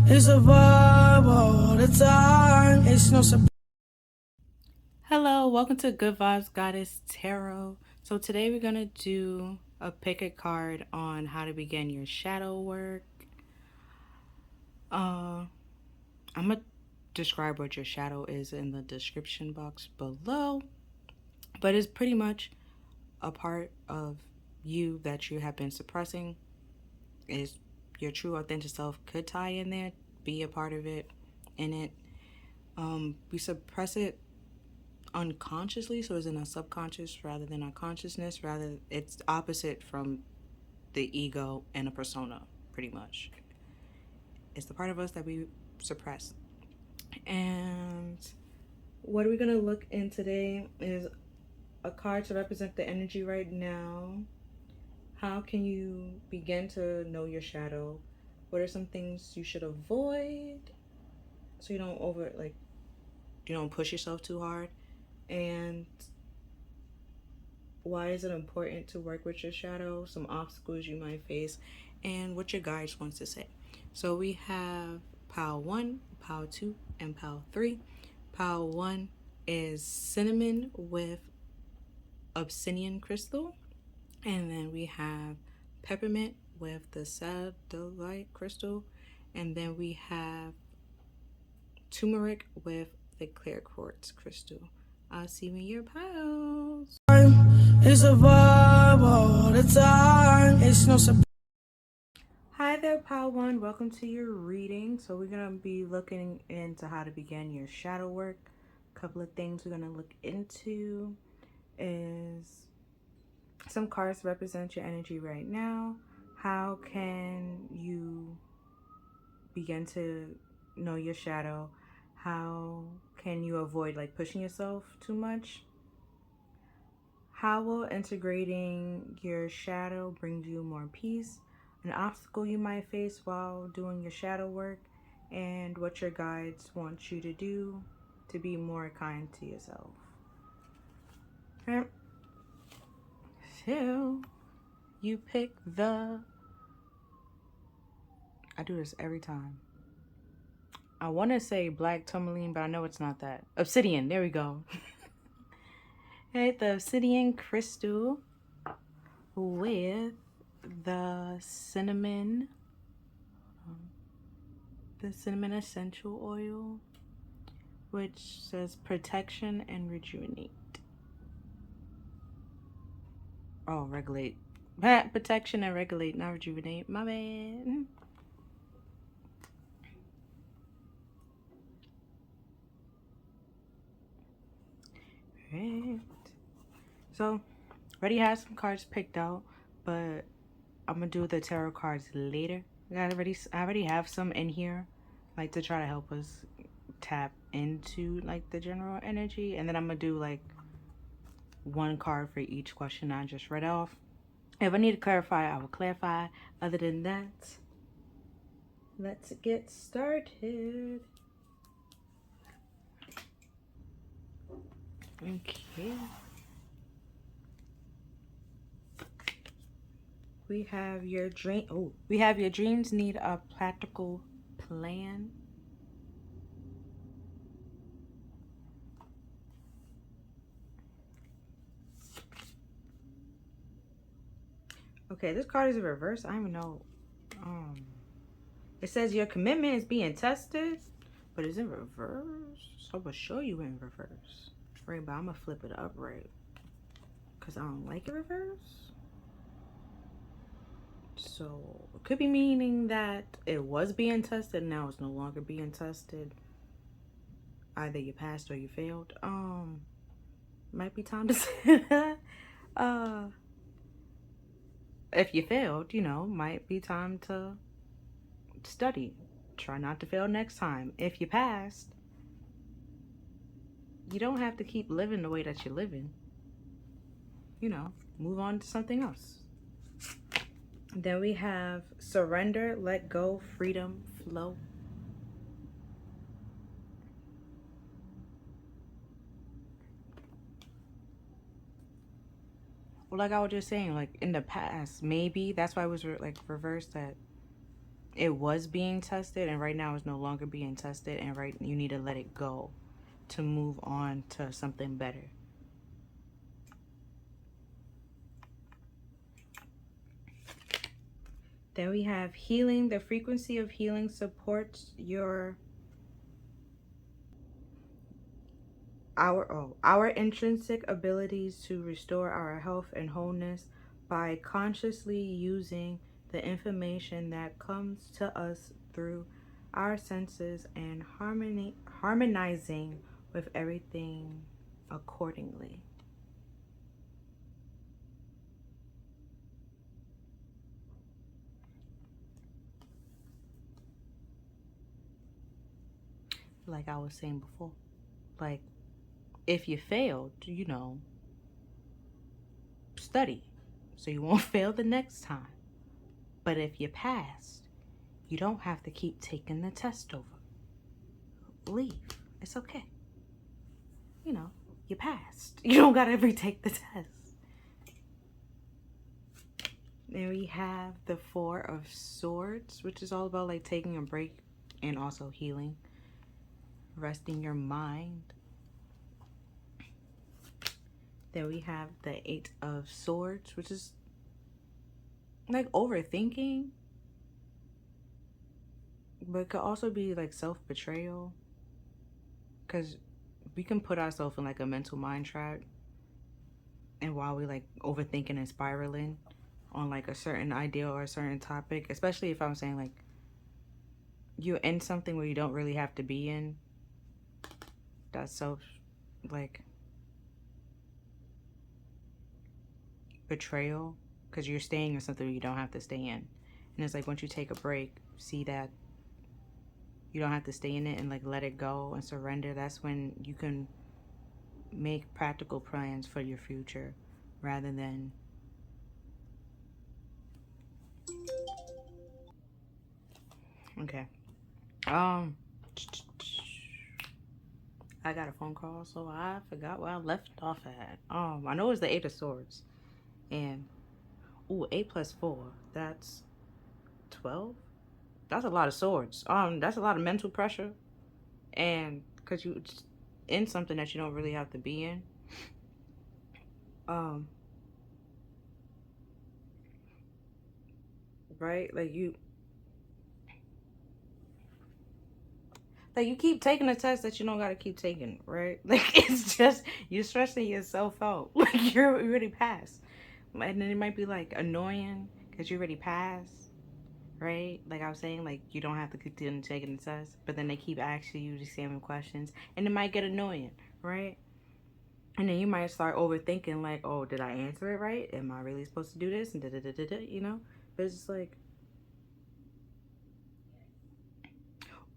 It's a vibe all the time. It's no surprise. Hello, welcome to Good Vibes Goddess Tarot. So today we're gonna do a pick a card on how to begin your shadow work. I'm gonna describe what your shadow is in the description box below, but it's pretty much a part of you that you have been suppressing. Is your true authentic self could tie in there, be a part of it, in it. We suppress it unconsciously, so it's in our subconscious rather than our consciousness. Rather, it's opposite from the ego and a persona, pretty much. It's the part of us that we suppress. And what are we gonna look in today is a card to represent the energy right now. How can you begin to know your shadow? What are some things you should avoid so you don't you don't push yourself too hard? And why is it important to work with your shadow? Some obstacles you might face, and what your guides wants to say. So we have pile 1, pile 2, and pile 3. Pile 1 is cinnamon with obsidian crystal, and then we have peppermint with the satellite crystal, and then we have turmeric with the clear quartz crystal. I'll see you in your piles. It's a vibe all the time. It's no surprise. Hi there, Pile One. Welcome to your reading. So we're gonna be looking into how to begin your shadow work. A couple of things we're gonna look into is some cards represent your energy right now. How can you begin to know your shadow? How can you avoid pushing yourself too much? How will integrating your shadow bring you more peace? An obstacle you might face while doing your shadow work, and what your guides want you to do to be more kind to yourself. Okay. So you pick I do this every time. I want to say black tourmaline, but I know it's not that. Obsidian, there we go. Okay, the obsidian crystal with the cinnamon essential oil, which says protection and rejuvenate. Oh, regulate. Protection and regulate, not rejuvenate. My bad. Right. So, already have some cards picked out, but I'm gonna do the tarot cards later. I already have some in here, to try to help us tap into the general energy, and then I'm gonna do one card for each question I just read off. If I need to clarify, I will clarify. Other than that, let's get started. Okay. We have your dream. Oh, we have your dreams need a practical plan. Okay, this card is in reverse. I don't even know. It says your commitment is being tested, but it's in reverse. So I'm gonna show you in reverse. Right, but I'm gonna flip it up right, because I don't like it reverse. So it could be meaning that it was being tested, now it's no longer being tested. Either you passed or you failed. Might be time to say that. If you failed, might be time to study. Try not to fail next time. If you passed, you don't have to keep living the way that you're living. Move on to something else. Then we have surrender, let go, freedom, flow. Well, like I was just saying, in the past, maybe that's why it was reversed, that it was being tested, and right now it's no longer being tested, and right, you need to let it go to move on to something better. Then we have healing. The frequency of healing supports our intrinsic abilities to restore our health and wholeness by consciously using the information that comes to us through our senses and harmonizing with everything accordingly. Like I was saying before, like if you failed, study so you won't fail the next time. But if you passed, you don't have to keep taking the test over. Leave. It's okay. You passed. You don't gotta retake the test. Then we have the Four of Swords, which is all about like taking a break and also healing, resting your mind. Then we have the Eight of Swords, which is like overthinking, but it could also be like self-betrayal, because we can put ourselves in like a mental mind trap, and while we like overthinking and spiraling on like a certain idea or a certain topic, especially if I'm saying like you're in something where you don't really have to be in, that's self like betrayal, because you're staying in something you don't have to stay in. And it's like once you take a break, see that you don't have to stay in it and like let it go and surrender, that's when you can make practical plans for your future rather than okay. I got a phone call, so I forgot where I left off at. I know it's the Eight of Swords, and 8 plus 4, that's 12. That's a lot of swords. That's a lot of mental pressure, and because you in something that you don't really have to be in. Right, like you keep taking a test that you don't gotta keep taking, right? Like it's just you're stressing yourself out. Like you already passed, and then it might be like annoying because you already passed, right? Like I was saying, like you don't have to continue taking the test, but then they keep asking you the same questions, and it might get annoying, right? And then you might start overthinking, like, oh, did I answer it right? Am I really supposed to do this? And da da da da da. But it's just like,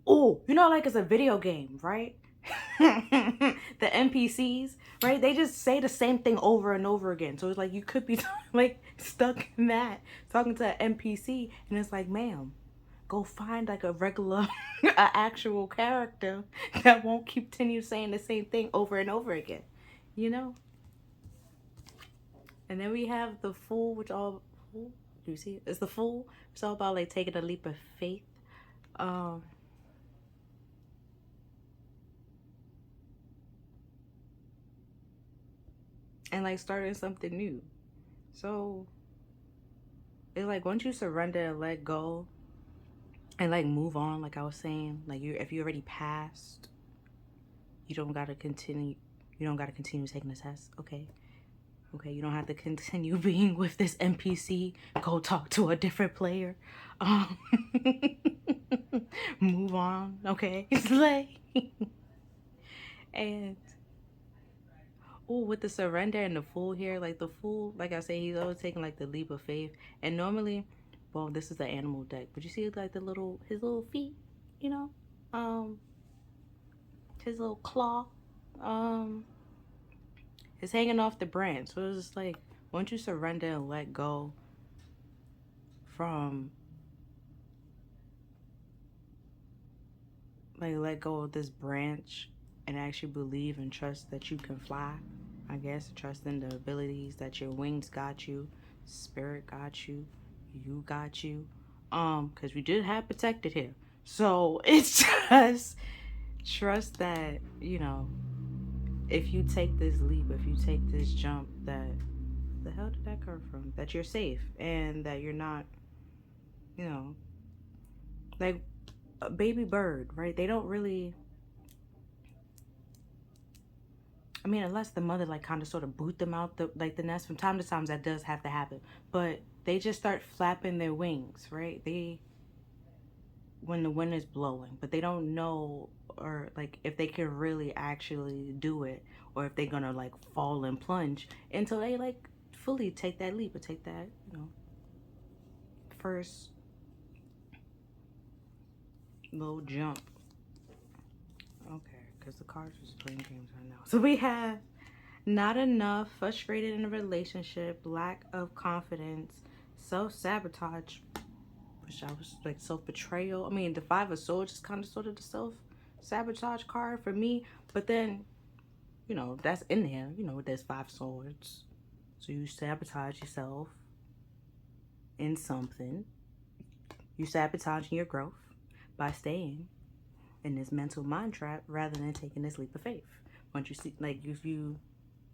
oh, like it's a video game, right? The NPCs, right? They just say the same thing over and over again. So it's like you could be like stuck in that, talking to an NPC, and it's like, ma'am, go find like a regular, a actual character that won't continue saying the same thing over and over again, you know? And then we have the Fool, which all, Fool? Do you see it? It's the Fool. It's all about like taking a leap of faith. Um, and like starting something new. So it's like once you surrender and let go and like move on, like I was saying, like if you already passed, you don't gotta continue taking the test. Okay, you don't have to continue being with this NPC. Go talk to a different player. um Move on. Okay. It's like and with the surrender and the Fool here, like the Fool, like I say, he's always taking like the leap of faith. And normally, well, this is the animal deck, but you see like his little feet, you know, um, his little claw, um, is hanging off the branch. So it's just like once you surrender and let go from, like, let go of this branch and actually believe and trust that you can fly. I guess trust in the abilities that your wings got you, spirit got you, you got you. Because we did have protected here. So it's just trust that, if you take this leap, if you take this jump, that the hell did that come from? That you're safe and that you're not, you know, like a baby bird, right? They don't really, I mean, unless the mother like kind of sort of boot them out the nest. From time to time that does have to happen, but they just start flapping their wings, right? They when the wind is blowing, but they don't know or like if they can really actually do it or if they're gonna like fall and plunge until they like fully take that leap or take that, first little jump. Okay, because the cards is playing games right now. So we have not enough, frustrated in a relationship, lack of confidence, self-sabotage, which I was like self-betrayal. I mean, the Five of Swords is kind of sort of the self-sabotage card for me. But then, that's in there. There's Five Swords. So you sabotage yourself in something. You sabotaging your growth by staying in this mental mind trap rather than taking this leap of faith. Once you see, like, if you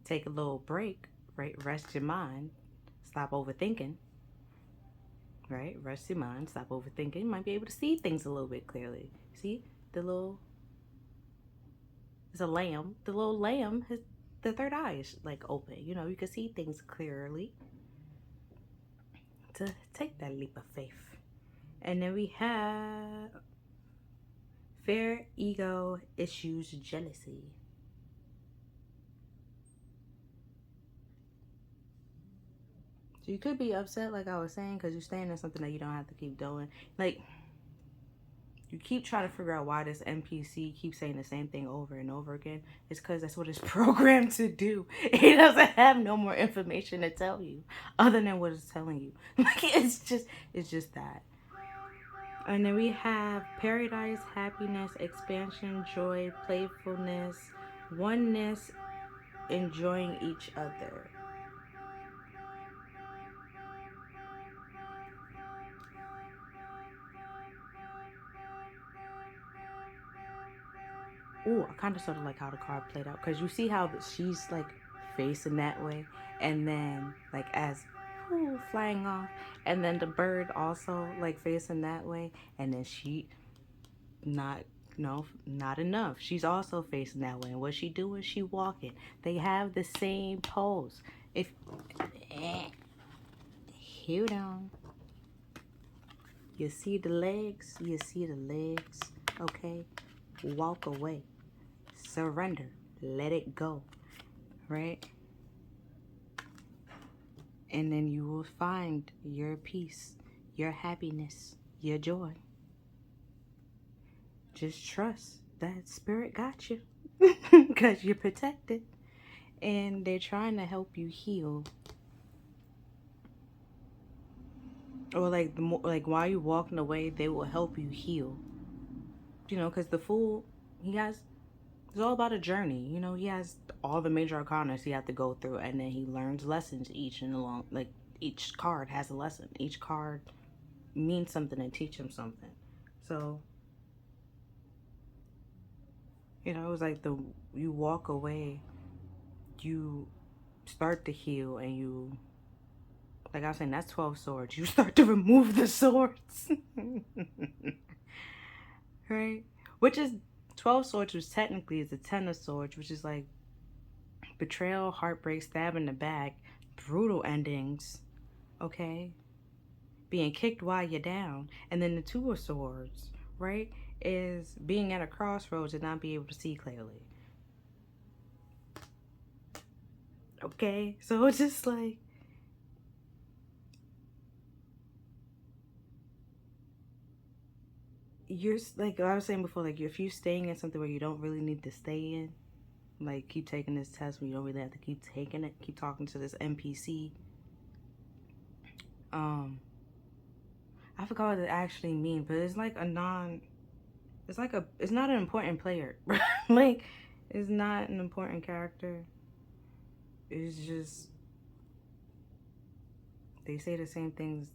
take a little break, right, rest your mind, stop overthinking, right, rest your mind, stop overthinking, you might be able to see things a little bit clearly. See, it's a lamb, the little lamb, the third eye is like open, you can see things clearly to take that leap of faith. And then we have fear, ego, issues, jealousy. So you could be upset, like I was saying, because you're staying in something that you don't have to keep doing. Like, you keep trying to figure out why this NPC keeps saying the same thing over and over again. It's because that's what it's programmed to do. It doesn't have no more information to tell you other than what it's telling you. Like, it's just that. And then we have paradise, happiness, expansion, joy, playfulness, oneness, enjoying each other. Ooh, I kind of sort of like how the card played out, because you see how she's like facing that way, and then like as flying off, and then the bird also like facing that way, and then she not not enough. She's also facing that way, and what she doing? She walking. They have the same pose. If hold on, you see the legs. You see the legs. Okay, walk away. Surrender. Let it go. Right? And then you will find your peace, your happiness, your joy. Just trust that spirit got you because you're protected. And they're trying to help you heal. Or like while you're walking away, they will help you heal. Because the Fool, it's all about a journey. He has all the major arcanas he had to go through, and then he learns lessons each and along. Like each card has a lesson. Each card means something and teach him something. So, it was like you walk away, you start to heal, and you, like I was saying, that's 12 swords. You start to remove the swords, right? Which is 12 swords, which technically is the 10 of swords, which is like betrayal, heartbreak, stab in the back, brutal endings, okay? Being kicked while you're down. And then the 2 of swords, right, is being at a crossroads and not be able to see clearly. Okay? So it's just like, you're like I was saying before, like if you're staying in something where you don't really need to stay in, like keep taking this test when you don't really have to keep taking it, keep talking to this NPC. I forgot what it actually means, but it's like it's not an important player. Like, it's not an important character. It's just, they say the same things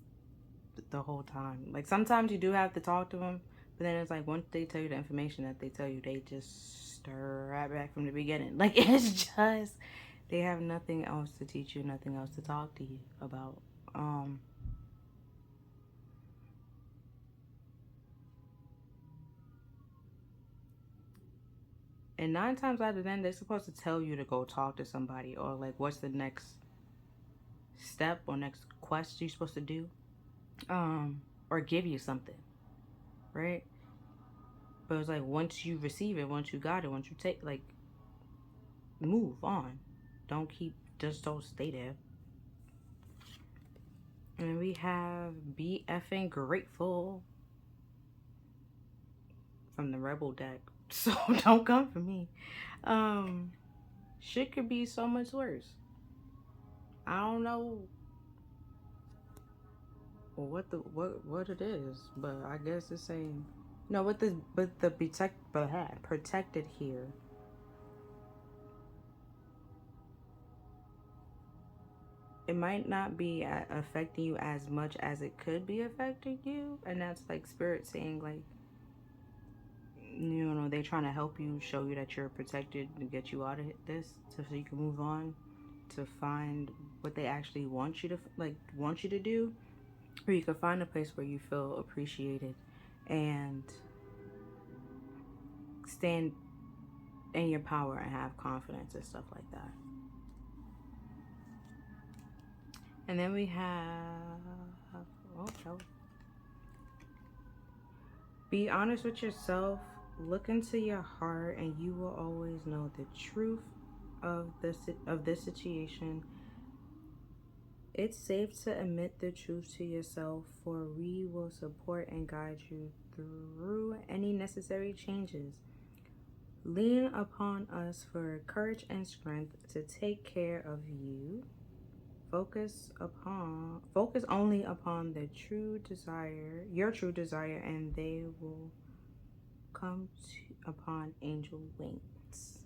the whole time. Like sometimes you do have to talk to them, but then it's like once they tell you the information that they tell you, they just stir right back from the beginning. Like it's just they have nothing else to teach you, nothing else to talk to you about. Um and 9 times out of 10, they're supposed to tell you to go talk to somebody or like what's the next step or next quest you're supposed to do. Or give you something, right? But it's like once you receive it, once you got it, once you take like move on. Don't keep just don't stay there. And we have be effing grateful from the Rebel deck. So don't come for me. Um Shit could be so much worse. I don't know what it is, but I guess it's saying no. With the protected here, it might not be affecting you as much as it could be affecting you, and that's like spirit saying like, you know, they're trying to help you, show you that you're protected and get you out of this, so you can move on to find what they actually want you to want you to do, or you can find a place where you feel appreciated and stand in your power and have confidence and stuff like that. And then we have okay. Be honest with yourself. Look into your heart, and you will always know the truth of this situation. It's safe to admit the truth to yourself, for we will support and guide you through any necessary changes. Lean upon us for courage and strength to take care of you. Focus only upon the true desire, your true desire, and they will come upon angel wings.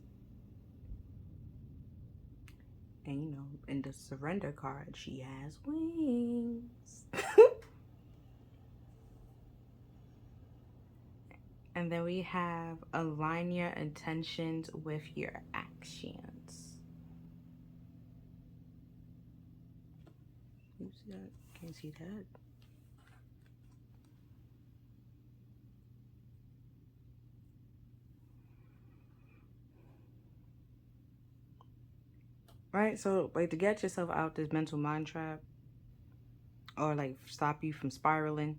And you know, in the surrender card, she has wings. And then we have align your intentions with your actions. You see that? Can't see that. Right? So, like, to get yourself out this mental mind trap or like stop you from spiraling,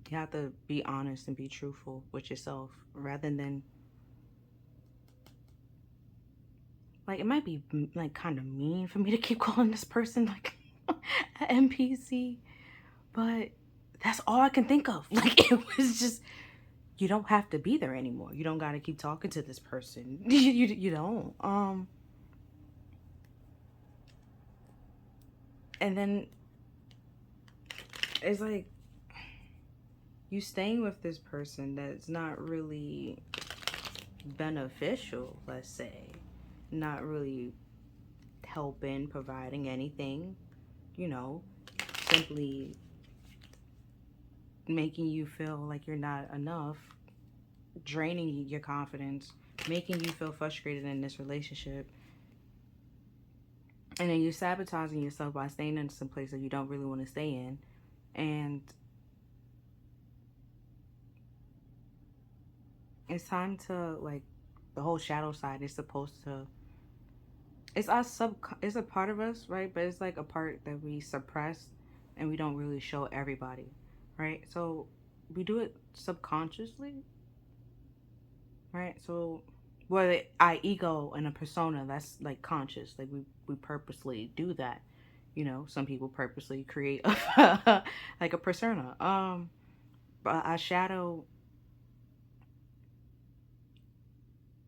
you have to be honest and be truthful with yourself rather than like it might be like kind of mean for me to keep calling this person like an NPC, but that's all I can think of. Like it was just you don't have to be there anymore. You don't got to keep talking to this person. You don't. And then it's like you staying with this person that's not really beneficial, let's say, not really helping, providing anything, you know, simply making you feel like you're not enough, draining your confidence, making you feel frustrated in this relationship. And then you're sabotaging yourself by staying in some place that you don't really want to stay in. And it's time to like the whole shadow side is supposed to it's a part of us, right? But it's like a part that we suppress and we don't really show everybody, right? So we do it subconsciously, right? So whether our ego and a persona, that's like conscious, like we purposely do that, you know. Some people purposely create like a persona, but our shadow,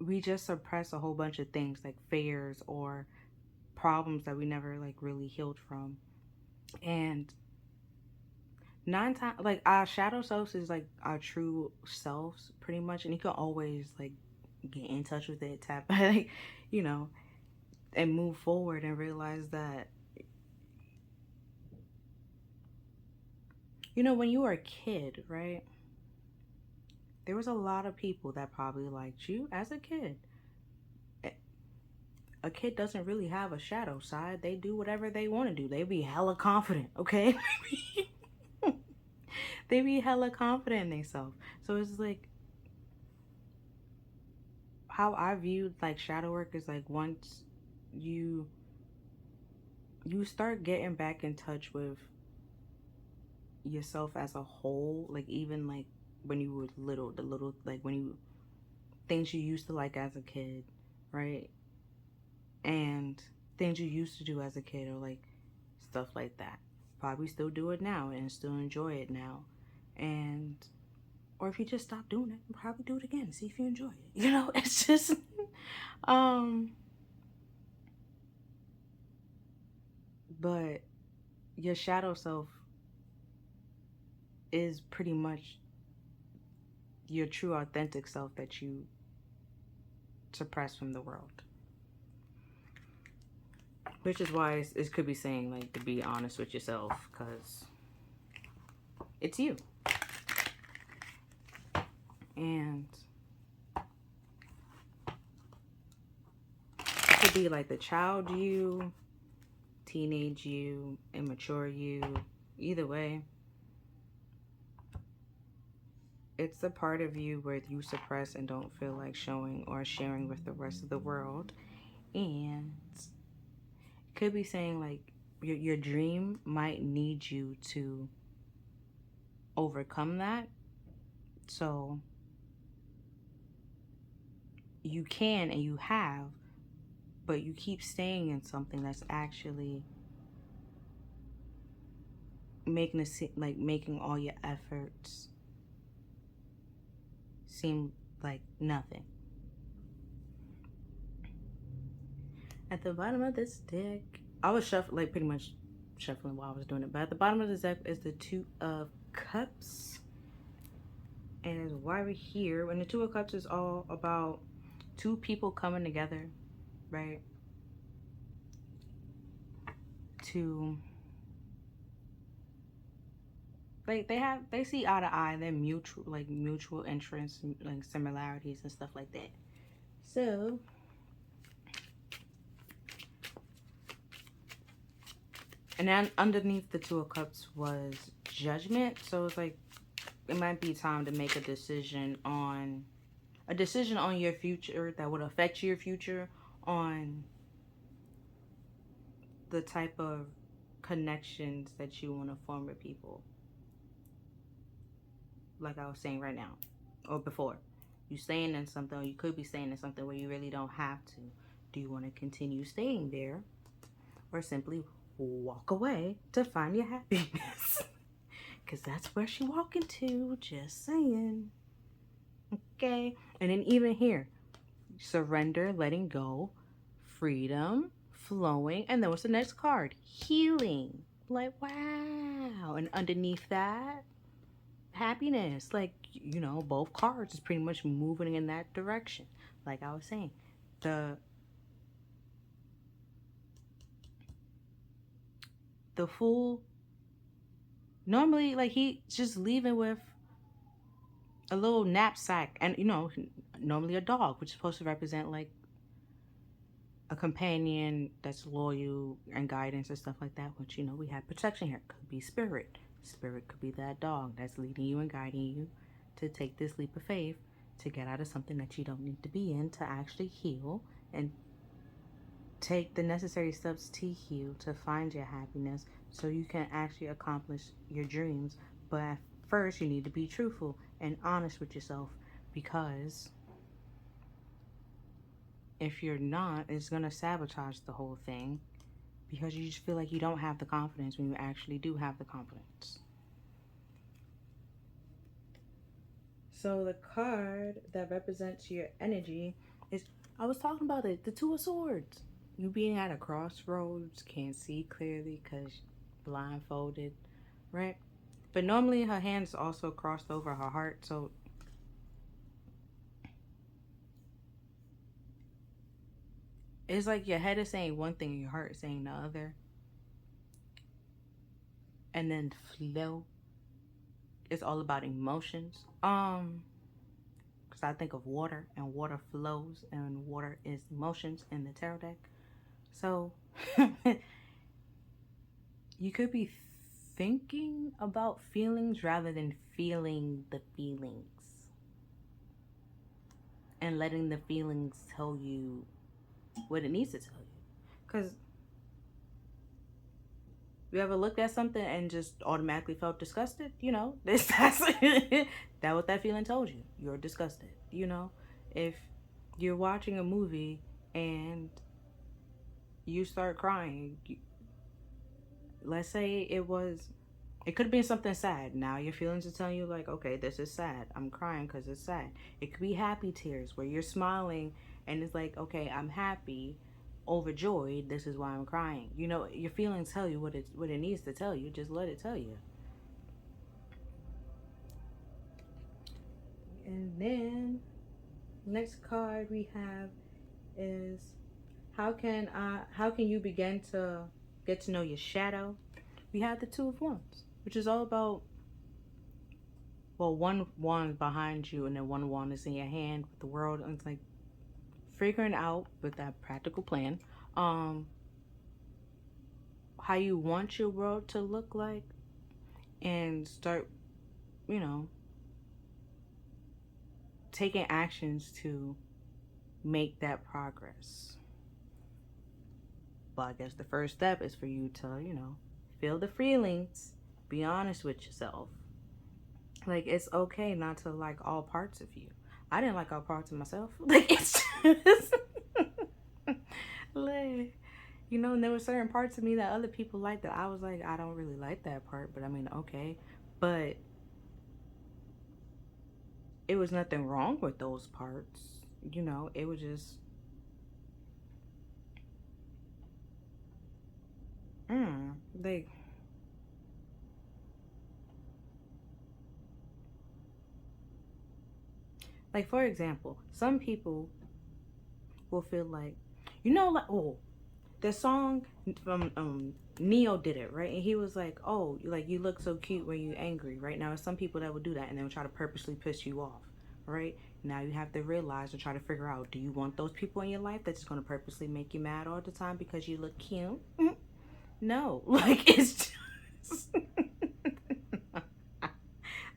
we just suppress a whole bunch of things like fears or problems that we never like really healed from. And 9 times, like our shadow selves is like our true selves pretty much, and you can always like get in touch with it, tap like, you know, and move forward and realize that You know, when you were a kid, right? There was a lot of people that probably liked you as a kid. A kid doesn't really have a shadow side. They do whatever they want to do. They be hella confident, okay? They be hella confident in themselves. So it's like how I viewed like shadow work is like once you you start getting back in touch with yourself as a whole, like even like when you were little, the little like when you things you used to like as a kid, right? And things you used to do as a kid or like stuff like that. Probably still do it now and still enjoy it now. And or if you just stop doing it, probably do it again. See if you enjoy it. You know, it's just um but your shadow self is pretty much your true authentic self that you suppress from the world. Which is why it could be saying like to be honest with yourself because it's you. And it could be like the child you, teenage you, immature you, either way. It's the part of you where you suppress and don't feel like showing or sharing with the rest of the world. And it could be saying like your dream might need you to overcome that. So you can and you have, but you keep staying in something that's actually making all your efforts seem like nothing. At the bottom of this deck, I was shuffling, like pretty much shuffling while I was doing it, but at the bottom of this deck is the Two of Cups. And why we're here, and the Two of Cups is all about two people coming together, right? To like they see eye to eye, they're mutual interests, like similarities and stuff like that. So and then underneath the Two of Cups was Judgment. So it's like it might be time to make a decision on your future that would affect your future, on the type of connections that you want to form with people. Like I was saying right now, or before. You staying in something, or you could be staying in something where you really don't have to. Do you want to continue staying there, or simply walk away to find your happiness? Because that's where she walking to, just saying. Okay? And then even here, surrender, letting go, freedom, flowing, and then what's the next card? Healing. Like, wow. And underneath that, happiness. Like, you know, both cards is pretty much moving in that direction. Like I was saying, the Fool, normally, like, he's just leaving with a little knapsack and, you know, normally a dog, which is supposed to represent like a companion that's loyal and guidance and stuff like that. Which, you know, we have protection here. Could be spirit. Spirit could be that dog that's leading you and guiding you to take this leap of faith to get out of something that you don't need to be in, to actually heal and take the necessary steps to heal, to find your happiness so you can actually accomplish your dreams. But at first, you need to be truthful and honest with yourself, because if you're not, it's going to sabotage the whole thing, because you just feel like you don't have the confidence when you actually do have the confidence. So the card that represents your energy is, I was talking about it, the Two of Swords. You being at a crossroads, can't see clearly because blindfolded, right? But normally her hands also crossed over her heart, so it's like your head is saying one thing and your heart is saying the other. And then flow. it's all about emotions. Because I think of water, and water flows, and water is emotions in the tarot deck. So you could be thinking about feelings rather than feeling the feelings, and letting the feelings tell you what it needs to tell you. Because you ever looked at something and just automatically felt disgusted? That's that what that feeling told you. You're disgusted. If you're watching a movie and you start crying, let's say it could have been something sad. Now your feelings are telling you, like, okay, this is sad. I'm crying because it's sad. It could be happy tears where you're smiling and it's like, okay, I'm happy, overjoyed. This is why I'm crying. Your feelings tell you what it needs to tell you. Just let it tell you. And then next card we have is how can you begin to get to know your shadow? We have the Two of Wands, which is all about, well, one wand behind you and then one wand is in your hand with the world, and it's like figuring out with that practical plan how you want your world to look like, and start you know taking actions to make that progress. But I guess the first step is for you to feel the feelings, be honest with yourself. Like, it's okay not to like all parts of you. I didn't like all parts of myself. Like, it's just like, and there were certain parts of me that other people liked that I was like, I don't really like that part, but I mean, okay. But it was nothing wrong with those parts. It was just, like, for example, some people will feel like, like, oh, the song from Neo did it, right? And he was like, oh, like, you look so cute when you're angry, right? Now, some people that would do that and they would try to purposely piss you off, right? Now you have to realize and try to figure out, do you want those people in your life that's just going to purposely make you mad all the time because you look cute? No. Like, it's just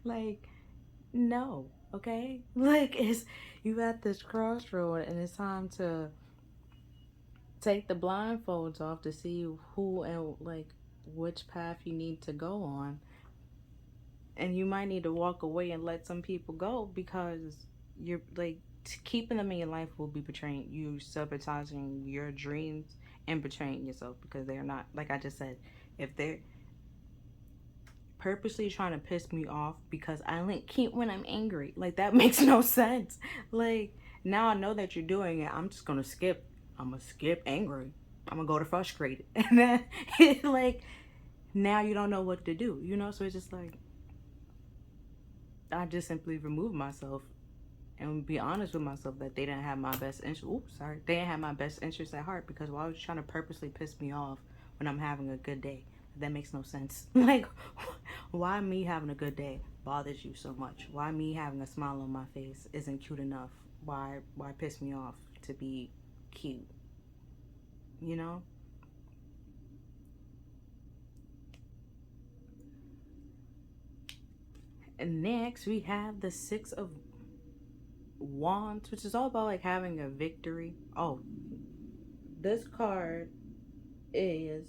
like, no. Okay? Like, you at this crossroad and it's time to take the blindfolds off to see who and like which path you need to go on. And you might need to walk away and let some people go, because you're like, keeping them in your life will be betraying you, sabotaging your dreams, and betraying yourself, because they're not, like I just said, if they're purposely trying to piss me off because I look cute when I'm angry, like, that makes no sense. Like, now I know that you're doing it, I'm gonna skip angry, I'm gonna go to frustrated, and then like, now you don't know what to do, so it's just like, I just simply remove myself and be honest with myself that they didn't have my best interest. Oops, sorry. They didn't have my best interest at heart, because why was you trying to purposely piss me off when I'm having a good day? That makes no sense. Like, why me having a good day bothers you so much? Why me having a smile on my face isn't cute enough? Why piss me off to be cute? You know? And next we have the Six of Wands, which is all about like having a victory. Oh, this card is,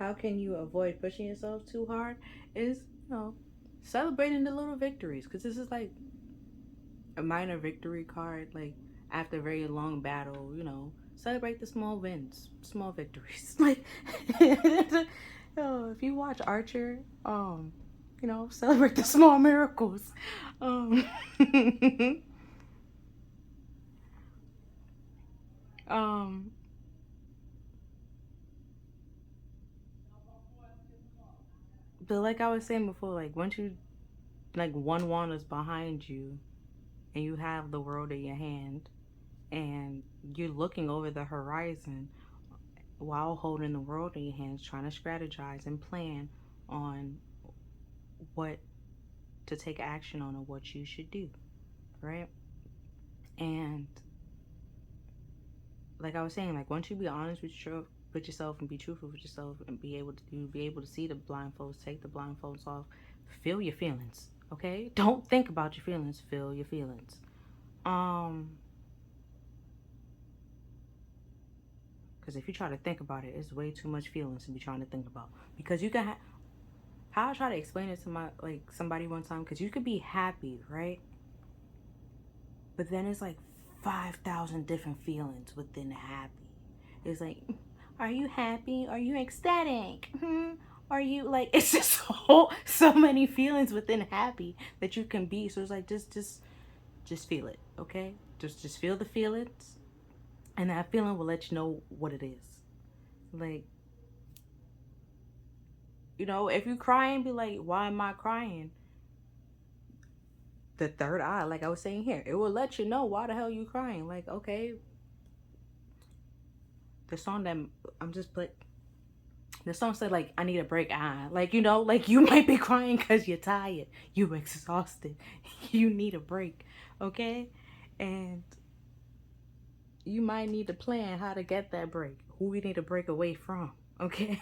how can you avoid pushing yourself too hard? Is, celebrating the little victories, because this is like a minor victory card. Like, after a very long battle, celebrate the small wins, small victories. Like, if you watch Archer, celebrate the small miracles. Um, um, but like I was saying before, like, once you, like, one wand is behind you and you have the world in your hand and you're looking over the horizon while holding the world in your hands, trying to strategize and plan on what to take action on or what you should do, right? And like I was saying, like once you be honest with yourself and be truthful with yourself and be able to see the blindfolds, take the blindfolds off, feel your feelings, okay? Don't think about your feelings, feel your feelings. Because if you try to think about it, it's way too much feelings to be trying to think about. Because you can how I try to explain it to my somebody one time, because you could be happy, right? But then it's like 5,000 different feelings within happy. It's like, are you happy? Are you ecstatic? Are you like? It's just so many feelings within happy that you can be. So it's like just feel it, okay? Just feel the feelings, and that feeling will let you know what it is. Like, if you crying, be like, why am I crying? The third eye, like I was saying here, it will let you know why the hell you crying. Like, okay, the song that I'm just put the song said, like, I need a break. Like, like you might be crying because you're tired, you exhausted, you need a break, okay? And you might need to plan how to get that break, who we need to break away from, okay?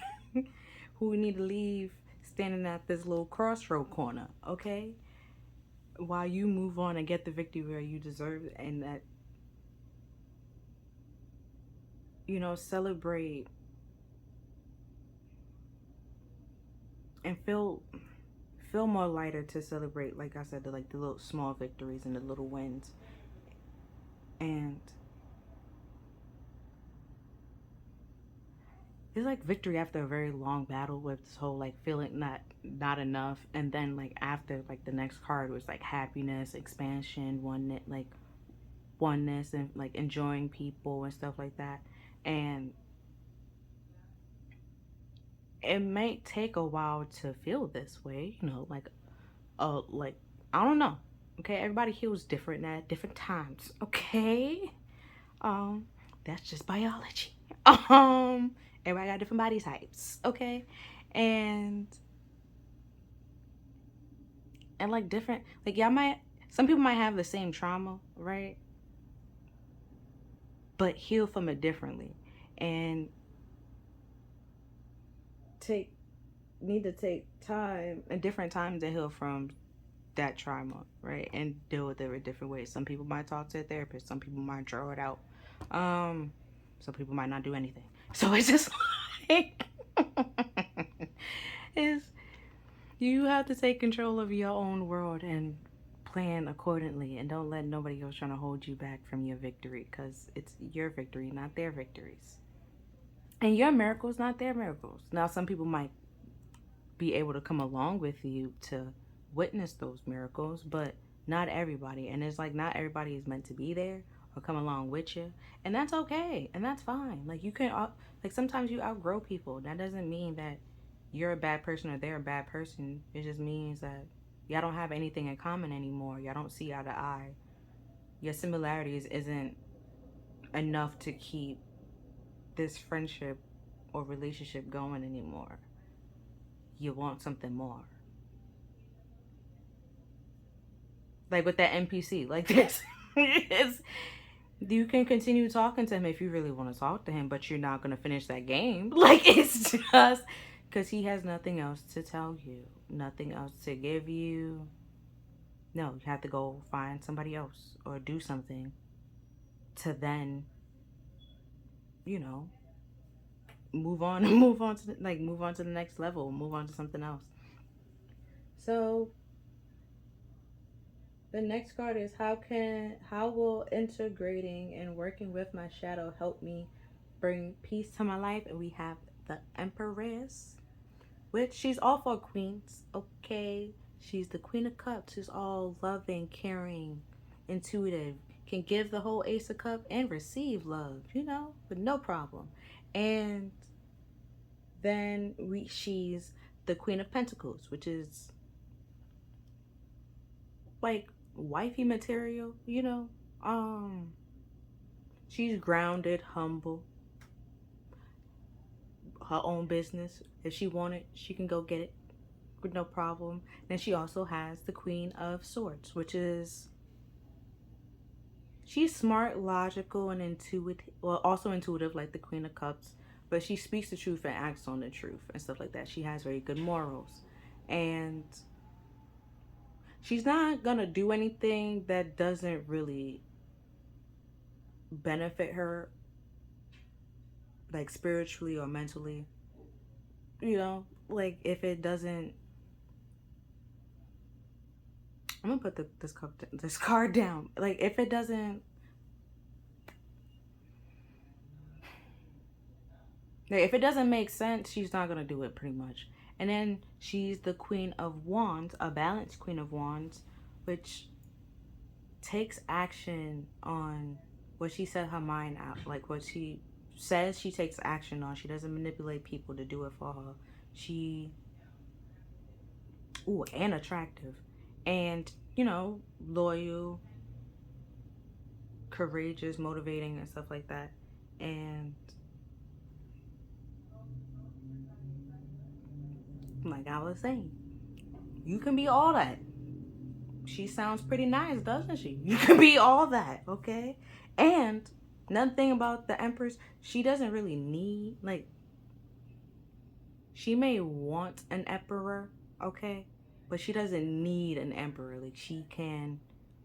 Who we need to leave standing at this little crossroad corner, okay? While you move on and get the victory where you deserve it, and that, celebrate and feel more lighter to celebrate, like I said, the little small victories and the little wins. And it's like victory after a very long battle with this whole like feeling not enough. And then like after, like, the next card was like happiness, expansion, oneness, and like enjoying people and stuff like that. And it may take a while to feel this way, like I don't know. Okay, everybody heals different at different times. Okay, um, that's just biology. Everybody got different body types. Okay, and like different, like y'all might, some people might have the same trauma, right? But heal from it differently, and take need to take time and different times to heal from that trauma, right? And deal with it in different ways. Some people might talk to a therapist, some people might draw it out, um some people might not do anything. So it's just like is you have to take control of your own world and plan accordingly, and don't let nobody else trying to hold you back from your victory, because it's your victory, not their victories, and your miracles, not their miracles. Now some people might be able to come along with you to witness those miracles, but not everybody. And it's like not everybody is meant to be there or come along with you, and that's okay, and that's fine. Like you can, like sometimes you outgrow people. That doesn't mean that you're a bad person or they're a bad person. It just means that y'all don't have anything in common anymore. Y'all don't see eye to eye. Your similarities isn't enough to keep this friendship or relationship going anymore. You want something more. Like with that NPC, like this. It's, you can continue talking to him if you really want to talk to him, but you're not going to finish that game. Like, it's just because he has nothing else to tell you, nothing else to give you. No, you have to go find somebody else or do something to then, you know, move on, move on to the next level, move on to something else. So the next card is how will integrating and working with my shadow help me bring peace to my life? And we have the Empress, which she's all for queens, okay? She's the Queen of Cups, who's all loving, caring, intuitive, can give the whole Ace of Cups and receive love, with no problem. And then she's the Queen of Pentacles, which is like wifey material, she's grounded, humble, her own business. If she want it, she can go get it. with no problem. Then she also has the Queen of Swords, which is, she's smart, logical, and intuitive. Well, also intuitive, like the Queen of Cups. But she speaks the truth and acts on the truth and stuff like that. She has very good morals, and she's not gonna do anything that doesn't really benefit her, like spiritually or mentally. You know, like if it doesn't, I'm gonna put this card down. Like if it doesn't, like if it doesn't make sense, she's not gonna do it pretty much. And then she's the Queen of Wands, a balanced Queen of Wands, which takes action on what she set her mind out, like what she says she takes action on. She doesn't manipulate people to do it for her. She, ooh, and attractive, and you know, loyal, courageous, motivating, and stuff like that. And like I was saying, you can be all that. She sounds pretty nice, doesn't she? You can be all that, okay? And another thing about the Empress, she doesn't really need, like, she may want an emperor, okay? But she doesn't need an emperor. Like, she can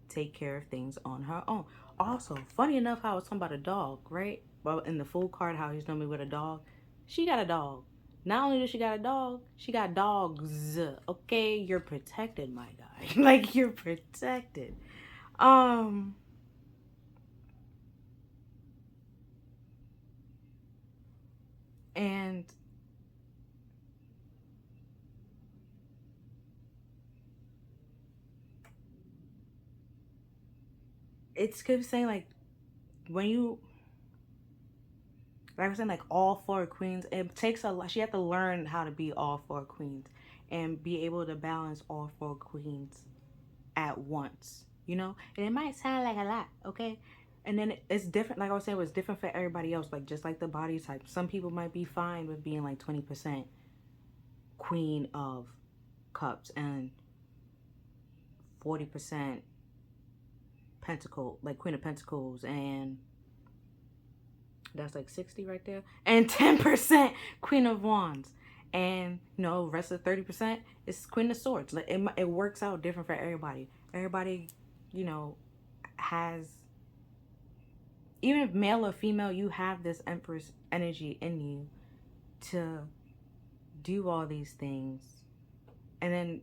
take care of things on her own. Also, funny enough, how I was talking about a dog, right? Well, in the full card, how he's normally with a dog. She got a dog. Not only does she got a dog, she got dogs. Okay, you're protected, my guy. Like, you're protected. Um, and it's good saying, like, when you, like I was saying, like all four queens, it takes a lot. She had to learn how to be all four queens and be able to balance all four queens at once, you know? And it might sound like a lot, okay? And then it's different. Like I was saying, it was different for everybody else. Like just like the body type. Some people might be fine with being like 20% Queen of Cups and 40% Pentacle, like Queen of Pentacles, and that's like 60 right there, and 10% Queen of Wands, and you know, rest of 30% is Queen of Swords. Like it works out different for everybody. Everybody, you know, has, even if male or female, you have this Empress energy in you to do all these things. And then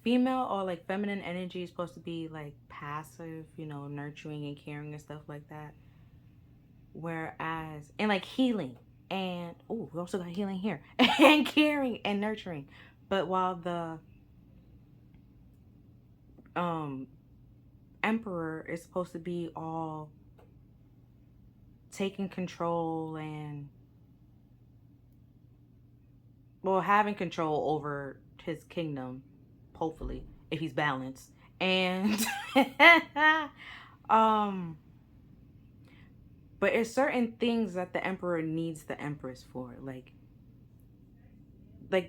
female or like feminine energy is supposed to be like passive, you know, nurturing and caring and stuff like that. Whereas, and like healing, and oh, we also got healing here, and caring and nurturing. But while the um emperor is supposed to be all taking control and, well, having control over his kingdom, hopefully, if he's balanced. And um but it's certain things that the emperor needs the empress for. Like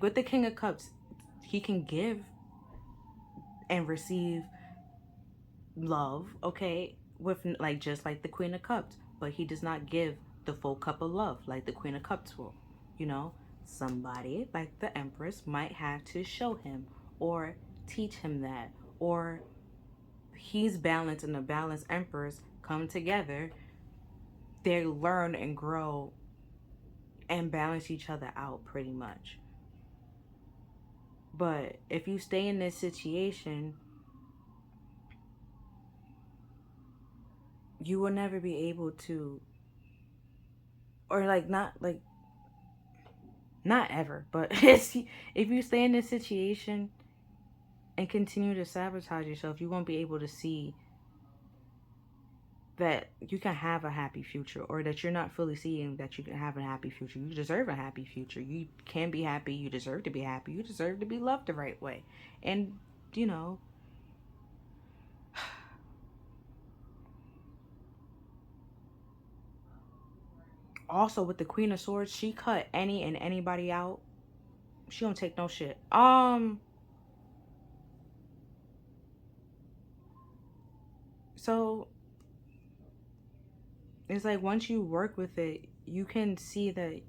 with the King of Cups, he can give and receive love, okay, with like just like the Queen of Cups, but he does not give the full cup of love like the Queen of Cups will. You know, somebody like the Empress might have to show him or teach him that, or he's balanced and the balanced Empress come together. They learn and grow and balance each other out pretty much. But if you stay in this situation, you will never be able to, or like not ever, but it's, if you stay in this situation and continue to sabotage yourself, you won't be able to see that you can have a happy future, or that you're not fully seeing that you can have a happy future. You deserve a happy future. You can be happy. You deserve to be happy. You deserve to be loved the right way. And, you know, also with the Queen of Swords, she cut any and anybody out She don't take no shit. So it's like once you work with it, you can see that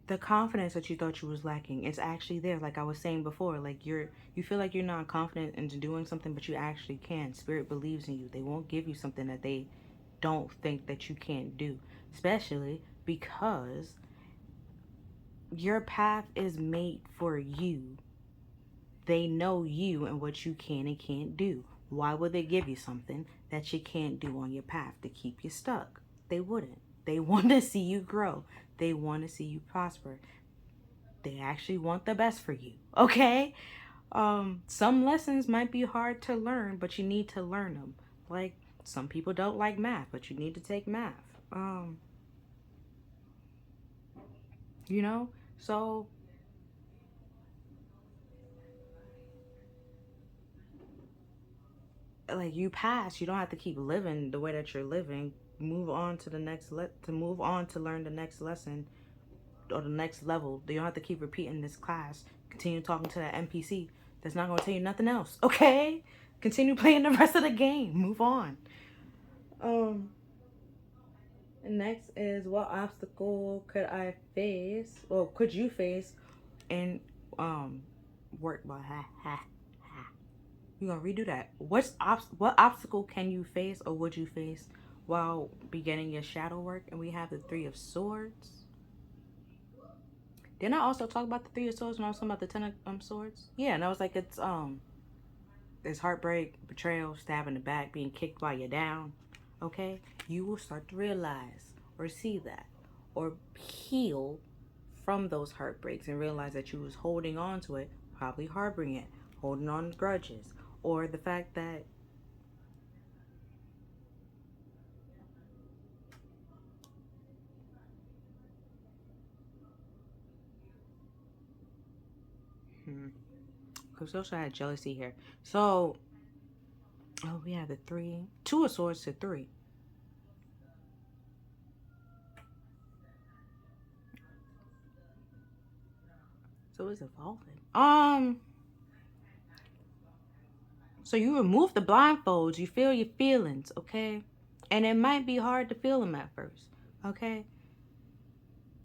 the confidence that you thought you was lacking, it's actually there. Like I was saying before, like you feel like you're not confident into doing something, but you actually can. Spirit believes in you. They won't give you something that they don't think that you can't do, especially because your path is made for you. They know you and what you can and can't do. Why would they give you something that you can't do on your path to keep you stuck? They wouldn't. They want to see you grow. They want to see you prosper. They actually want the best for you. Okay? Some lessons might be hard to learn, but you need to learn them. Like some people don't like math, but you need to take math. You know? So like you pass, you don't have to keep living the way that you're living. Move on to the to move on to learn the next lesson or the next level. You don't have to keep repeating this class. Continue talking to that NPC that's not going to tell you nothing else. Okay? Continue playing the rest of the game. Move on. Um and next is, what obstacle could I face? Well, could you face and work by You gonna redo that. What obstacle can you face or would you face while beginning your shadow work? And we have the Three of Swords. Didn't I also talk about the Three of Swords when I was talking about the Ten of Swords? Yeah, and I was like, it's heartbreak, betrayal, stab in the back, being kicked while you're down. Okay, you will start to realize or see that or heal from those heartbreaks and realize that you was holding on to it, probably harboring it, holding on to grudges, or the fact that because we also had jealousy here. So, oh, we have the three, two of swords to three. So it's evolving. So you remove the blindfolds, you feel your feelings, okay? And it might be hard to feel them at first, okay?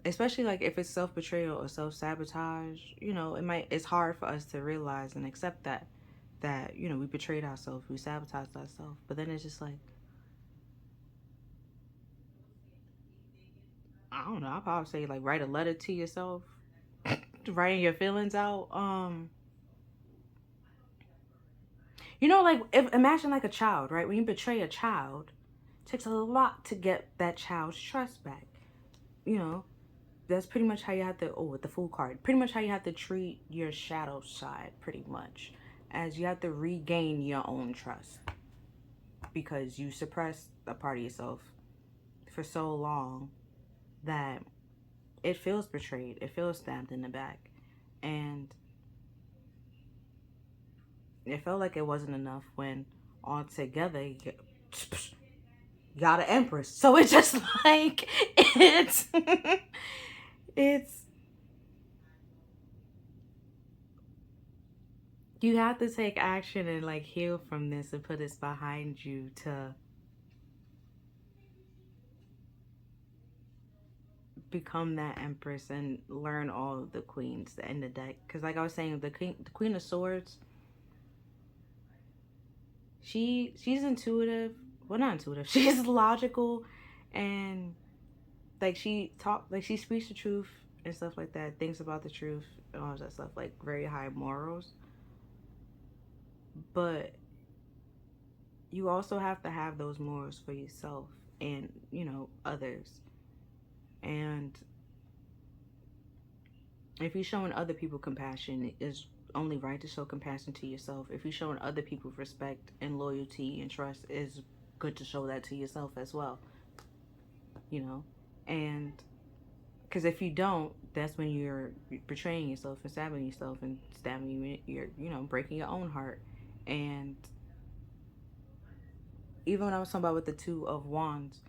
Especially like if it's self betrayal or self sabotage, it's hard for us to realize and accept that we betrayed ourselves, we sabotaged ourselves. But then it's just like, I don't know, I'll probably say like write a letter to yourself, writing your feelings out. Like if imagine like a child, right? When you betray a child, it takes a lot to get that child's trust back. You know, that's pretty much how you have to, with the Fool card, pretty much how you have to treat your shadow side, pretty much, as you have to regain your own trust because you suppressed a part of yourself for so long that it feels betrayed, it feels stabbed in the back, and it felt like it wasn't enough when all together you got an empress. So it's just like it's it's you have to take action and like heal from this and put this behind you to become that empress and learn all of the queens in the deck. Because like I was saying, the Queen of Swords, she's intuitive. Well, not intuitive. She's logical, and like she speaks the truth and stuff like that. Thinks about the truth and all that stuff. Like very high morals, but you also have to have those morals for yourself and others. And if you're showing other people compassion, it's only right to show compassion to yourself. If you're showing other people respect and loyalty and trust, it's good to show that to yourself as well. You know, and because if you don't, that's when you're betraying yourself and stabbing yourself and stabbing you're breaking your own heart. And even when I was talking about with the Two of Wands,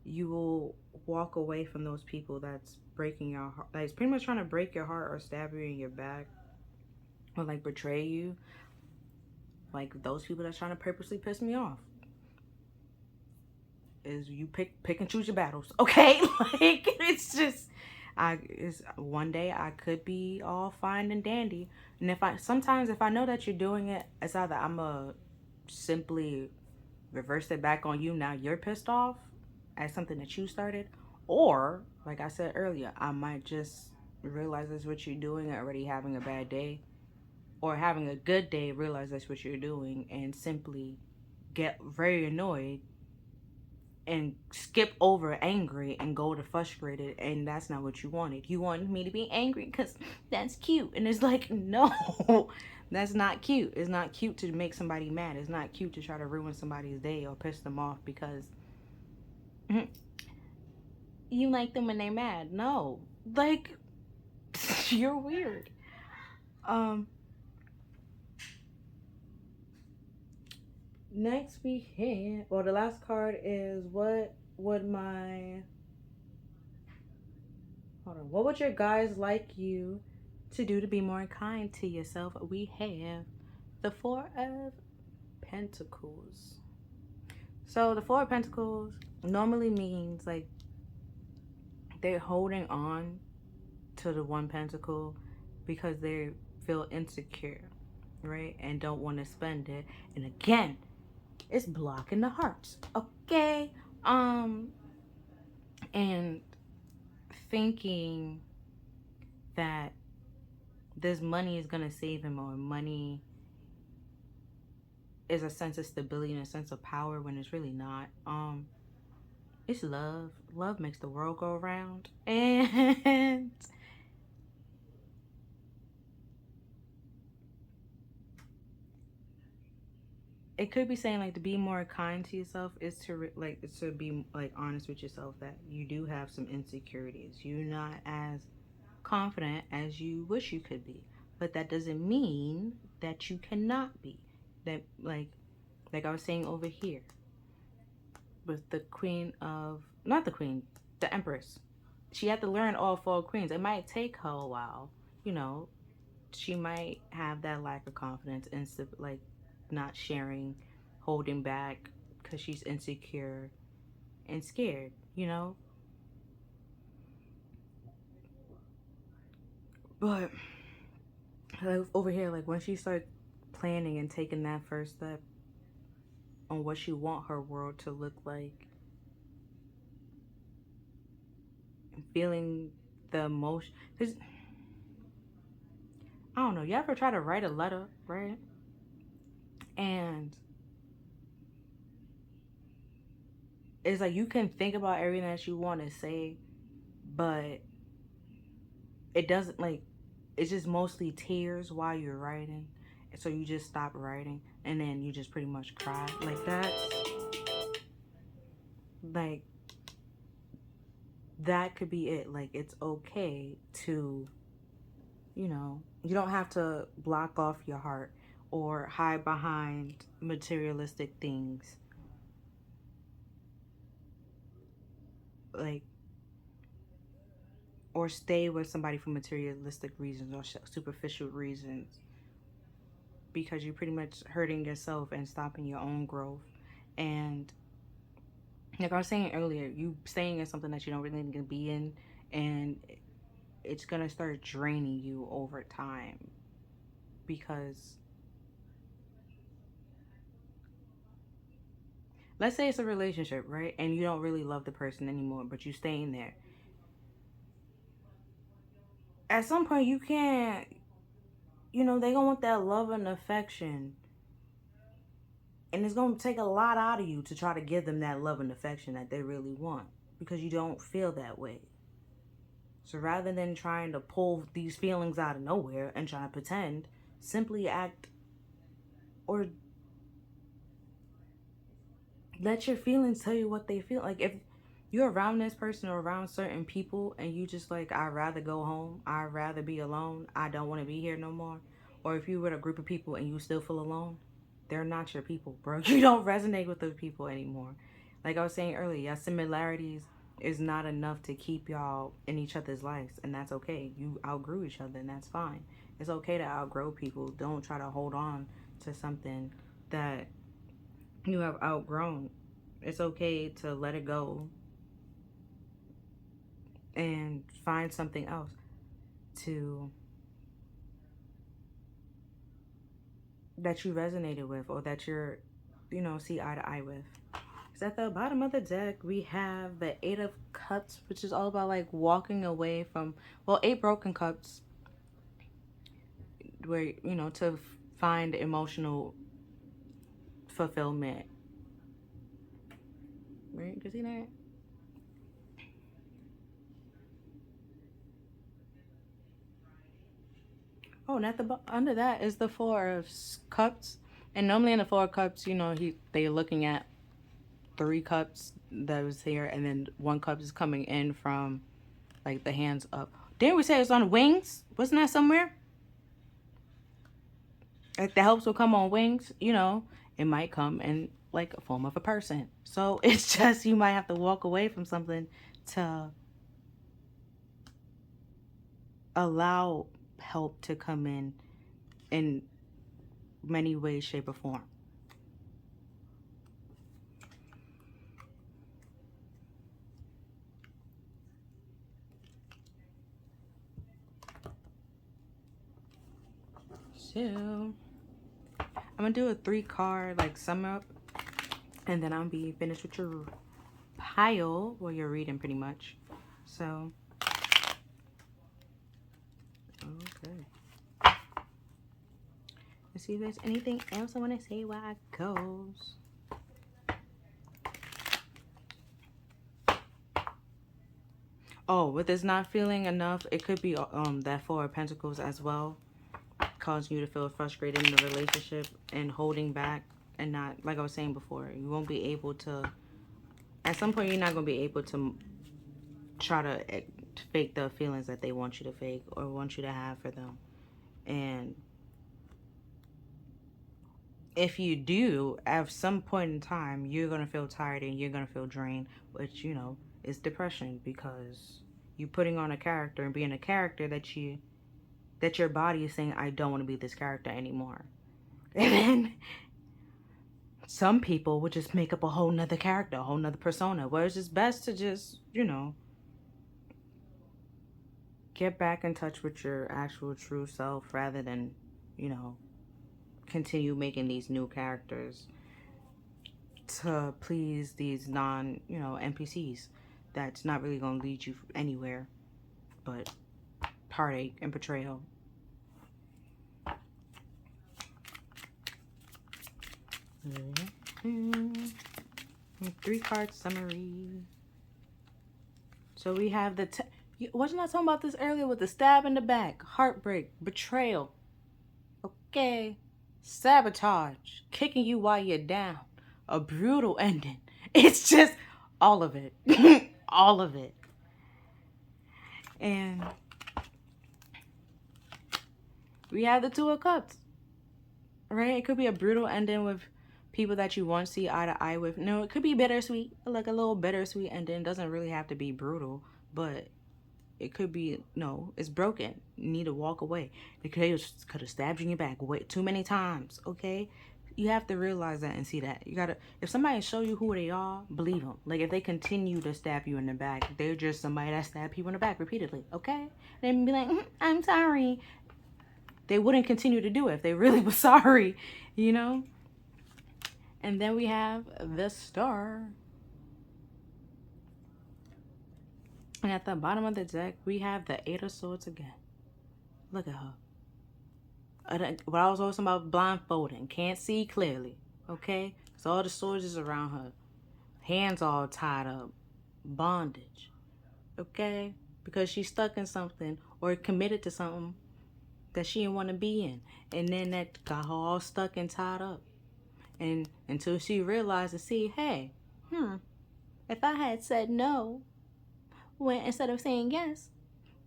you will walk away from those people that's breaking your heart, like it's pretty much trying to break your heart or stab you in your back or like betray you. Like those people that's trying to purposely piss me off. Is you pick and choose your battles, okay? Like it's just, it's one day I could be all fine and dandy, and if I know that you're doing it, it's either I'm a simply reverse it back on you. Now you're pissed off at something that you started, or like I said earlier, I might just realize that's what you're doing, already having a bad day, or having a good day, realize that's what you're doing, and simply get very annoyed and skip over angry and go to frustrated, and that's not what you wanted. You wanted me to be angry because that's cute, and it's like, no. That's not cute. It's not cute to make somebody mad. It's not cute to try to ruin somebody's day or piss them off because you like them when they're mad. No, like, you're weird. um Next we have, well, the last card is, what would my, hold on, what would your guys like you to do to be more kind to yourself? We have the Four of Pentacles. So the Four of Pentacles normally means like they're holding on to the one pentacle because they feel insecure, right? And don't want to spend it. And again, it's blocking the hearts. Okay. And thinking that this money is gonna save him, or money is a sense of stability and a sense of power, when it's really not. It's love. Love makes the world go around. And it could be saying like to be more kind to yourself is to like, it's to be like honest with yourself that you do have some insecurities. You're not as confident as you wish you could be, but that doesn't mean that you cannot be. That like I was saying over here with the queen of, not the queen, the empress. She had to learn all four queens. It might take her a while, you know. She might have that lack of confidence and like not sharing, holding back because she's insecure and scared, you know. But like over here, like when she starts planning and taking that first step on what she want her world to look like, and feeling the emotion, because I don't know, you ever try to write a letter, right? And it's like you can think about everything that you want to say, but it doesn't, like, it's just mostly tears while you're writing. So you just stop writing and then you just pretty much cry. Like like that could be it. Like it's okay to, you know, you don't have to block off your heart or hide behind materialistic things. Like, or stay with somebody for materialistic reasons or superficial reasons, because you're pretty much hurting yourself and stopping your own growth. And like I was saying earlier, you staying in something that you don't really need to be in, and it's gonna start draining you over time. Because let's say it's a relationship, right? And you don't really love the person anymore, but you staying there. At some point, you can't, you know, they gonna want that love and affection. And it's gonna take a lot out of you to try to give them that love and affection that they really want, because you don't feel that way. So rather than trying to pull these feelings out of nowhere and try to pretend, simply act, or let your feelings tell you what they feel. Like if you're around this person or around certain people and you just like, I'd rather go home, I'd rather be alone, I don't want to be here no more. Or if you were with a group of people and you still feel alone, they're not your people, bro. You don't resonate with those people anymore. Like I was saying earlier, your similarities is not enough to keep y'all in each other's lives, and that's okay. You outgrew each other, and that's fine. It's okay to outgrow people. Don't try to hold on to something that you have outgrown. It's okay to let it go and find something else to that you resonated with, or that you're, see eye to eye with. Because at the bottom of the deck, we have the Eight of Cups, which is all about like walking away from, well, 8 broken cups, where, to find emotional fulfillment. Right? You see that? Oh, and at under that is the Four of Cups. And normally in the Four of Cups, they're looking at 3 cups that was here, and then 1 cup is coming in from like the hands up. Didn't we say it's on wings? Wasn't that somewhere? Like the helps will come on wings, it might come in like a form of a person. So it's just you might have to walk away from something to allow help to come in many ways, shape, or form. So I'm gonna do a 3 card like sum up, and then I'll be finished with your pile, well, you're reading pretty much. So okay, let's see if there's anything else I want to say while it goes. Oh, with this not feeling enough, it could be that Four of Pentacles as well, causing you to feel frustrated in the relationship and holding back, and not, like I was saying before, you won't be able to, at some point you're not going to be able to try to fake the feelings that they want you to fake or want you to have for them. And if you do, at some point in time, you're going to feel tired and you're going to feel drained, which, is depression, because you're putting on a character and being a character that your body is saying, I don't want to be this character anymore. And then some people would just make up a whole nother character, a whole nother persona, where it's just best to just, get back in touch with your actual true self, rather than, continue making these new characters to please these NPCs that's not really going to lead you anywhere but heartache and betrayal. Mm-hmm. 3 card summary. So we have the wasn't I talking about this earlier with the stab in the back, heartbreak, betrayal, okay, sabotage, kicking you while you're down, a brutal ending. It's just all of it. All of it. And we have the Two of Cups, right? It could be a brutal ending with people that you want to see eye to eye with. No, it could be bittersweet, like a little bittersweet ending. It doesn't really have to be brutal, but it could be, no, it's broken. You need to walk away. It could have stabbed you in your back way too many times, okay? You have to realize that and see that. You gotta, if somebody show you who they are, believe them. Like, if they continue to stab you in the back, they're just somebody that stabbed people in the back repeatedly, okay? Then be like, I'm sorry. They wouldn't continue to do it if they really were sorry, And then we have the Star. And at the bottom of the deck, we have the Eight of Swords again. Look at her. What I was always talking about, blindfolding. Can't see clearly, okay? So all the swords is around her. Hands all tied up. Bondage, okay? Because she's stuck in something or committed to something that she didn't want to be in. And then that got her all stuck and tied up. And until she realized to see, hey, if I had said no, when instead of saying yes,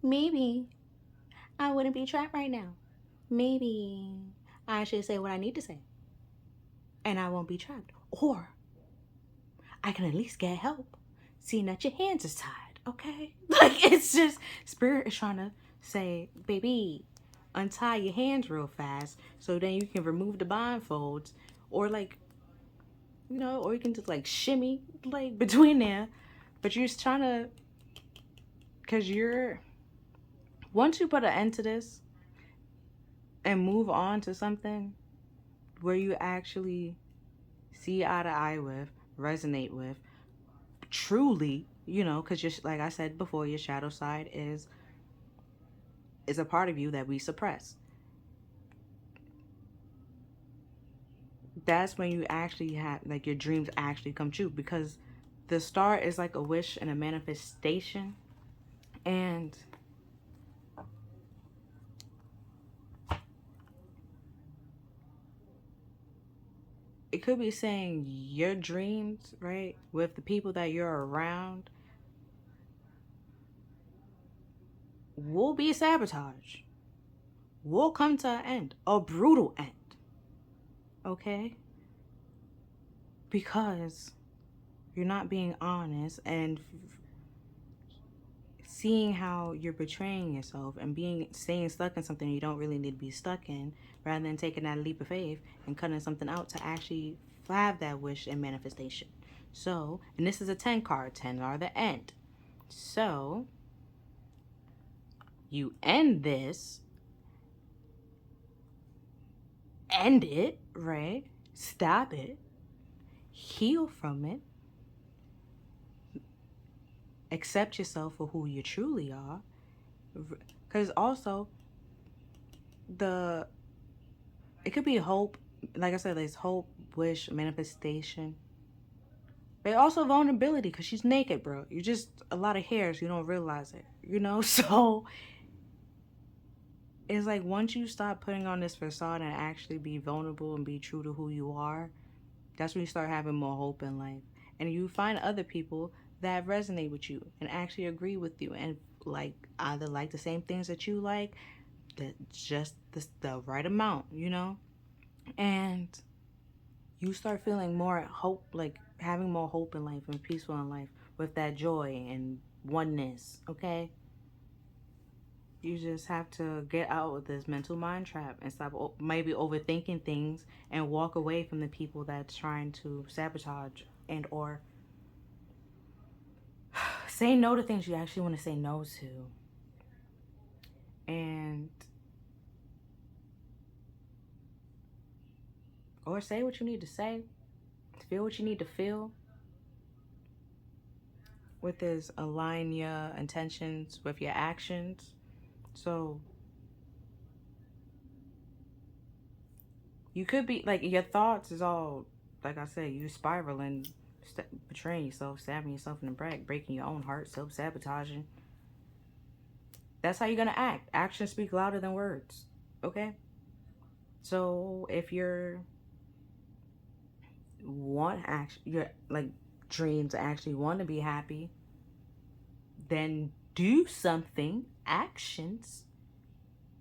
maybe I wouldn't be trapped right now. Maybe I should say what I need to say, and I won't be trapped. Or I can at least get help seeing that your hands is tied, okay? Like, it's just, spirit is trying to say, baby, untie your hands real fast so then you can remove the blindfolds, or like, you know, or you can just like shimmy like between there. But you're just trying to, because once you put an end to this and move on to something where you actually see eye to eye with, resonate with, truly, you know, because just like I said before, your shadow side is a part of you that we suppress. That's when you actually have, like, your dreams actually come true, because the star is like a wish and a manifestation. And it could be saying your dreams, right, with the people that you're around, will be sabotaged, will come to an end, a brutal end, okay? Because you're not being honest and seeing how you're betraying yourself and staying stuck in something you don't really need to be stuck in, rather than taking that leap of faith and cutting something out to actually have that wish and manifestation. So, and this is a 10 card. 10 are the end. So you end it, right? Stop it, heal from it, accept yourself for who you truly are. Because also, it could be hope. Like I said, there's hope, wish, manifestation. But also vulnerability, because she's naked, bro. You're just a lot of hairs. You don't realize it, you know? So it's like, once you stop putting on this facade and actually be vulnerable and be true to who you are, that's when you start having more hope in life. And you find other people that resonate with you and actually agree with you, and like either like the same things that you like, that just the right amount, you know? And you start feeling more hope, like having more hope in life and peaceful in life with that joy and oneness, okay? You just have to get out of this mental mind trap and stop maybe overthinking things, and walk away from the people that's trying to sabotage and or say no to things you actually want to say no to. And or say what you need to say, feel what you need to feel. With this, align your intentions with your actions. So you could be like, your thoughts is all, like I said, you spiraling, betraying yourself, stabbing yourself in the back, breaking your own heart, self-sabotaging. That's how you're gonna act. Actions speak louder than words, okay? So if you're your like dreams actually want to be happy, then do something, actions,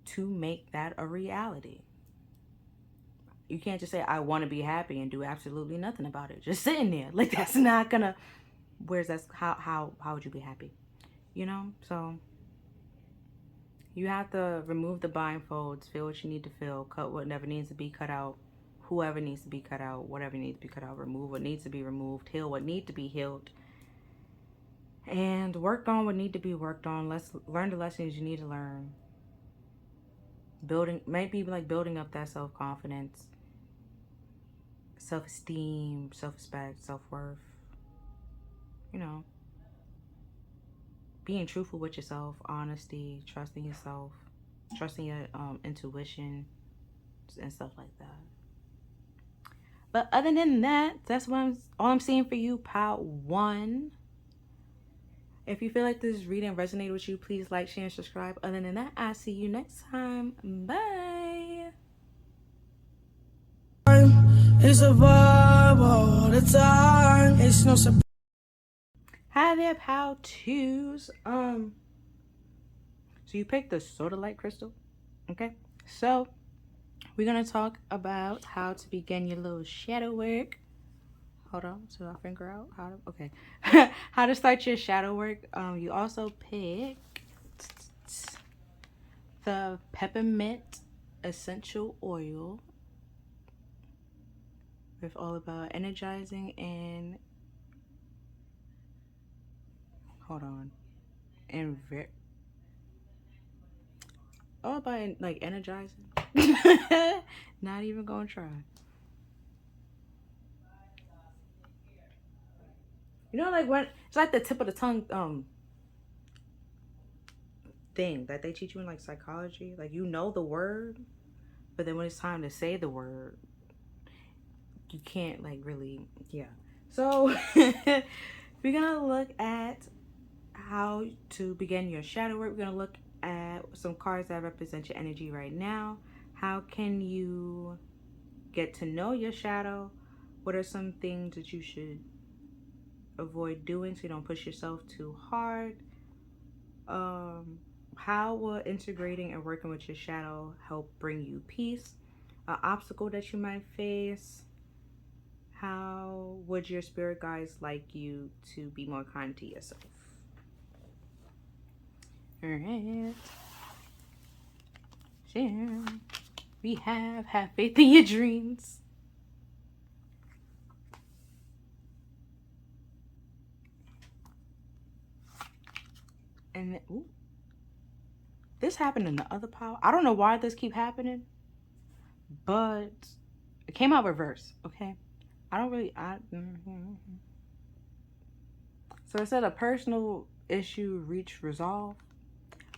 to make that a reality. You can't just say I want to be happy and do absolutely nothing about it, just sitting there. Like, that's not gonna, how would you be happy, you know? So you have to remove the blindfolds, feel what you need to feel, cut whatever needs to be cut out, whoever needs to be cut out, whatever needs to be cut out, remove what needs to be removed, heal what needs to be healed, and work on what need to be worked on. Let's learn the lessons you need to learn. Might be like building up that self-confidence, self-esteem, self-respect, self-worth, you know, being truthful with yourself, honesty, trusting yourself, trusting your intuition and stuff like that. But other than that, that's all I'm seeing for you, part 1. If you feel like this reading resonated with you, please like, share, and subscribe. Other than that, I'll see you next time. Bye. It's a vibe all the time. It's no surprise. Hi there, how to's. So you picked the soda light crystal, okay? So we're gonna talk about how to begin your little shadow work Hold on, so I figure out how to. Okay, how to start your shadow work. You also pick the peppermint essential oil, with all about energizing and hold on and all about like energizing. Not even gonna try. You know, like when it's like the tip of the tongue thing that they teach you in like psychology. Like you know the word, but then when it's time to say the word, you can't like really, yeah. So we're gonna look at how to begin your shadow work. We're gonna look at some cards that represent your energy right now. How can you get to know your shadow? What are some things that you should avoid doing so you don't push yourself too hard? How will integrating and working with your shadow help bring you peace? An obstacle that you might face. How would your spirit guides like you to be more kind to yourself? All right. Share. We have faith in your dreams. And then, ooh, this happened in the other pile. I don't know why this keep happening, but it came out reverse. Okay, I don't really. So it said a personal issue reached resolve,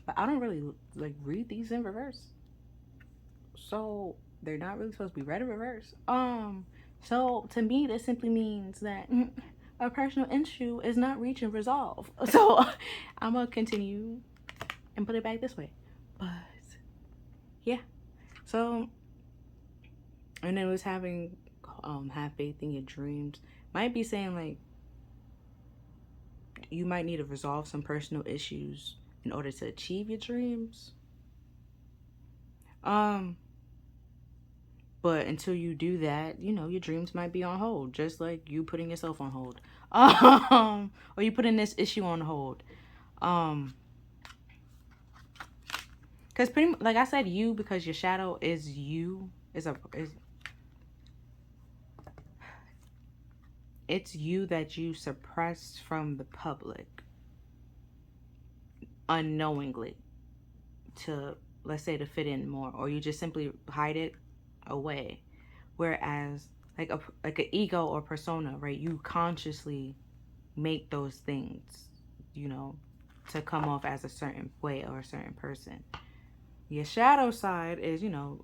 but I don't really like read these in reverse. So they're not really supposed to be read in reverse. So to me, this simply means that a personal issue is not reaching resolve. So I'm gonna continue and put it back this way. But yeah, so and then it was having have faith in your dreams. Might be saying like you might need to resolve some personal issues in order to achieve your dreams. Um, but until you do that, you know, your dreams might be on hold, just like you putting yourself on hold. Or you putting this issue on hold. Because pretty much, like I said, you, because your shadow is you, it's you that you suppressed from the public unknowingly to, let's say, to fit in more, or you just simply hide it away. Whereas like an ego or persona, right? You consciously make those things, you know, to come off as a certain way or a certain person. Your shadow side is, you know,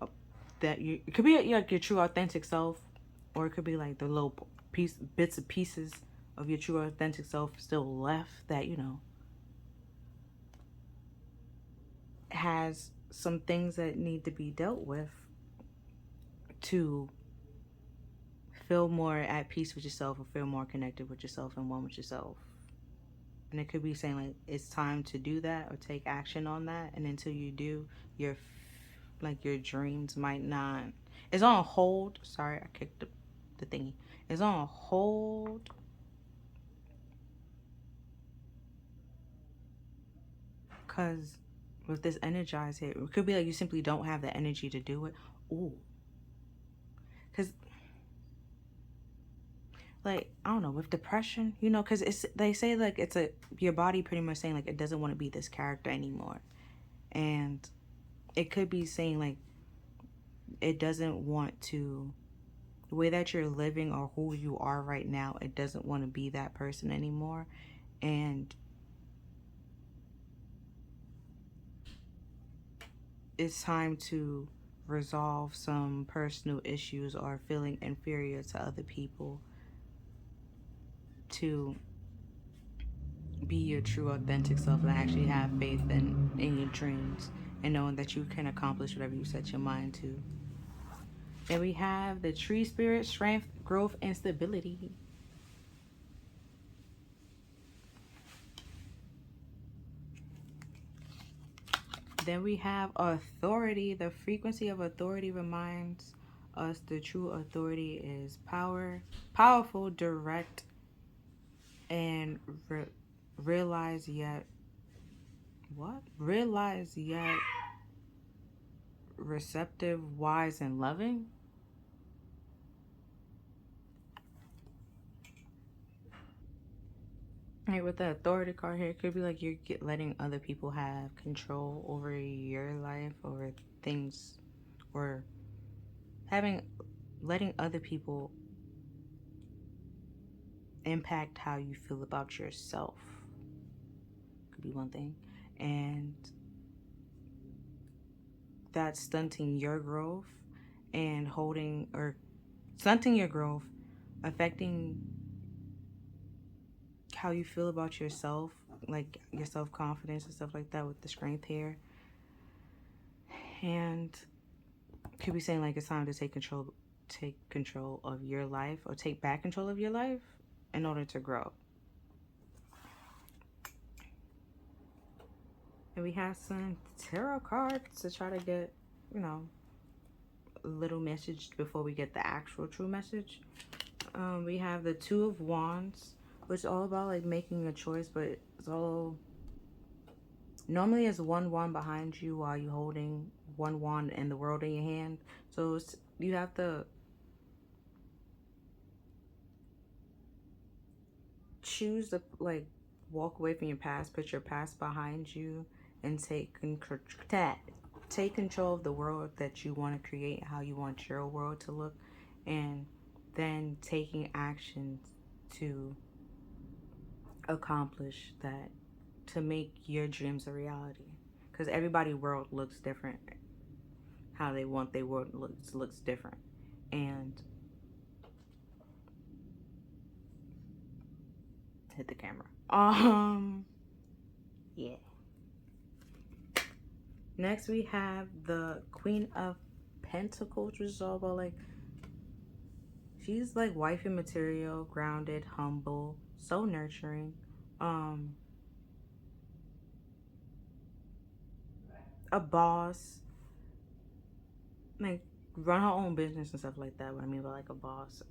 that you, it could be like your true authentic self, or it could be like the little bits and pieces of your true authentic self still left that, you know, has some things that need to be dealt with to feel more at peace with yourself or feel more connected with yourself and one with yourself. And it could be saying like it's time to do that or take action on that, and until you do, your like your dreams might not, it's on hold. Sorry, I kicked the thingy. It's on hold because with this energized here, it could be like you simply don't have the energy to do it. Ooh, because like I don't know, with depression, you know, because it's, they say like it's a, your body pretty much saying like it doesn't want to be this character anymore, and it could be saying like it doesn't want to, the way that you're living or who you are right now, it doesn't want to be that person anymore. And it's time to resolve some personal issues or feeling inferior to other people to be your true authentic self and actually have faith in your dreams and knowing that you can accomplish whatever you set your mind to. Then we have the tree spirit, strength, growth, and stability. Then we have authority. The frequency of authority reminds us the true authority is powerful, direct, and realize yet what? Realize yet receptive, wise, and loving. Like with the authority card here, it could be like you're letting other people have control over your life, over things, or having letting other people impact how you feel about yourself. Could be one thing, and that's stunting your growth and holding or stunting your growth, affecting how you feel about yourself, like your self-confidence and stuff like that with the strength here. And could be saying like it's time to take control of your life, or take back control of your life in order to grow. And we have some tarot cards to try to get, a little message before we get the actual true message. We have the Two of Wands, which is all about like making a choice, but it's all normally it's one wand behind you while you holding one wand and the world in your hand. So you have to choose to like walk away from your past, put your past behind you, and take control of the world that you want to create, how you want your world to look, and then taking actions to accomplish that, to make your dreams a reality. Because everybody's world looks different. How they want their world looks different. And hit the camera. Yeah. Next we have the Queen of Pentacles, which is all about like, she's like wifey material, grounded, humble, so nurturing. A boss, like run her own business and stuff like that. What I mean by like a boss.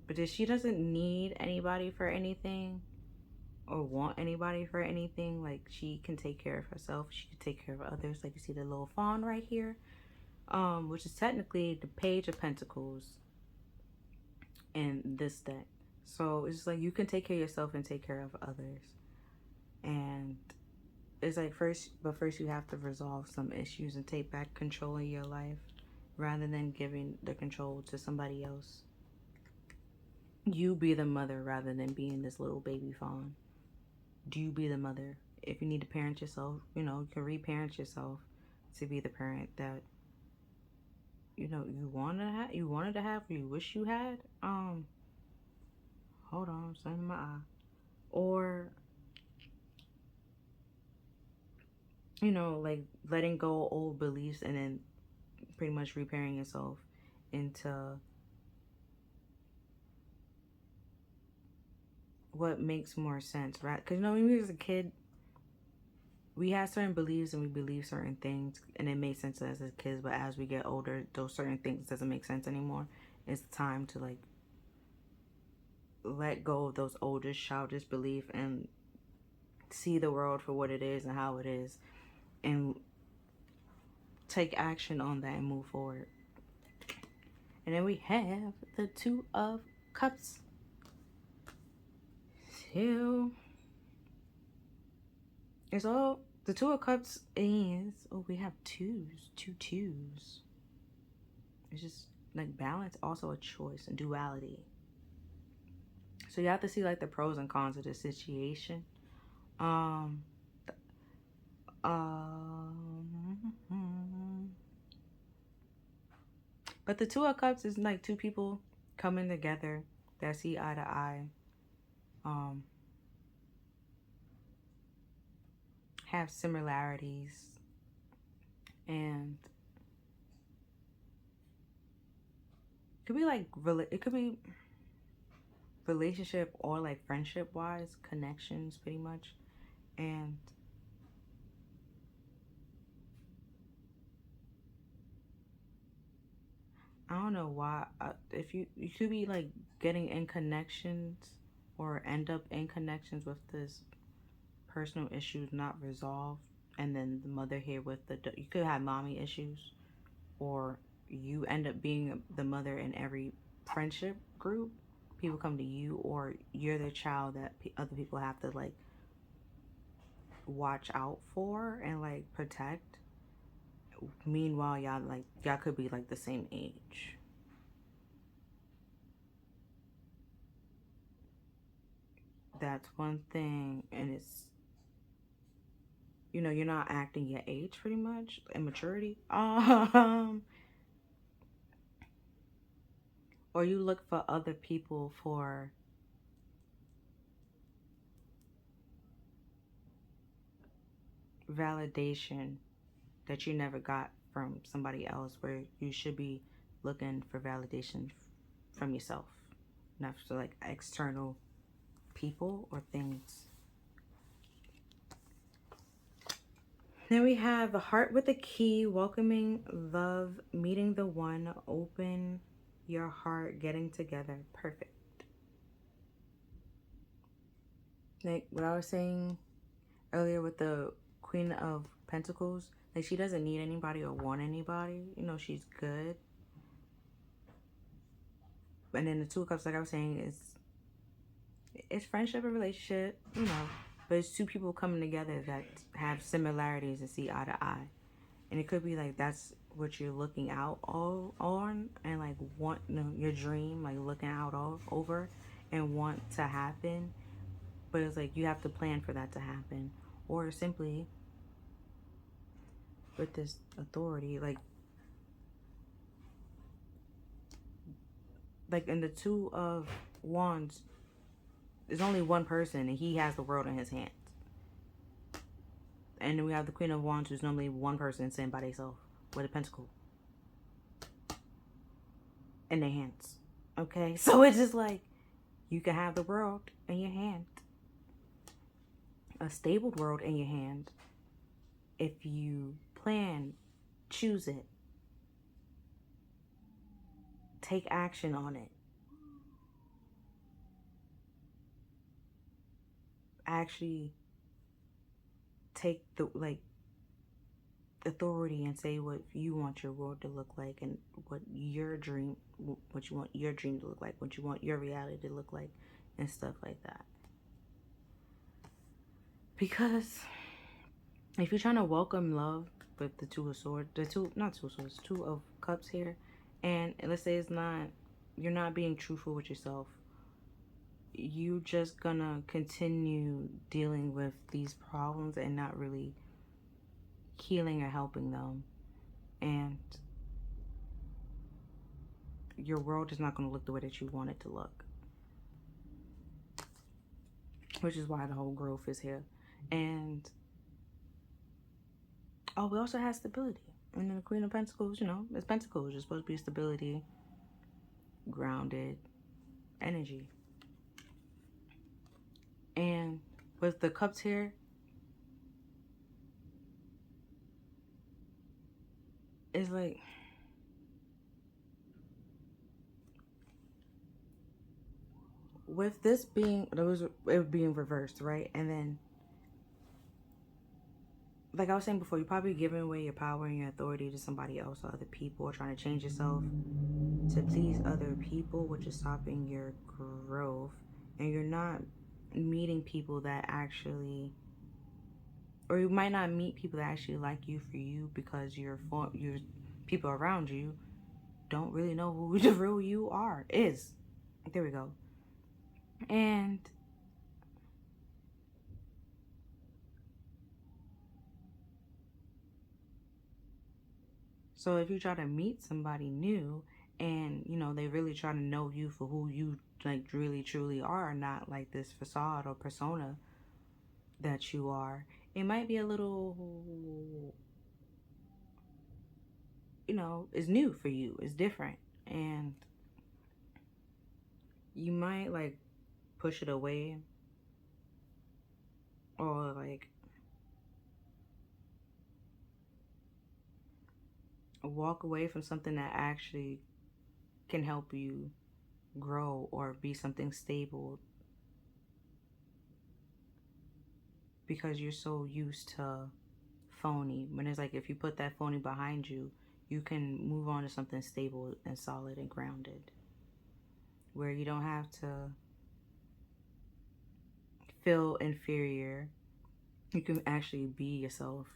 But she doesn't need anybody for anything or want anybody for anything. Like she can take care of herself. She can take care of others. Like you see the little fawn right here, which is technically the Page of Pentacles in this deck. So it's like you can take care of yourself and take care of others. And it's like first you have to resolve some issues and take back control of your life rather than giving the control to somebody else. You be the mother rather than being this little baby fawn. Do you be the mother? If you need to parent yourself, you can reparent yourself to be the parent that you wanted to have, or you wish you had. Hold on, sun in my eye. Or like letting go of old beliefs and then pretty much repairing yourself into what makes more sense, right? Because when we was a kid, we had certain beliefs and we believe certain things, and it made sense to us as kids. But as we get older, those certain things doesn't make sense anymore. It's time to like let go of those older childish belief and see the world for what it is and how it is, and take action on that and move forward. And then we have the Two of Cups. So it's all the Two of Cups is, we have two twos. It's just like balance, also a choice and duality. So you have to see like the pros and cons of the situation. But the Two of Cups is like two people coming together that see eye to eye. Have similarities, and it could be like it could be relationship or like friendship wise connections pretty much. And I don't know why. If you could be like getting in connections or end up in connections with this personal issues not resolved, and then the mother here with the you could have mommy issues, or you end up being the mother in every friendship group. People come to you, or you're the child that other people have to like watch out for and like protect. Meanwhile, y'all could be like the same age. That's one thing, and it's, you're not acting your age pretty much, immaturity. Or you look for other people for validation that you never got from somebody else, where you should be looking for validation from yourself, not for like external people or things. Then we have the heart with the key, welcoming love, meeting the one, open your heart, getting together. Perfect. Like what I was saying earlier with the Queen of Pentacles, like she doesn't need anybody or want anybody. She's good. And then the Two of Cups, like I was saying, it's friendship and relationship, but it's two people coming together that have similarities and see eye to eye. And it could be like that's what you're looking out all on, and like want, your dream, like looking out all over and want to happen. But it's like you have to plan for that to happen. Or simply with this authority, like in the Two of Wands, there's only one person and he has the world in his hands. And then we have the Queen of Wands, who's normally one person sitting by themselves with a pentacle in their hands. Okay? So it's just like you can have the world in your hand. A stable world in your hand if you plan, choose it, take action on it. Actually take the authority and say what you want your world to look like, and what you want your dream to look like, what you want your reality to look like, and stuff like that. Because if you're trying to welcome love with the Two of Swords, Two of Cups here, and let's say you're not being truthful with yourself, you just gonna continue dealing with these problems and not really healing or helping them. And your world is not gonna look the way that you want it to look. Which is why the whole growth is here. And we also have stability. And then the Queen of Pentacles, it's Pentacles. You're supposed to be stability, grounded energy. And with the Cups here, it's like with this being, it being reversed, right? And then, like I was saying before, you're probably giving away your power and your authority to somebody else or other people, or trying to change yourself to please other people, which is stopping your growth. And you're not meeting people that actually, or you might not meet people that actually like you for you, because your people around you don't really know who the real you is. There we go. And so if you try to meet somebody new, and they really try to know you for who you like really truly are, not like this facade or persona that you are, it might be a little, is new for you, it's different, and you might like push it away, or like walk away from something that actually can help you grow or be something stable, because you're so used to phony. When it's like, if you put that phony behind you, you can move on to something stable and solid and grounded, where you don't have to feel inferior. You can actually be yourself,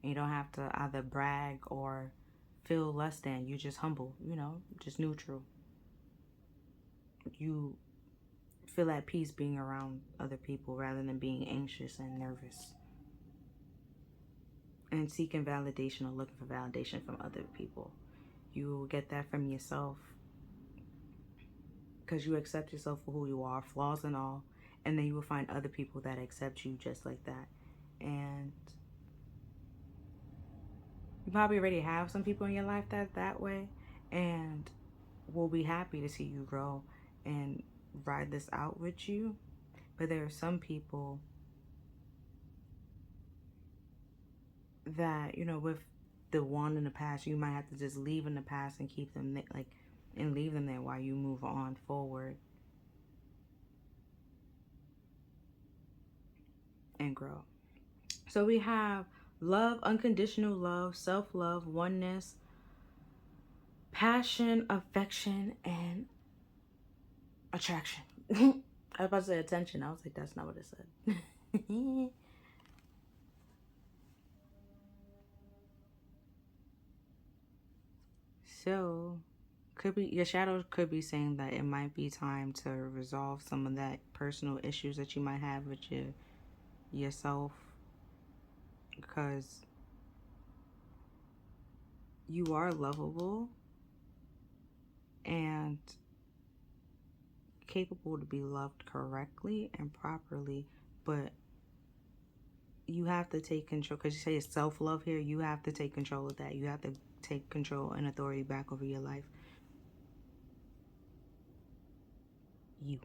and you don't have to either brag or feel less than. You just humble, just neutral. You feel at peace being around other people rather than being anxious and nervous and seeking validation or looking for validation from other people. You will get that from yourself, because you accept yourself for who you are, flaws and all, and then you will find other people that accept you just like that. And you probably already have some people in your life that way, and will be happy to see you grow and ride this out with you. But there are some people that, with the one in the past, you might have to just leave in the past and keep them and leave them there while you move on forward and grow. So we have love, unconditional love, self-love, oneness, passion, affection, and attraction. I was about to say attention. I was like, that's not what it said. So, could be your shadow could be saying that it might be time to resolve some of that personal issues that you might have with yourself, because you are lovable and capable to be loved correctly and properly, but you have to take control, because you say it's self-love here. You have to take control of that. You have to take control and authority back over your life. You,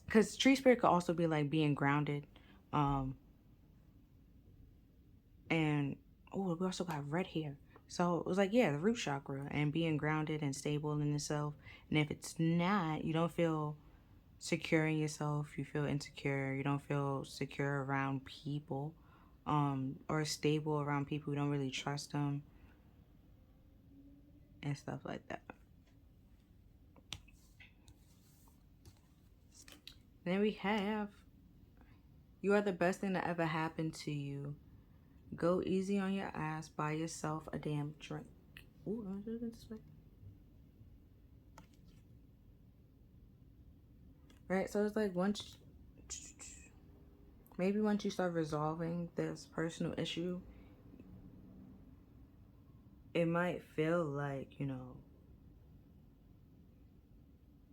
because tree spirit could also be like being grounded, and oh, we also got red here. So it was like, yeah, the root chakra and being grounded and stable in itself. And if it's not, you don't feel secure in yourself, you feel insecure, you don't feel secure around people, or stable around people, you don't really trust them and stuff like that. Then we have, you are the best thing that ever happened to you. Go easy on your ass, buy yourself a damn drink. Ooh, I'm gonna do it this way. Right, so it's like maybe once you start resolving this personal issue, it might feel like,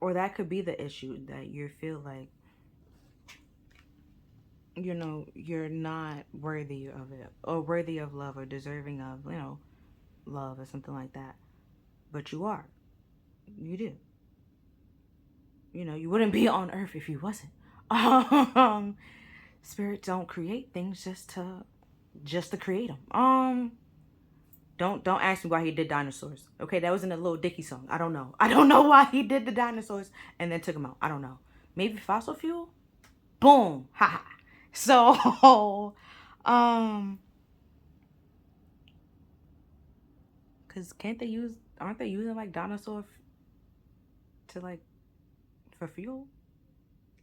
or that could be the issue, that you feel like, you're not worthy of it, or worthy of love, or deserving of, love, or something like that. But you are. You do. You wouldn't be on earth if you wasn't. Spirit don't create things just to create them. Don't ask me why he did dinosaurs. Okay, that was in a Little Dicky song. I don't know. I don't know why he did the dinosaurs and then took them out. I don't know. Maybe fossil fuel? Boom. Ha ha. So, cause aren't they using like dinosaur to like for fuel?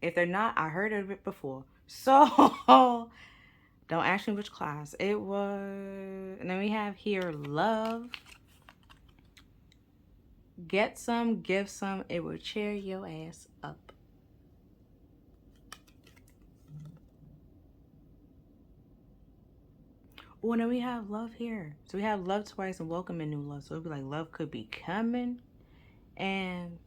If they're not, I heard of it before. So, don't ask me which class it was. And then we have here love. Get some, give some. It will cheer your ass up. Oh, and then we have love here. So we have love twice and welcoming new love. So it'd be like love could be coming. And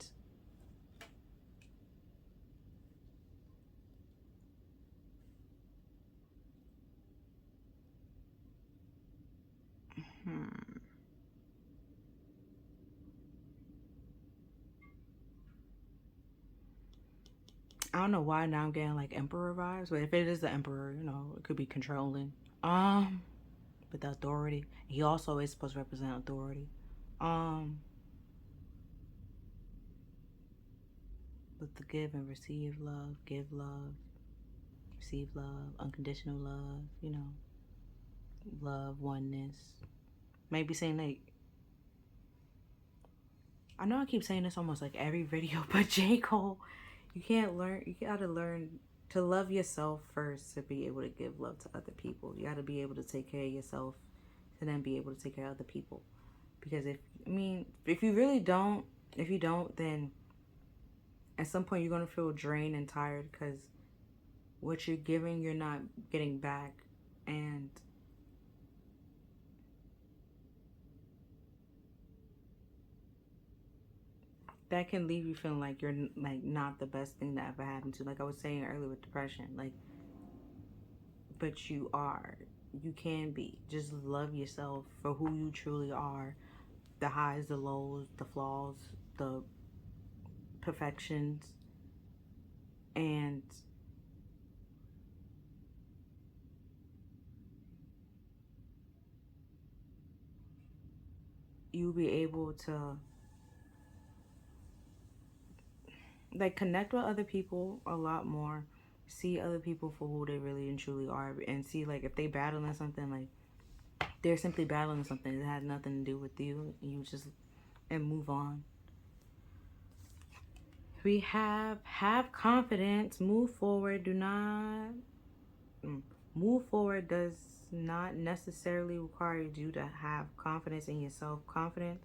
I don't know why now I'm getting like emperor vibes, but if it is the emperor, it could be controlling. But the authority. He also is supposed to represent authority. Um, the give and receive love, give love, receive love, unconditional love, love, oneness. Maybe saying like, I know I keep saying this almost like every video, but J. Cole, you gotta learn to love yourself first to be able to give love to other people. You gotta be able to take care of yourself to then be able to take care of other people. Because if you really don't, if you don't, then at some point you're gonna feel drained and tired because what you're giving, you're not getting back. And that can leave you feeling like you're like not the best thing that ever happened to you. Like I was saying earlier with depression, like, but you are. You can be. Just love yourself for who you truly are. The highs, the lows, the flaws, the perfections. And you'll be able to like connect with other people a lot more, see other people for who they really and truly are, and see like if they battling something, like they're simply battling something that has nothing to do with you, and you just and move on. We have confidence, move forward. Do not move forward does not necessarily require you to have confidence in yourself. Confidence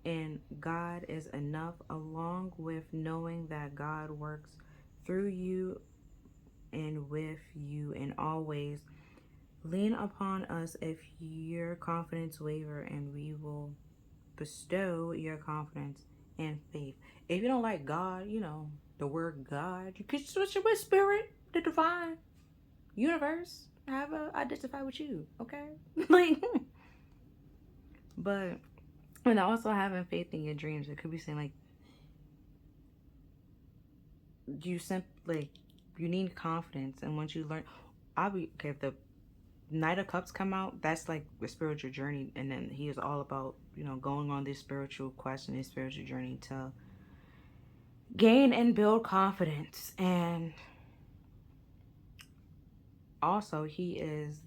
in God is enough, along with knowing that God works through you and with you, and always lean upon us if your confidence waver, and we will bestow your confidence and faith. If you don't like God, the word God, you can switch it with spirit, the divine, universe, have a identify with you, okay? Like, but and also having faith in your dreams, it could be saying like you simply you need confidence, and once you learn, I'll be okay. If the Knight of Cups come out, that's like the spiritual journey, and then he is all about going on this spiritual quest and this spiritual journey to gain and build confidence. And also he is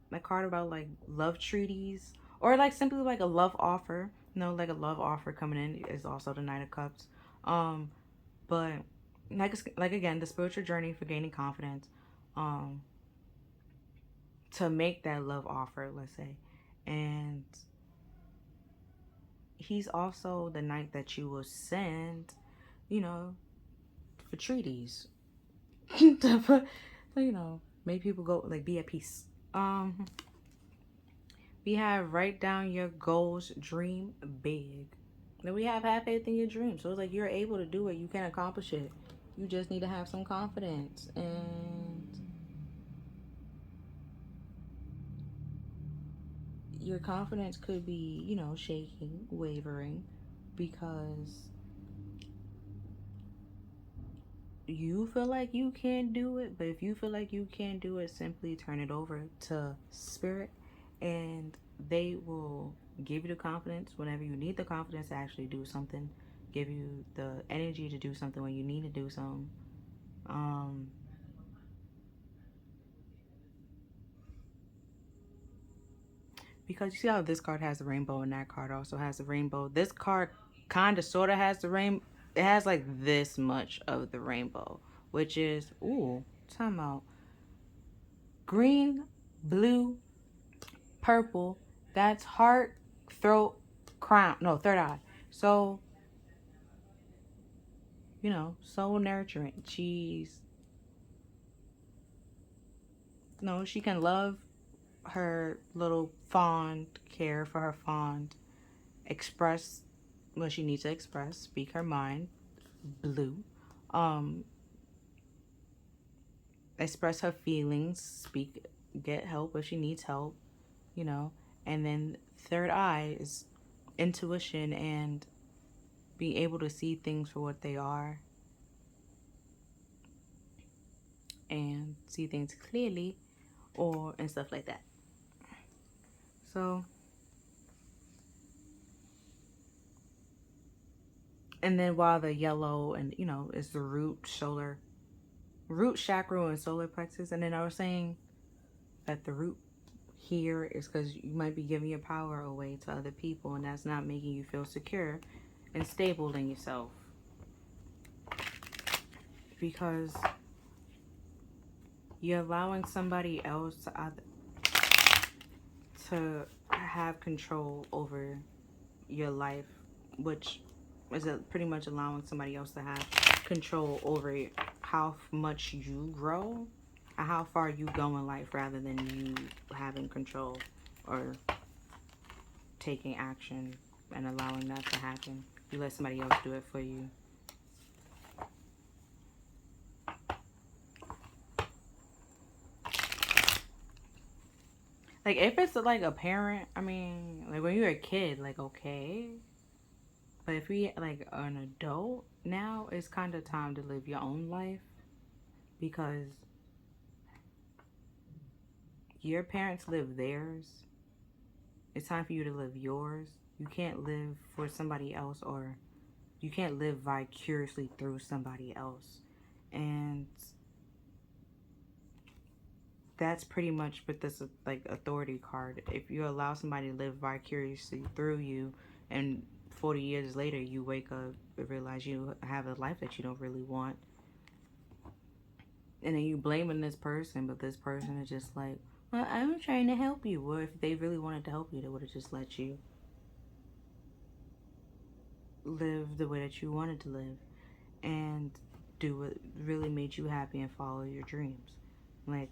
like card about like love treaties, or like simply like a love offer. Like a love offer coming in is also the Knight of Cups. But like again, the spiritual journey for gaining confidence, um, to make that love offer, let's say. And he's also the knight that you will send, for treaties. To, make people go like be at peace. We have write down your goals, dream big. Then we have faith in your dreams. So it's like you're able to do it, you can accomplish it. You just need to have some confidence. And your confidence could be, shaking, wavering, because you feel like you can't do it. But if you feel like you can't do it, simply turn it over to spirit, and they will give you the confidence whenever you need the confidence to actually do something, give you the energy to do something when you need to do something. Because you see how this card has the rainbow and that card also has the rainbow. This card kind of sort of has the rainbow. It has like this much of the rainbow, which is, ooh, time out. Green, blue, purple. That's heart, throat, crown. No, third eye. So, so nurturing. She can love her little fawn, care for her fawn, express what she needs to express, speak her mind, blue, um, express her feelings, speak, get help if she needs help, you know, and then third eye is intuition and being able to see things for what they are and see things clearly, or and stuff like that. So And then while the yellow and is the root chakra and solar plexus. And then I was saying that the root here is because you might be giving your power away to other people, and that's not making you feel secure and stable in yourself, because you're allowing somebody else to have control over your life, which is pretty much allowing somebody else to have control over how much you grow and how far you go in life, rather than you having control or taking action and allowing that to happen. You let somebody else do it for you. Like, if it's like a parent, I mean, like when you're a kid, like, okay. But if you're like an adult now, it's kind of time to live your own life, because your parents live theirs. It's time for you to live yours. You can't live for somebody else, or you can't live vicariously through somebody else. And that's pretty much with this like authority card. If you allow somebody to live vicariously through you, and 40 years later you wake up and realize you have a life that you don't really want, and then you blaming this person, but this person is just like, well, I'm trying to help you. Well, if they really wanted to help you, they would have just let you live the way that you wanted to live and do what really made you happy and follow your dreams. Like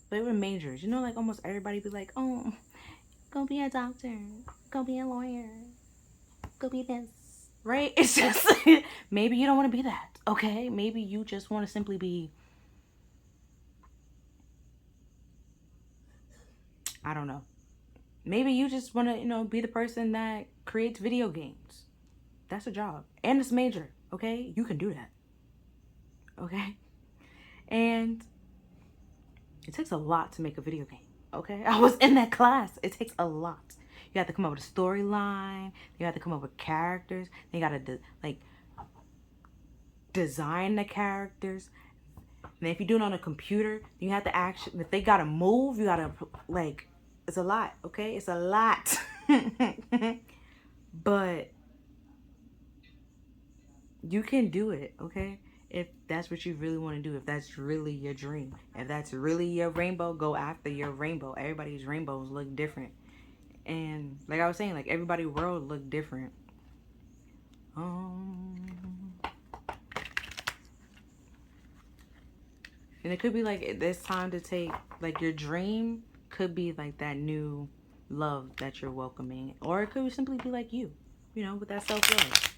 they were majors, like almost everybody be like, oh, go be a doctor, go be a lawyer, go be this, right? It's just maybe you don't want to be that, okay? Maybe you just want to simply be, I don't know. Maybe you just want to, be the person that creates video games. That's a job. And it's major, okay? You can do that, okay? And it takes a lot to make a video game, okay? I was in that class. It takes a lot. You have to come up with a storyline. You have to come up with characters. You got to, design the characters. And if you do it on a computer, you have to actually, if they got to move, you got to, it's a lot, okay? It's a lot. But you can do it, okay? If that's what you really want to do, if that's really your dream, if that's really your rainbow, go after your rainbow. Everybody's rainbows look different. And like I was saying, like everybody's world look different. And it could be like it's time to take, like your dream could be like that new love that you're welcoming. Or it could simply be like you, with that self-love.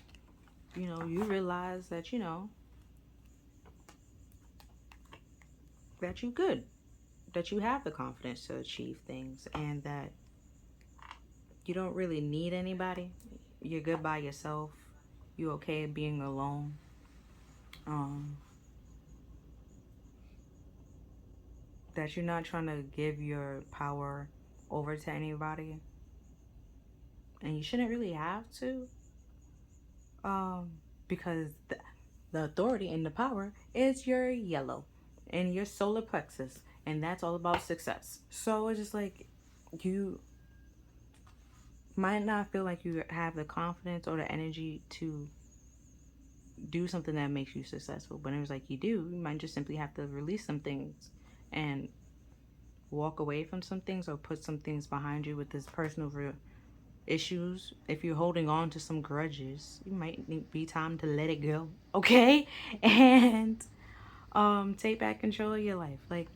You realize that, that you good. That you have the confidence to achieve things, and that you don't really need anybody. You're good by yourself. You're okay being alone. That you're not trying to give your power over to anybody. And you shouldn't really have to. Because the authority and the power is your yellow and your solar plexus. And that's all about success. So it's just like you might not feel like you have the confidence or the energy to do something that makes you successful. But it was like you do. You might just simply have to release some things and walk away from some things, or put some things behind you with this personal issues. If you're holding on to some grudges, it might be time to let it go, okay? And take back control of your life. Like,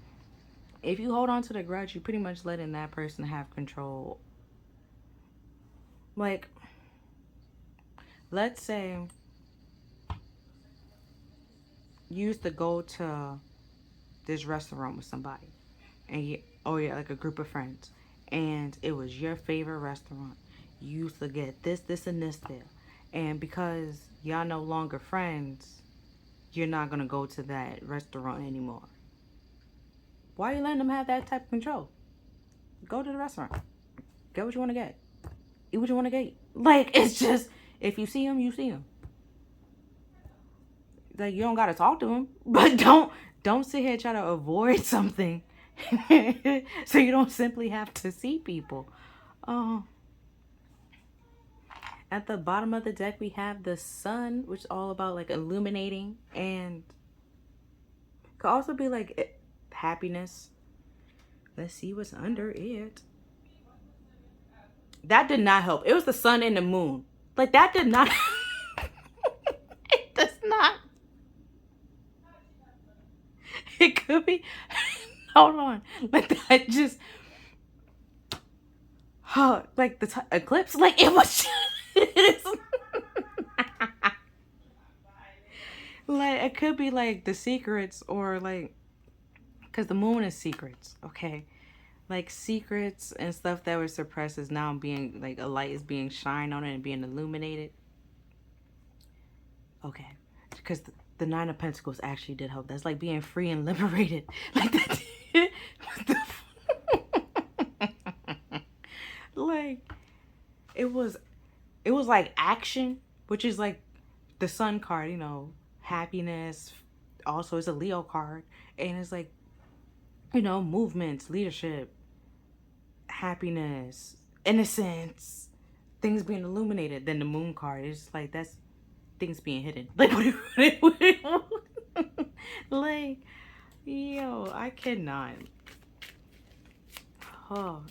if you hold on to the grudge, you're pretty much letting that person have control. Like, let's say you used to go to this restaurant with somebody, and you're like a group of friends, and it was your favorite restaurant. You used to get this, and this there. And because y'all no longer friends, you're not gonna go to that restaurant anymore. Why are you letting them have that type of control? Go to the restaurant. Get what you want to get. Eat what you want to get. Like, it's just, if you see them, you see them. Like, you don't got to talk to them. But don't sit here and try to avoid something. So you don't simply have to see people. Um, at the bottom of the deck, we have the sun, which is all about like illuminating, and could also be like happiness. Let's see what's under it. That did not help. It was the sun and the moon. Like, that did not. It does not. It could be. Hold on. Like, that just. Like the eclipse. Like, it was. It is. Like, it could be like the secrets, or like, because the moon is secrets, okay? Like, secrets and stuff that were suppressed is now being, like, a light is being shined on it and being illuminated. Okay. Because the Nine of Pentacles actually did help. That's like being free and liberated. Like, that. Like, it was like action, which is like the sun card, you know, happiness. Also, it's a Leo card. And it's like, you know, movements, leadership, happiness, innocence, things being illuminated. Then the moon card is like, that's things being hidden. Like, like, yo, I cannot. Oh,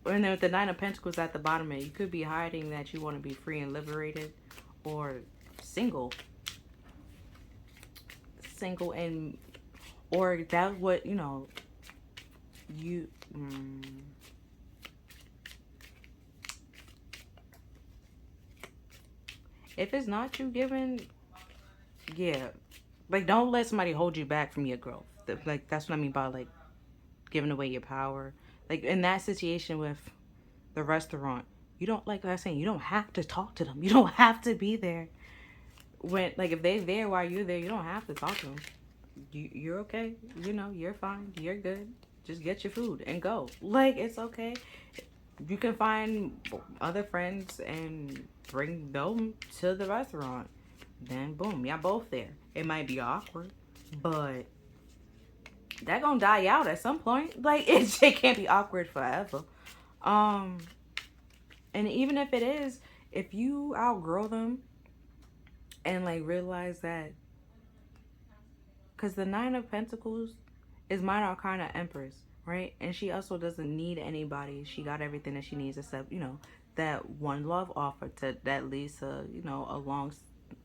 and then with the Nine of Pentacles at the bottom of it, you could be hiding that you want to be free and liberated, or single, and, or that's what, you know, you. If it's not you giving, yeah, like, don't let somebody hold you back from your growth. Like, that's what I mean by like giving away your power. Like, in that situation with the restaurant, you don't, like I was saying, you don't have to talk to them. You don't have to be there. When, like, if they're there while you're there, you don't have to talk to them. You're okay. You know, you're fine. You're good. Just get your food and go. Like, it's okay. You can find other friends and bring them to the restaurant. Then boom, y'all both there. It might be awkward, but that gonna die out at some point. Like, it can't be awkward forever. And even if it is, if you outgrow them and like realize that, because the Nine of Pentacles is Minor Arcana Empress, right? And she also doesn't need anybody. She got everything that she needs, except, you know, that one love offer that leads to, you know, a long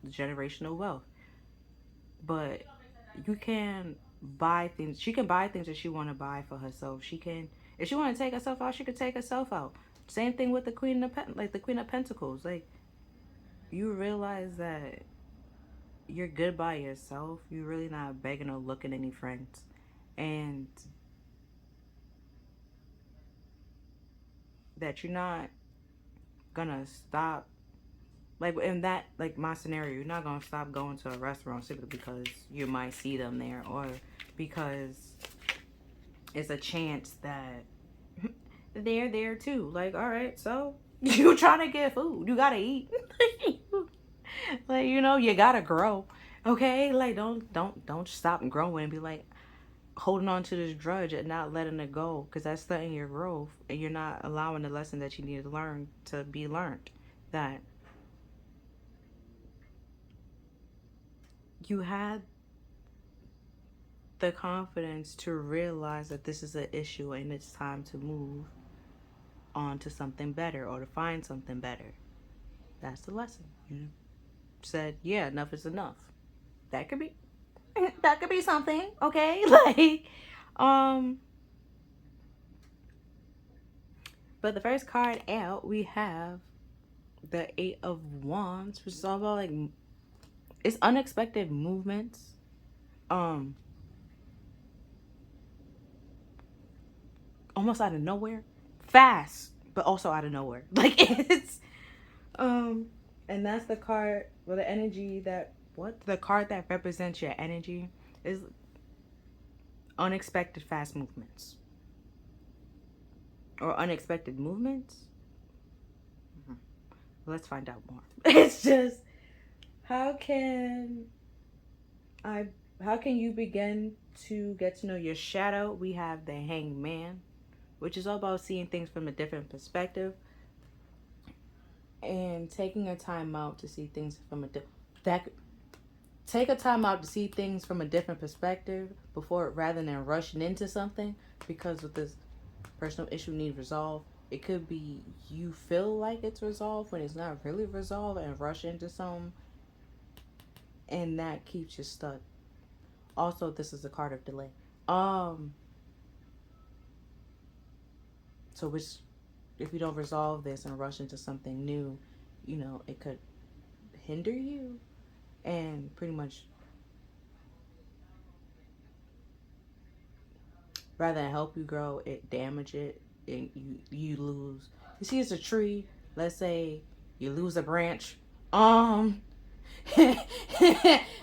generational wealth. But you can buy things. She can buy things that she want to buy for herself. She can, if she want to take herself out, she could take herself out. Same thing with the Queen of the Queen of Pentacles. Like, you realize that you're good by yourself. You're really not begging or looking any friends, and that you're not gonna stop. Like, in that, like, my scenario, you're not gonna stop going to a restaurant simply because you might see them there, or because it's a chance that they're there too. Like, all right, so you trying to get food, you gotta eat. Like, you know, you gotta grow. Okay, like, don't stop growing and be like holding on to this grudge and not letting it go, because that's stunting your growth, and you're not allowing the lesson that you need to learn to be learned. That you had the confidence to realize that this is an issue and it's time to move on to something better, or to find something better. That's the lesson. You said, yeah, enough is enough. That could be that could be something, okay? Like, but the first card out, we have the Eight of Wands, which is all about like, it's unexpected movements. Almost out of nowhere. Fast, but also out of nowhere. Like, it's and that's the card, well, the energy that, what? The card that represents your energy is unexpected fast movements or unexpected movements. Let's find out more. It's just how can I how can you begin to get to know your shadow? We have the hangman, which is all about seeing things from a different perspective and taking a time out to see things from a that take a time out to see things from a different perspective before rather than rushing into something, because with this personal issue need resolved, it could be you feel like it's resolved when it's not really resolved and rush into something, and that keeps you stuck. Also, this is a card of delay. Um, so which if you don't resolve this and rush into something new, it could hinder you and pretty much rather than help you grow, it damage it and you lose. You see, it's a tree. Let's say you lose a branch. Um,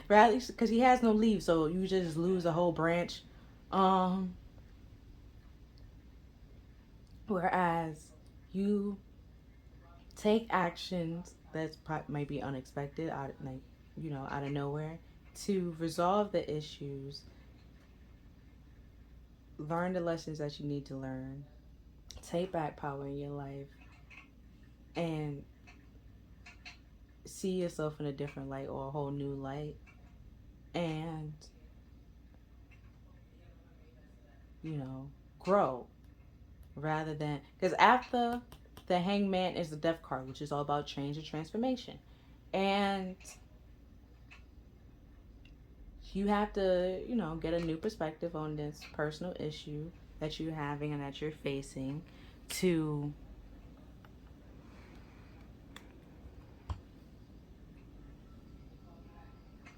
rather because he has no leaves, so you just lose a whole branch. Um, whereas you take actions that might be unexpected, out of nowhere, to resolve the issues, learn the lessons that you need to learn, take back power in your life, and see yourself in a different light or a whole new light, and grow rather than, because after the hangman is the death card, which is all about change and transformation, and you have to get a new perspective on this personal issue that you're having and that you're facing, to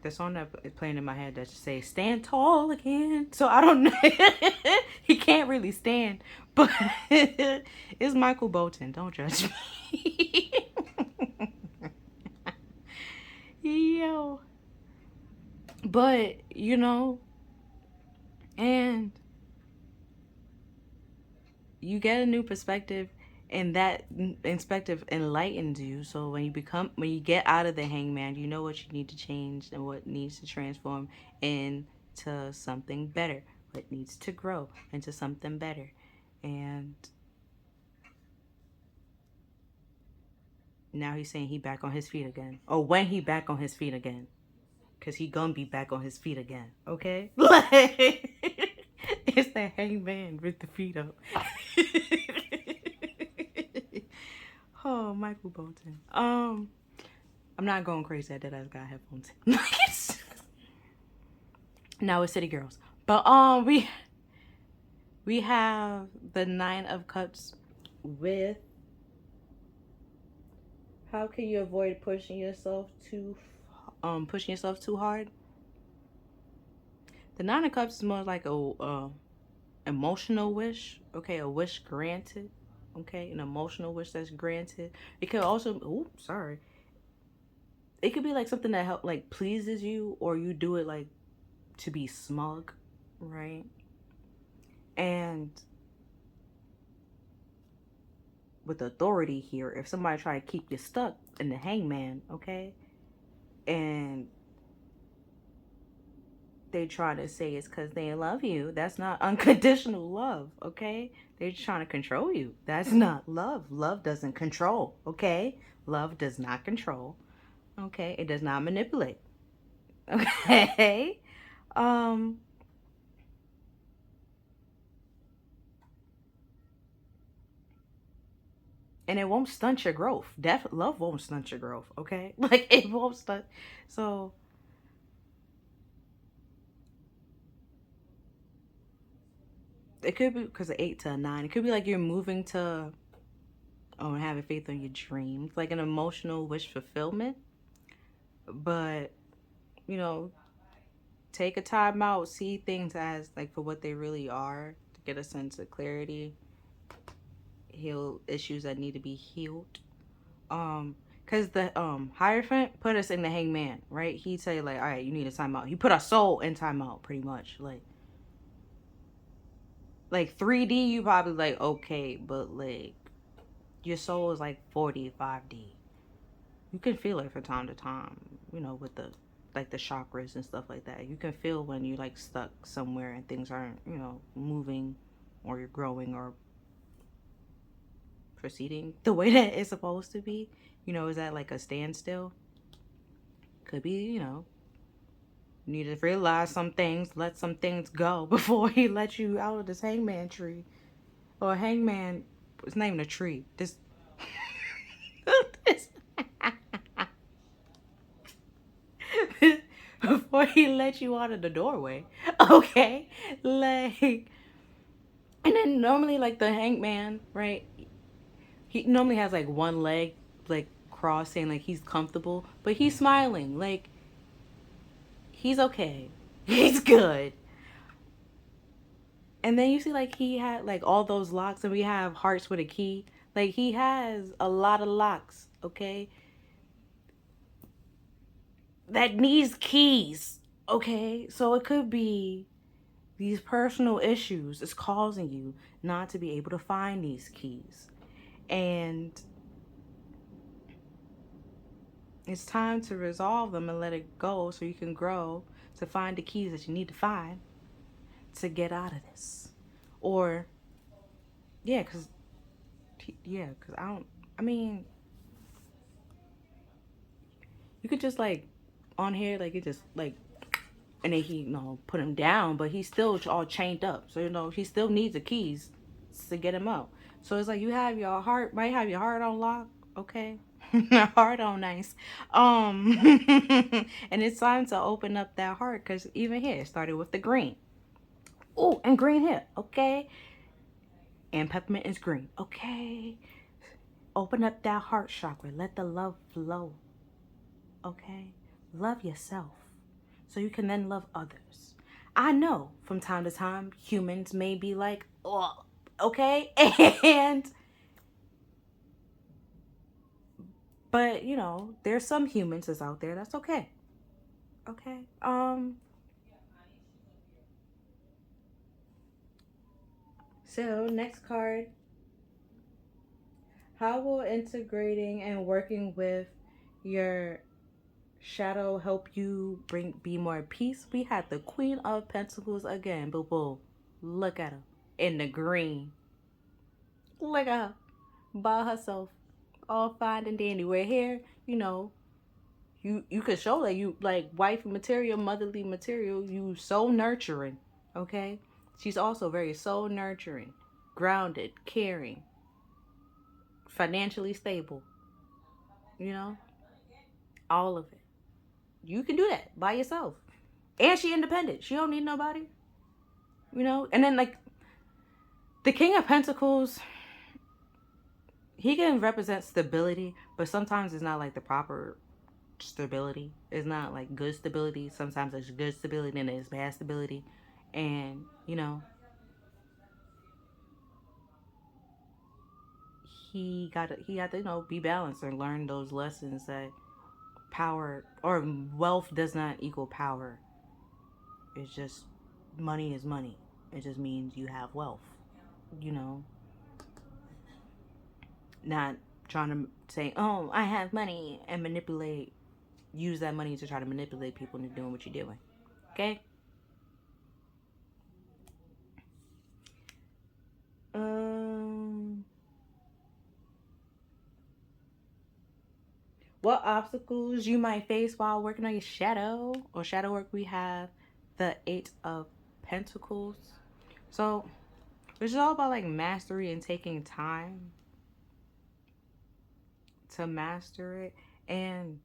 the song that is playing in my head that just say stand tall again. So I don't know. He can't really stand, but it's Michael Bolton, don't judge me. Yo, but and you get a new perspective, and that perspective enlightens you. So when you get out of the hangman, you know what you need to change and what needs to transform into something better, what needs to grow into something better. And now he's saying he back on his feet again, or when he back on his feet again, because he gonna be back on his feet again, okay? Like, it's the hangman with the feet up. Oh, Michael Bolton. I'm not going crazy. I did. I got headphones. Now it's City Girls, but we have the Nine of Cups with how can you avoid pushing yourself too hard. The Nine of Cups is more like a emotional wish. Okay, a wish granted. Okay, an emotional wish that's granted. It could also, oh, sorry. It could be like something that like pleases you, or you do it like to be smug, right? And with authority here, if somebody try to keep you stuck in the hangman, okay, and they try to say it's because they love you, that's not unconditional love, okay? They're trying to control you. That's not love. Love doesn't control, okay? Love does not control, okay? It does not manipulate, okay? Um, and it won't stunt your growth. Love won't stunt your growth, okay? Like, it won't stunt. So it could be because of 8 to a 9. It could be like you're moving to, having faith on your dreams, like an emotional wish fulfillment. But you know, take a time out, see things as like for what they really are, to get a sense of clarity, heal issues that need to be healed. Because the Hierophant put us in the hangman, right? He tell you like, all right, you need a timeout. He put our soul in timeout, pretty much. Like, Like 3D, you probably like okay, but like your soul is like 45D. You can feel it from time to time, you know, with the like the chakras and stuff like that. You can feel when you like stuck somewhere and things aren't, you know, moving or you're growing or proceeding the way that it's supposed to be. You know, is that like a standstill? Could be, you know, you need to realize some things, let some things go before he lets you out of this hangman tree. Or hangman, it's not even a tree. This, this before he let you out of the doorway. Okay? Like, and then normally, like, the hangman, right? He normally has, like, one leg, like, crossing, like, he's comfortable, but he's smiling. Like, he's okay. He's good. And then you see, like, he had, like, all those locks, and we have hearts with a key. Like, he has a lot of locks, okay? That needs keys, okay? So it could be these personal issues is causing you not to be able to find these keys. And it's time to resolve them and let it go so you can grow to find the keys that you need to find to get out of this. Or, yeah, because, I mean, you could just, like, on here, like, it just, like, and then he, you know, put him down, but he's still all chained up. So, you know, he still needs the keys to get him out. So it's like you have your heart, might have your heart on lock, okay? Heart on nice. And it's time to open up that heart because even here, it started with the green. Oh, and green here, okay? And peppermint is green, okay? Open up that heart chakra. Let the love flow, okay? Love yourself so you can then love others. I know from time to time humans may be like, oh, okay? And but you know, there's some humans that's out there that's okay. Okay. So next card. How will integrating and working with your shadow help you be more peace? We had the Queen of Pentacles again. Boo boo. Look at her. In the green. Look at her. By herself. All fine and dandy. We're here, you know, you could show that you like wife material, motherly material. You so nurturing, okay? She's also very so nurturing, grounded, caring, financially stable. You know, all of it. You can do that by yourself, and she independent. She don't need nobody. You know, and then like the King of Pentacles, he can represent stability, but sometimes it's not like the proper stability. It's not like good stability. Sometimes there's good stability and there's bad stability. And, you know, he had to, you know, be balanced and learn those lessons that power or wealth does not equal power. It's just money is money. It just means you have wealth. You know, not trying to say, oh, I have money and use that money to try to manipulate people into doing what you're doing. Okay? Um, what obstacles you might face while working on your shadow or shadow work? We have the Eight of Pentacles. So, this is all about like mastery and taking time to master it. And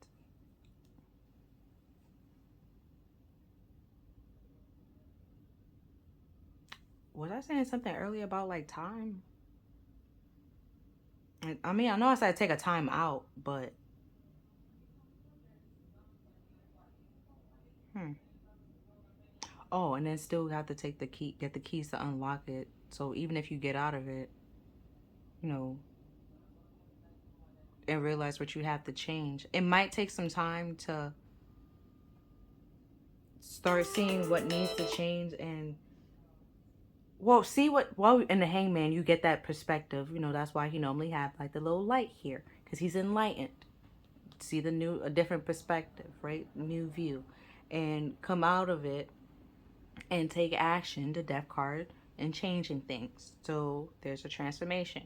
was I saying something earlier about like time? I mean, I know I said take a time out, but hmm. Oh, and then still have to take the key, get the keys to unlock it. So even if you get out of it, you know, and realize what you have to change, it might take some time to start seeing what needs to change and Well, see what, well, in the hangman, you get that perspective. You know, that's why he normally have like the little light here, because he's enlightened. See the new, a different perspective, right? New view, and come out of it and take action, the death card, and changing things. So there's a transformation.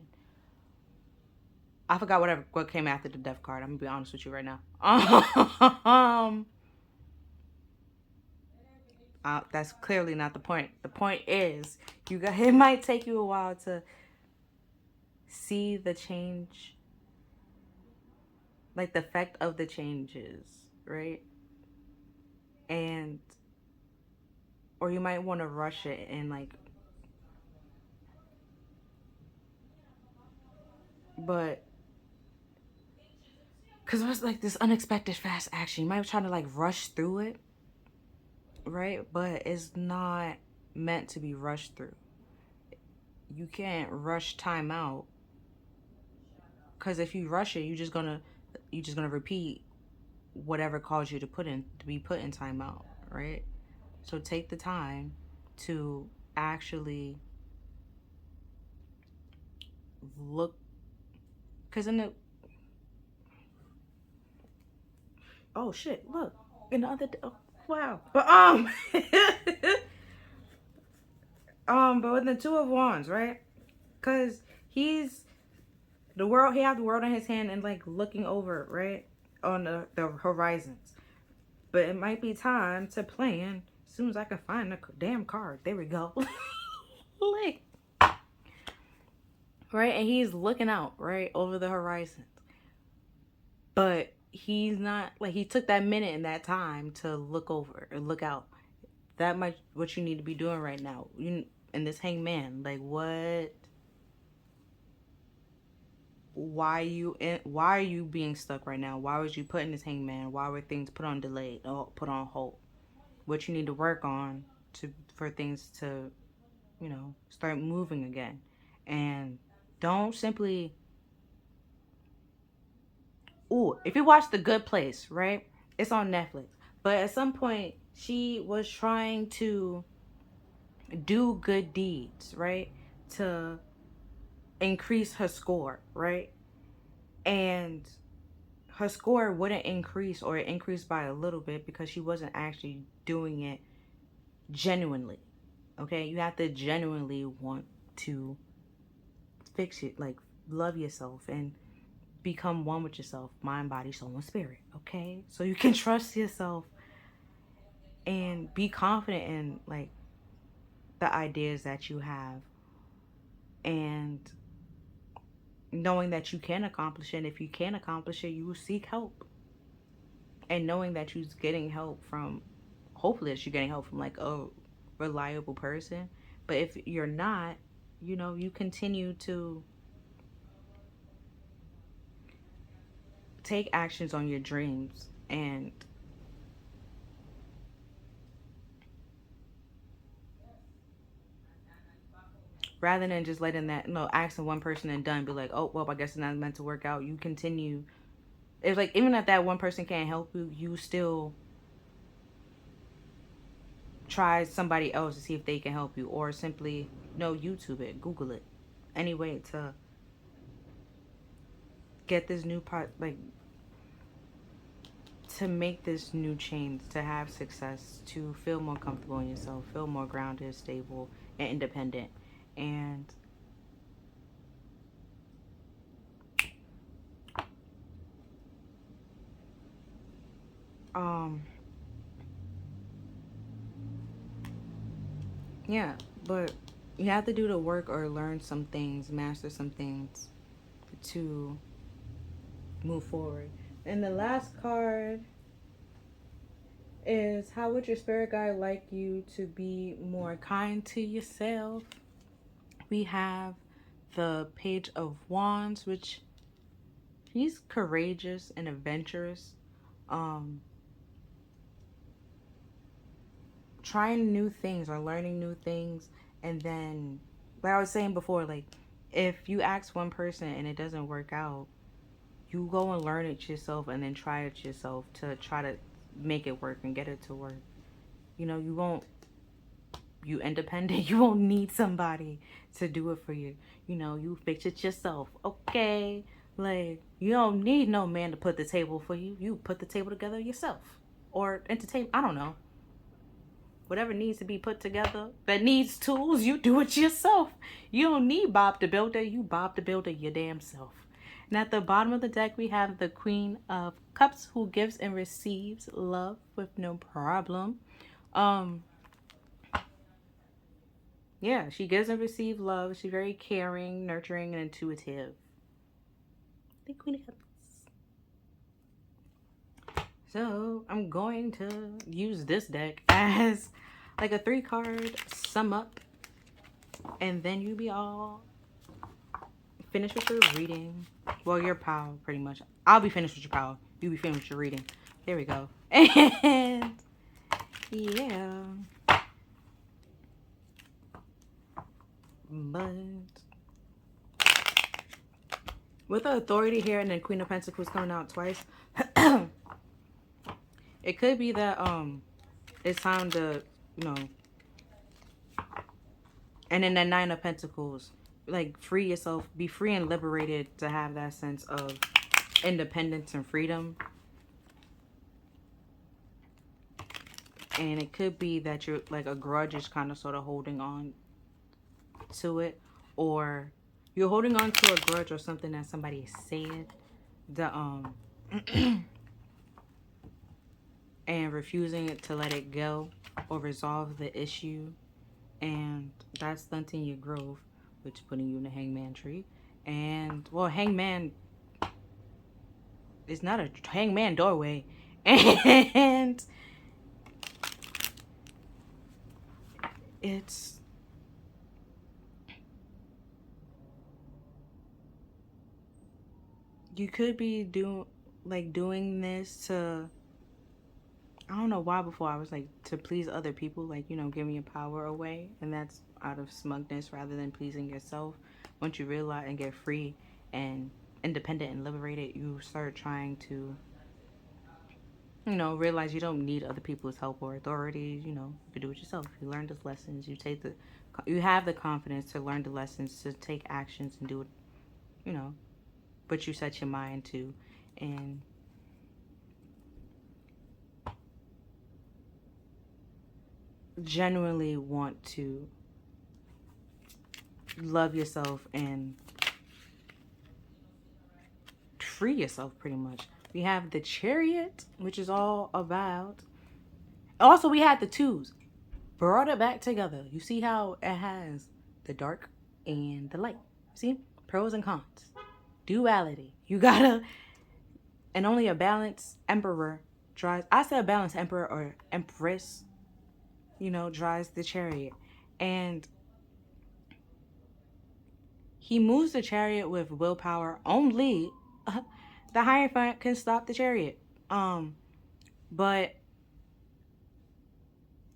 I forgot what came after the death card. I'm gonna be honest with you right now. That's clearly not the point. The point is, you got, it might take you a while to see the change, like the effect of the changes, right? And or you might want to rush it and like, but because it was like this unexpected fast action, you might be trying to like rush through it, right? But it's not meant to be rushed through. You can't rush time out, because if you rush it, you're just gonna repeat whatever caused you to be put in timeout, right? So take the time to actually look, because in the, oh shit, look, in the other, oh, wow, but but with the Two of Wands, right? Because he's the world, he have the world in his hand and like looking over, right, on the horizons. But it might be time to plan as soon as I can find the damn card. There we go. Like, right? And he's looking out, right, over the horizon. But he's not, like, he took that minute and that time to look over or look out. That much what you need to be doing right now. You and this hangman, like, what, why are you being stuck right now? Why was you put in this hangman? Why were things put on delay or put on hold? What you need to work on to for things to, start moving again. And don't simply, ooh, if you watch The Good Place, right? It's on Netflix. But at some point she was trying to do good deeds, right? To increase her score, right? And her score wouldn't increase, or it increased by a little bit because she wasn't actually doing it genuinely. Okay? You have to genuinely want to fix it, like love yourself and become one with yourself, mind, body, soul, and spirit. Okay? So you can trust yourself and be confident in like the ideas that you have, and knowing that you can accomplish it. And if you can't accomplish it, you will seek help. And knowing that you're getting help from, hopefully that you're getting help from like a reliable person. But if you're not, you continue to take actions on your dreams, and rather than just letting that, asking one person and done, be like, oh, well, I guess it's not meant to work out. You continue. It's like, even if that one person can't help you, you still try somebody else to see if they can help you, or simply, YouTube it, Google it, any way to get this new part, like, to make this new change, to have success, to feel more comfortable in yourself, feel more grounded, stable, and independent. And um yeah, but you have to do the work or learn some things, master some things to move forward. And the last card is, how would your spirit guide like you to be more kind to yourself? We have the Page of Wands, which he's courageous and adventurous, um, trying new things or learning new things. And then, like I was saying before, like, if you ask one person and it doesn't work out, you go and learn it yourself and then try it yourself to try to make it work and get it to work. You won't You independent. You won't need somebody to do it for you. You know, you fix it yourself. Okay. Like, you don't need no man to put the table for you. You put the table together yourself. Or entertain, I don't know. Whatever needs to be put together that needs tools, you do it yourself. You don't need Bob the Builder. You Bob the Builder your damn self. And at the bottom of the deck, we have the Queen of Cups, who gives and receives love with no problem. Um, yeah, she gives and receives love. She's very caring, nurturing, and intuitive. The Queen of Cups. So I'm going to use this deck as like a 3-card sum up, and then you be all finished with your reading. Well, your pile, pretty much. I'll be finished with your pile. You be finished with your reading. There we go. And yeah. But with the Authority here and then Queen of Pentacles coming out twice, it could be that it's time to, you know, and then the Nine of Pentacles, like, free yourself, be free and liberated, to have that sense of independence and freedom. And it could be that you're like a grudge is kind of sort of holding on to it, or you're holding on to a grudge or something that somebody said, the and refusing to let it go or resolve the issue, and that's stunting your growth, which is putting you in the Hangman tree. And well, Hangman is not a Hangman doorway, and it's you could be doing this to, I don't know why before I was like, to please other people, like, you know, giving your power away, and that's out of smugness rather than pleasing yourself. Once you realize and get free and independent and liberated, you start trying to, you know, realize you don't need other people's help or authority. You know, you can do it yourself. You learn those lessons. You have the confidence to learn the lessons, to take actions and do it, you know, but you set your mind to, and genuinely want to love yourself and free yourself, pretty much. We have the Chariot, which is all about, also we had the twos, brought it back together. You see how it has the dark and the light. See, pros and cons, duality. You gotta, and only a balanced emperor drives, I said a balanced emperor or empress, you know, drives the Chariot. And he moves the Chariot with willpower only. The Hierophant can stop the Chariot. But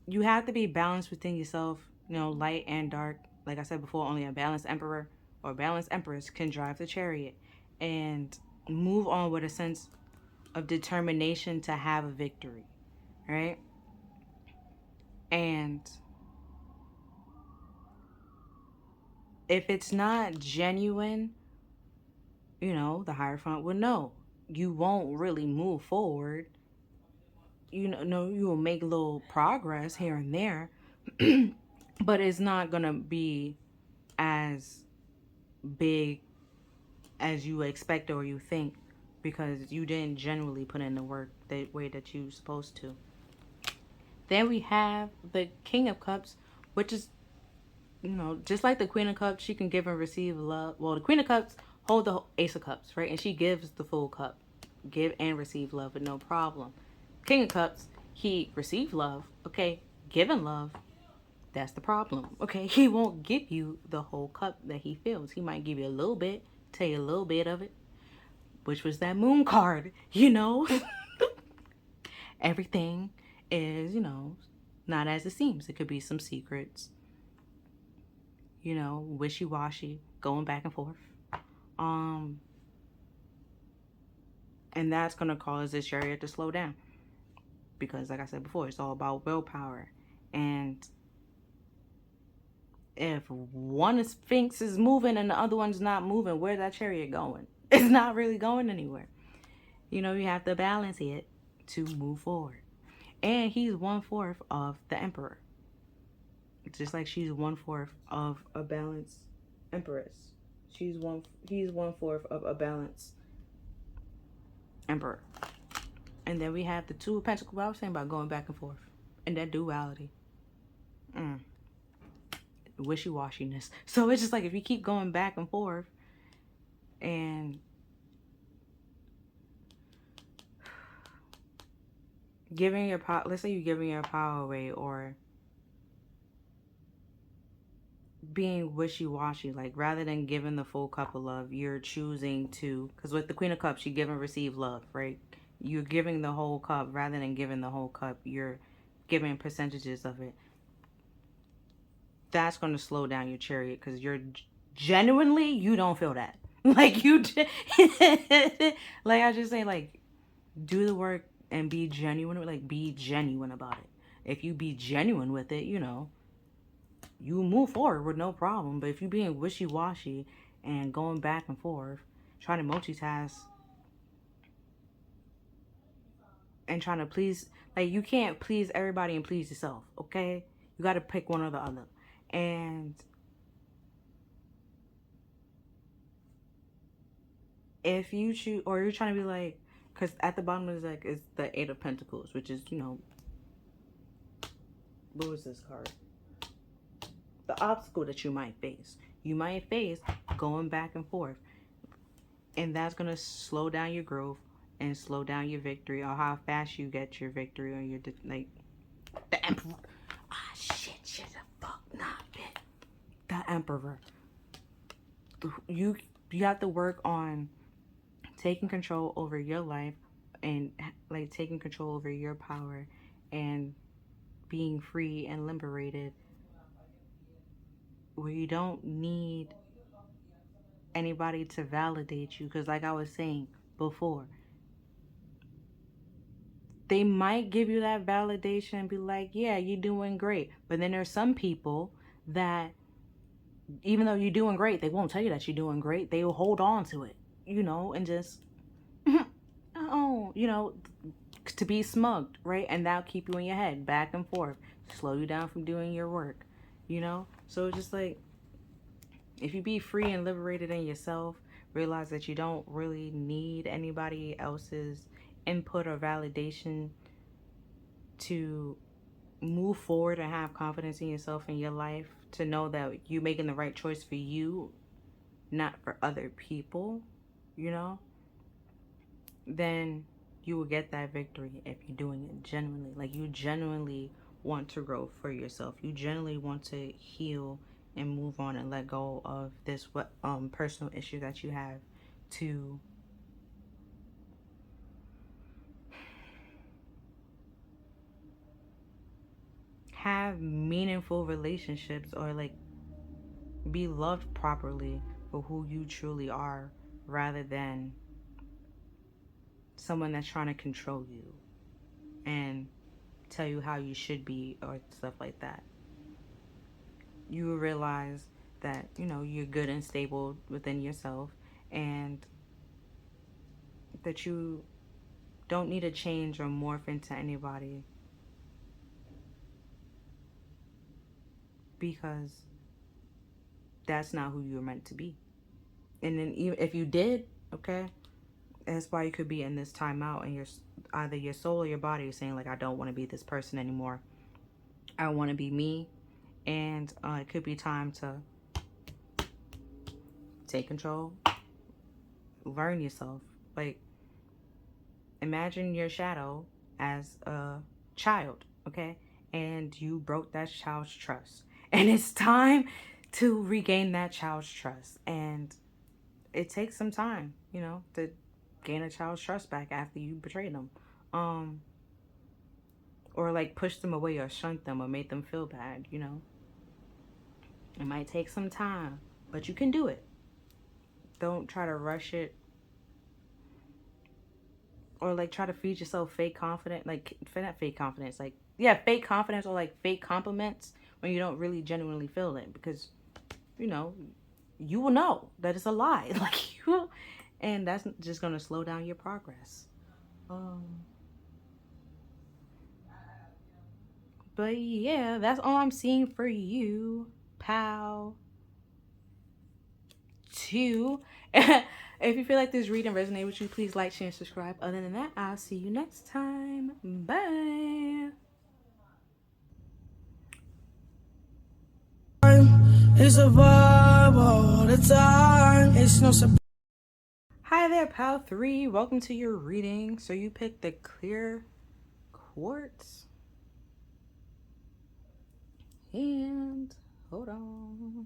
you have to be balanced within yourself, you know, light and dark. Like I said before, only a balanced emperor or balanced empress can drive the Chariot and move on with a sense of determination to have a victory, right? And if it's not genuine, you know, the Hierophant will know. You won't really move forward. You know, you will make a little progress here and there, but it's not gonna be as big as you expect or you think, because you didn't genuinely put in the work the way that you're supposed to. Then we have the King of Cups, which is, you know, just like the Queen of Cups, she can give and receive love. Well, the Queen of Cups hold the Ace of Cups, right? And she gives the full cup, give and receive love with no problem. King of Cups, he receives love, okay, giving love, that's the problem, okay? He won't give you the whole cup that he fills. He might give you a little bit, tell you a little bit of it, which was that Moon card, you know? Everything is, you know, not as it seems. It could be some secrets, you know, wishy-washy, going back and forth. And that's going to cause this Chariot to slow down. Because, like I said before, it's all about willpower. And if one sphinx is moving and the other one's not moving, where's that chariot going? It's not really going anywhere. You know, you have to balance it to move forward. And he's 1/4 of the emperor. Just like she's 1/4 of a balanced empress. He's 1/4 of a balanced emperor. And then we have the two of pentacles. I was saying about going back and forth. And that duality. Wishy-washiness. So it's just like if you keep going back and forth and giving your power, let's say you're giving your power away, or being wishy-washy, like rather than giving the full cup of love, you're choosing to, because with the Queen of Cups, you give and receive love, right? You're giving the whole cup. Rather than giving the whole cup, you're giving percentages of it. That's going to slow down your chariot, because you're genuinely, you don't feel that. Like you like I just say, like, do the work and be genuine. Like, be genuine about it. If you be genuine with it, you know, you move forward with no problem. But if you being wishy-washy and going back and forth, trying to multitask and trying to please, like, you can't please everybody and please yourself, okay? You got to pick one or the other. And if you choose, or you're trying to be like, because at the bottom is like, is the Eight of Pentacles, which is, you know, what was this card? The obstacle that you might face. You might face going back and forth. And that's going to slow down your growth and slow down your victory, or how fast you get your victory, or your, like, the Emperor. Ah, shit, fuck, not bit. The Emperor. You have to work on taking control over your life, and like taking control over your power, and being free and liberated, where you don't need anybody to validate you. Because like I was saying before, they might give you that validation and be like, yeah, you're doing great. But then there's some people that, even though you're doing great, they won't tell you that you're doing great. They will hold on to it, you know, and just oh, you know, to be smugged, right? And that'll keep you in your head back and forth, slow you down from doing your work, you know? So just like, if you be free and liberated in yourself, realize that you don't really need anybody else's input or validation to move forward and have confidence in yourself and your life, to know that you're making the right choice for you, not for other people, you know, then you will get that victory if you're doing it genuinely. Like, you genuinely want to grow for yourself. You genuinely want to heal and move on and let go of this personal issue that you have, to have meaningful relationships, or like be loved properly for who you truly are, rather than someone that's trying to control you and tell you how you should be, or stuff like that. You will realize that, you know, you're good and stable within yourself, and that you don't need to change or morph into anybody, because that's not who you're meant to be. And then even if you did, okay, that's why you could be in this timeout, and either your soul or your body is saying, like, I don't want to be this person anymore. I want to be me. And it could be time to take control, learn yourself. Like, imagine your shadow as a child, okay? And you broke that child's trust. And it's time to regain that child's trust. And it takes some time, you know, to gain a child's trust back after you betrayed them. Or like push them away, or shunt them, or make them feel bad, you know. It might take some time, but you can do it. Don't try to rush it, or like try to feed yourself fake confidence, like not fake confidence, like, yeah, fake confidence, or like fake compliments, when you don't really genuinely feel it, because you will know that it's a lie. Like you, and that's just gonna slow down your progress. Um, but yeah, that's all I'm seeing for you, pal. Two. If you feel like this reading resonated with you, please like, share, and subscribe. Other than that, I'll see you next time. Bye. It's a vibe all the time. It's no surprise. Hi there, pal 3. Welcome to your reading. So you picked the clear quartz. And hold on.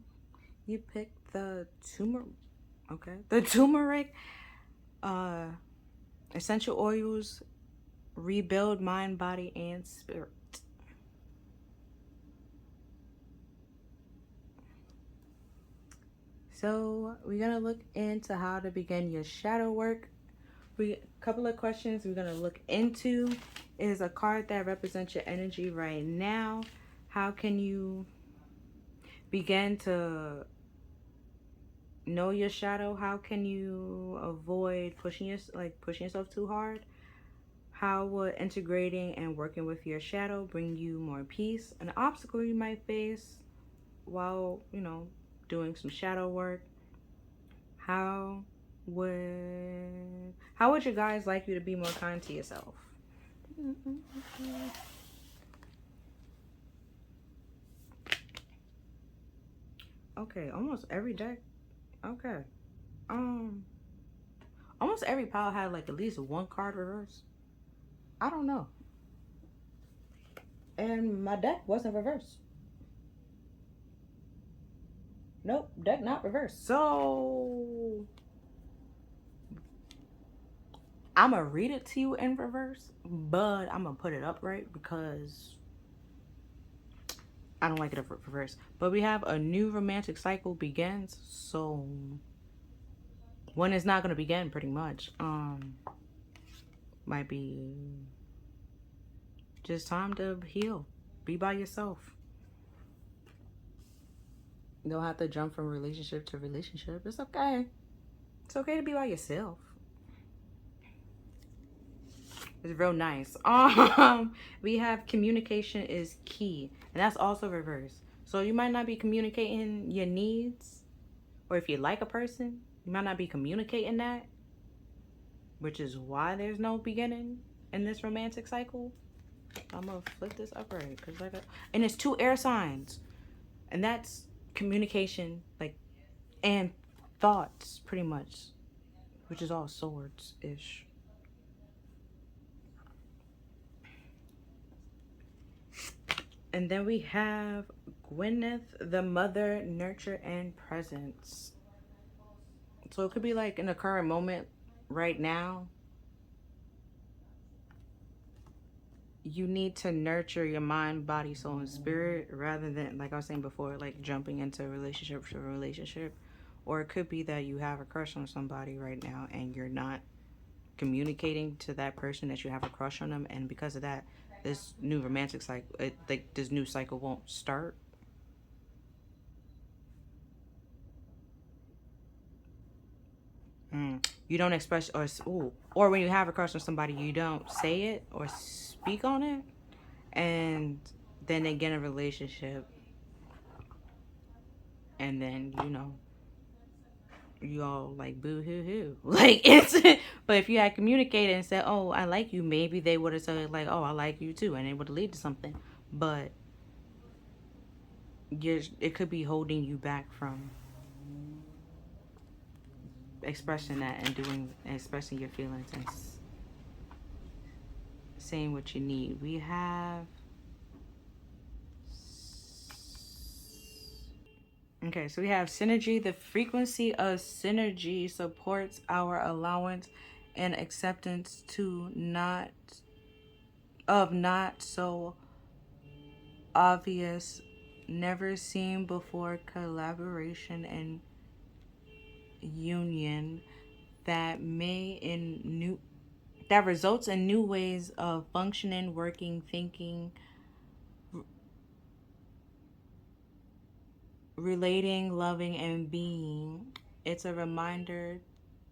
You picked the the turmeric essential oils, rebuild mind, body, and spirit. So we're gonna look into how to begin your shadow work. A couple of questions we're gonna look into is a card that represents your energy right now. How can you begin to know your shadow? How can you avoid pushing yourself too hard? How would integrating and working with your shadow bring you more peace? An obstacle you might face while doing some shadow work. How would you guys like you to be more kind to yourself? Okay, almost every deck. Okay. Almost every pile had like at least one card reverse. I don't know. And my deck wasn't reversed. Nope, deck not reversed. So I'm gonna read it to you in reverse, but I'm gonna put it upright because I don't like it in reverse. But we have a new romantic cycle begins. So when it's not gonna begin, pretty much. Might be just time to heal. Be by yourself. You don't have to jump from relationship to relationship. It's okay. It's okay to be by yourself. It's real nice. We have communication is key, and that's also reverse. So you might not be communicating your needs, or if you like a person, you might not be communicating that, which is why there's no beginning in this romantic cycle. I'm gonna flip this upright because and it's 2 air signs, and that's communication, like, and thoughts, pretty much, which is all swords ish. And then we have Gwyneth, the mother, nurture, and presence. So it could be like in the current moment right now. You need to nurture your mind, body, soul, and spirit rather than, like I was saying before, like jumping into relationship to relationship. Or it could be that you have a crush on somebody right now and you're not communicating to that person that you have a crush on them, and because of that, this new romantic cycle, this new cycle won't start. You don't express, or when you have a crush on somebody, you don't say it or speak on it, and then they get in a relationship, and then you all like boo hoo hoo, like it's. But if you had communicated and said, "Oh, I like you," maybe they would have said like, "Oh, I like you too," and it would lead to something. But it could be holding you back from expressing that and expressing your feelings and saying what you need. We have so we have synergy. The frequency of synergy supports our allowance and acceptance to not so obvious, never seen before collaboration and union that that results in new ways of functioning, working, thinking, relating, loving, and being. It's a reminder.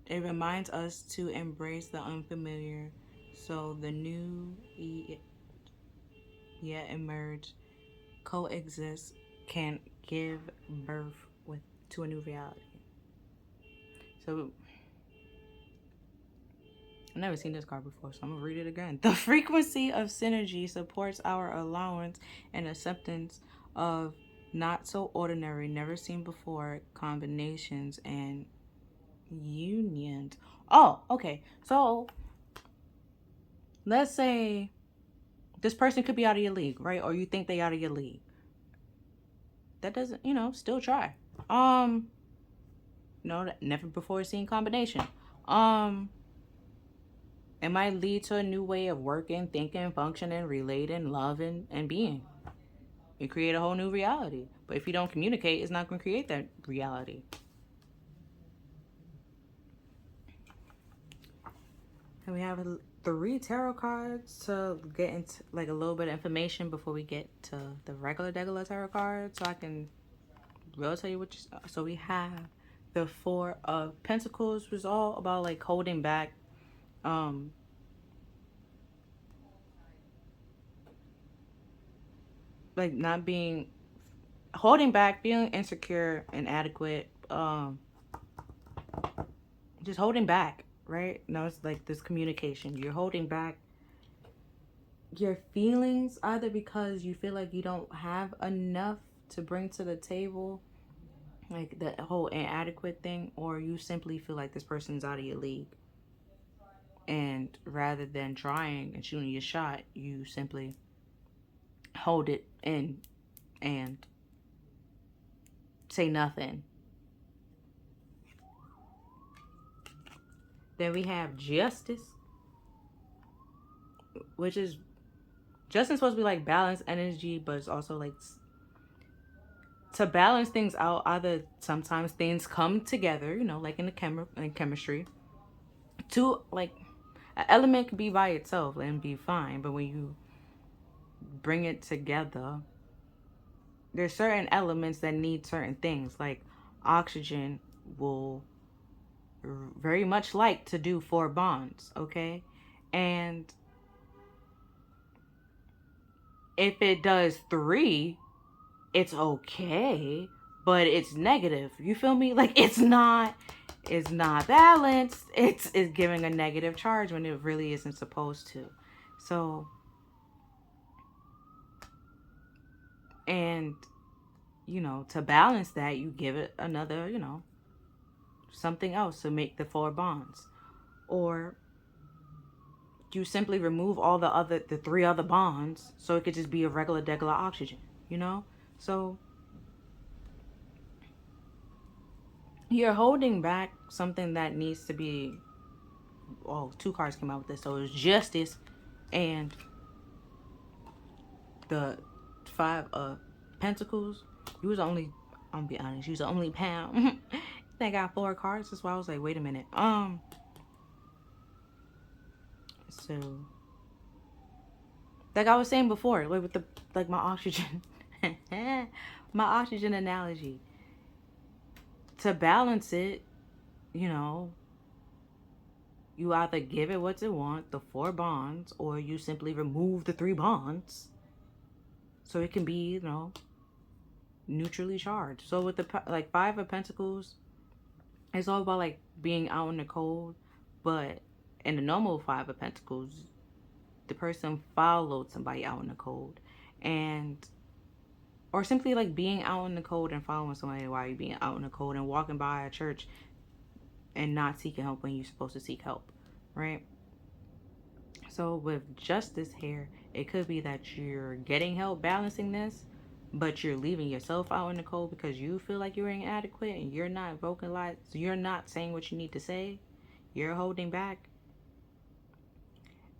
It reminds us to embrace the unfamiliar, so the new yet emerge, coexist, can give birth with to a new reality. So I've never seen this card before, so I'm gonna read it again. The frequency of synergy supports our allowance and acceptance of not so ordinary, never seen before combinations and unions. Oh, okay. So let's say this person could be out of your league, right? Or you think they out of your league. That doesn't, still try. No, never before seen combination. It might lead to a new way of working, thinking, functioning, relating, loving, and being. You create a whole new reality. But if you don't communicate, it's not going to create that reality. And we have 3 tarot cards to get into like a little bit of information before we get to the regular tarot cards. So I can really tell you so we have the 4 of Pentacles, which is all about like holding back, like not being, holding back, feeling insecure, inadequate, just holding back, right? No, it's like this communication. You're holding back your feelings either because you feel like you don't have enough to bring to the table, like the whole inadequate thing, or you simply feel like this person's out of your league. And rather than trying and shooting your shot, you simply hold it in and say nothing. Then we have Justice, which is Justice supposed to be like balanced energy, but it's also like to balance things out. Either sometimes things come together, like in the chemistry. To like an element could be by itself and be fine, but when you bring it together, there's certain elements that need certain things. Like oxygen will very much like to do 4 bonds, okay? And if it does 3, it's okay, but it's negative. You feel me? Like it's not balanced. It's giving a negative charge when it really isn't supposed to. So, and to balance that, you give it another, something else to make the 4 bonds. Or you simply remove all the 3 other bonds so it could just be a regular oxygen, So you're holding back something that needs to be. Oh, 2 cards came out with this. So it was Justice and the 5 of Pentacles. You was only, I'm gonna be honest, you was the only pound. They got 4 cards. That's why I was like, wait a minute. So like I was saying before, like with my oxygen, my oxygen analogy. To balance it, you either give it what it wants, the 4 bonds, or you simply remove the 3 bonds, so it can be, neutrally charged. So with the 5 of Pentacles, it's all about like being out in the cold, but in the normal 5 of Pentacles, the person followed somebody out in the cold, or simply like being out in the cold and following somebody while you're being out in the cold and walking by a church and not seeking help when you're supposed to seek help, right? So with Justice here, it could be that you're getting help balancing this, but you're leaving yourself out in the cold because you feel like you're inadequate and you're not vocalizing, you're not saying what you need to say, you're holding back.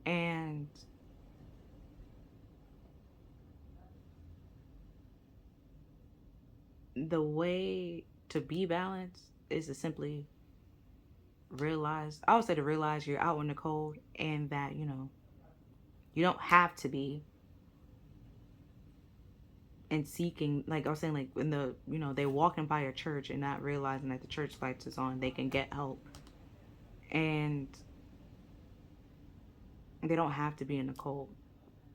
And the way to be balanced is to simply realize, I would say to realize you're out in the cold and that, you don't have to be and seeking, like I was saying, like when the, they're walking by a church and not realizing that the church lights is on, they can get help. And they don't have to be in the cold,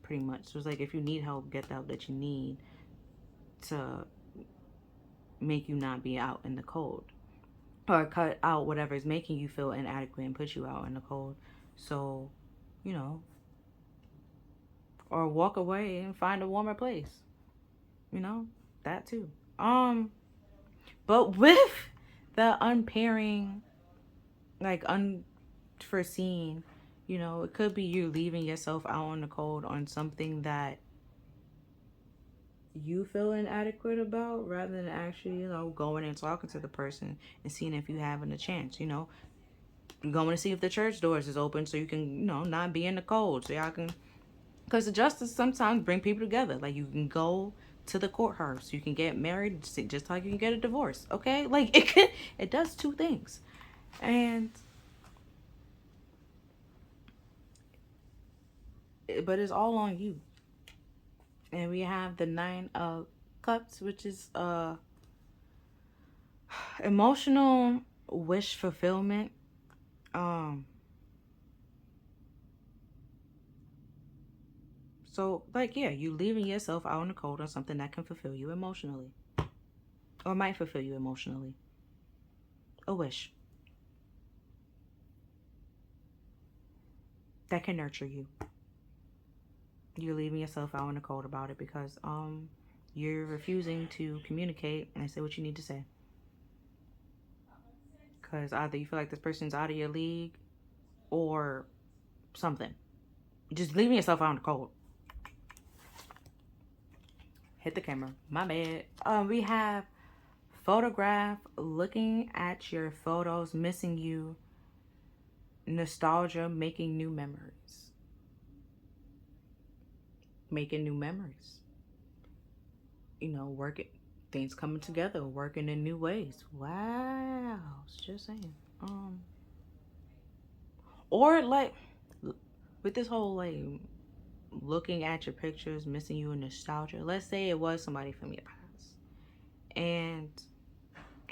pretty much. So it's like, if you need help, get the help that you need to make you not be out in the cold, or cut out whatever is making you feel inadequate and put you out in the cold. So, you know, or walk away and find a warmer place. You know, that too. But with the unpairing, like unforeseen, it could be you leaving yourself out in the cold on something that you feel inadequate about, rather than actually, going and talking to the person and seeing if you having a chance, going to see if the church doors is open so you can, not be in the cold. So y'all can, because the justice sometimes bring people together. Like, you can go to the courthouse, you can get married just like you can get a divorce. Okay, like it does two things. And but it's all on you. And we have the 9 of Cups, which is emotional wish fulfillment. So, like, yeah, you leaving yourself out in the cold on something that can fulfill you emotionally, or might fulfill you emotionally. A wish that can nurture you. You're leaving yourself out in the cold about it because you're refusing to communicate and say what you need to say. Because either you feel like this person's out of your league or something. Just leaving yourself out in the cold. Hit the camera. My bad. We have photograph, looking at your photos, missing you, nostalgia, making new memories. Making new memories. Working, things coming together, working in new ways. Wow. Just saying. Or like with this whole like looking at your pictures, missing you in nostalgia. Let's say it was somebody from your past. And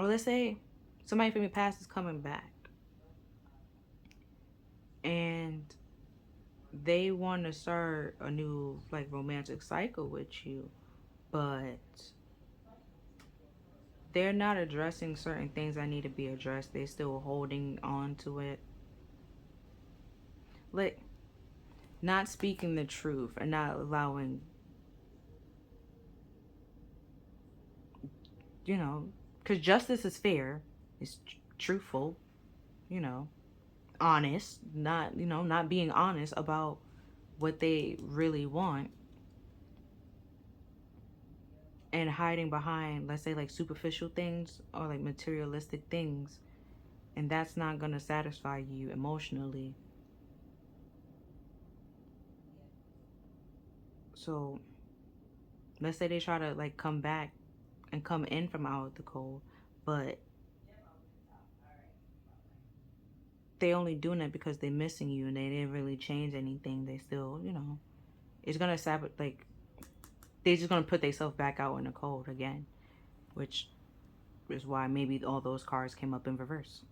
or let's say somebody from your past is coming back. And they want to start a new like romantic cycle with you, but they're not addressing certain things that need to be addressed. They're still holding on to it, like not speaking the truth and not allowing, because justice is fair, it's truthful, you know honest, not being honest about what they really want, and hiding behind, let's say, like superficial things or like materialistic things, and that's not gonna satisfy you emotionally. So let's say they try to like come back and come in from out the cold, but they only doing it because they're missing you and they didn't really change anything. They still, it's gonna sabotage, like they're just gonna put themselves back out in the cold again, which is why maybe all those cards came up in reverse.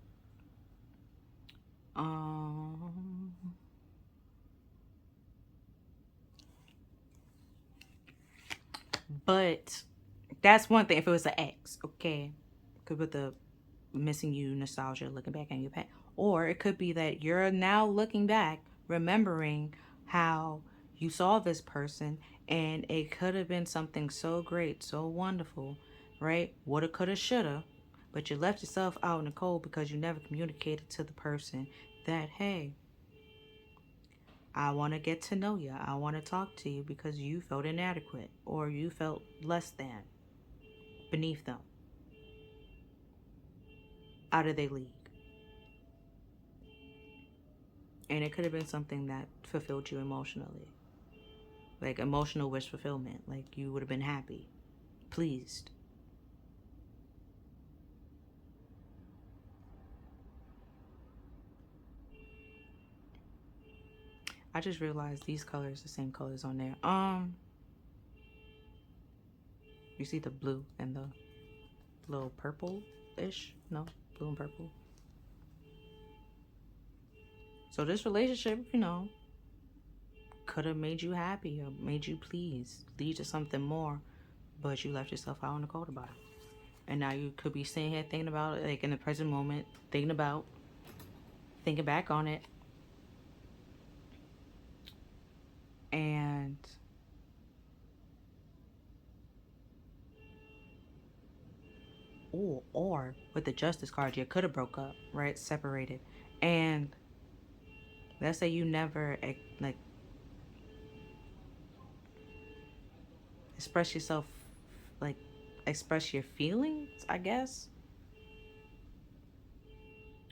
Um, but that's one thing. If it was an ex, okay, because with the missing you nostalgia, looking back on your past, or it could be that you're now looking back, remembering how you saw this person, and it could have been something so great, so wonderful, right? Woulda, coulda, shoulda, but you left yourself out in the cold because you never communicated to the person that, hey, I want to get to know you. I want to talk to you because you felt inadequate or you felt less than, beneath them, out of their league. And it could have been something that fulfilled you emotionally. Like emotional wish fulfillment. Like you would have been happy, pleased. I just realized these colors, the same colors on there. You see the blue and the little purple-ish? No, blue and purple. So this relationship, could have made you happy or made you pleased, lead to something more, but you left yourself out in the cold about it. And now you could be sitting here thinking about it, like in the present moment, thinking back on it. And or with the justice card, you could have broke up, right? Separated. And let's say you never like express yourself, like express your feelings, I guess,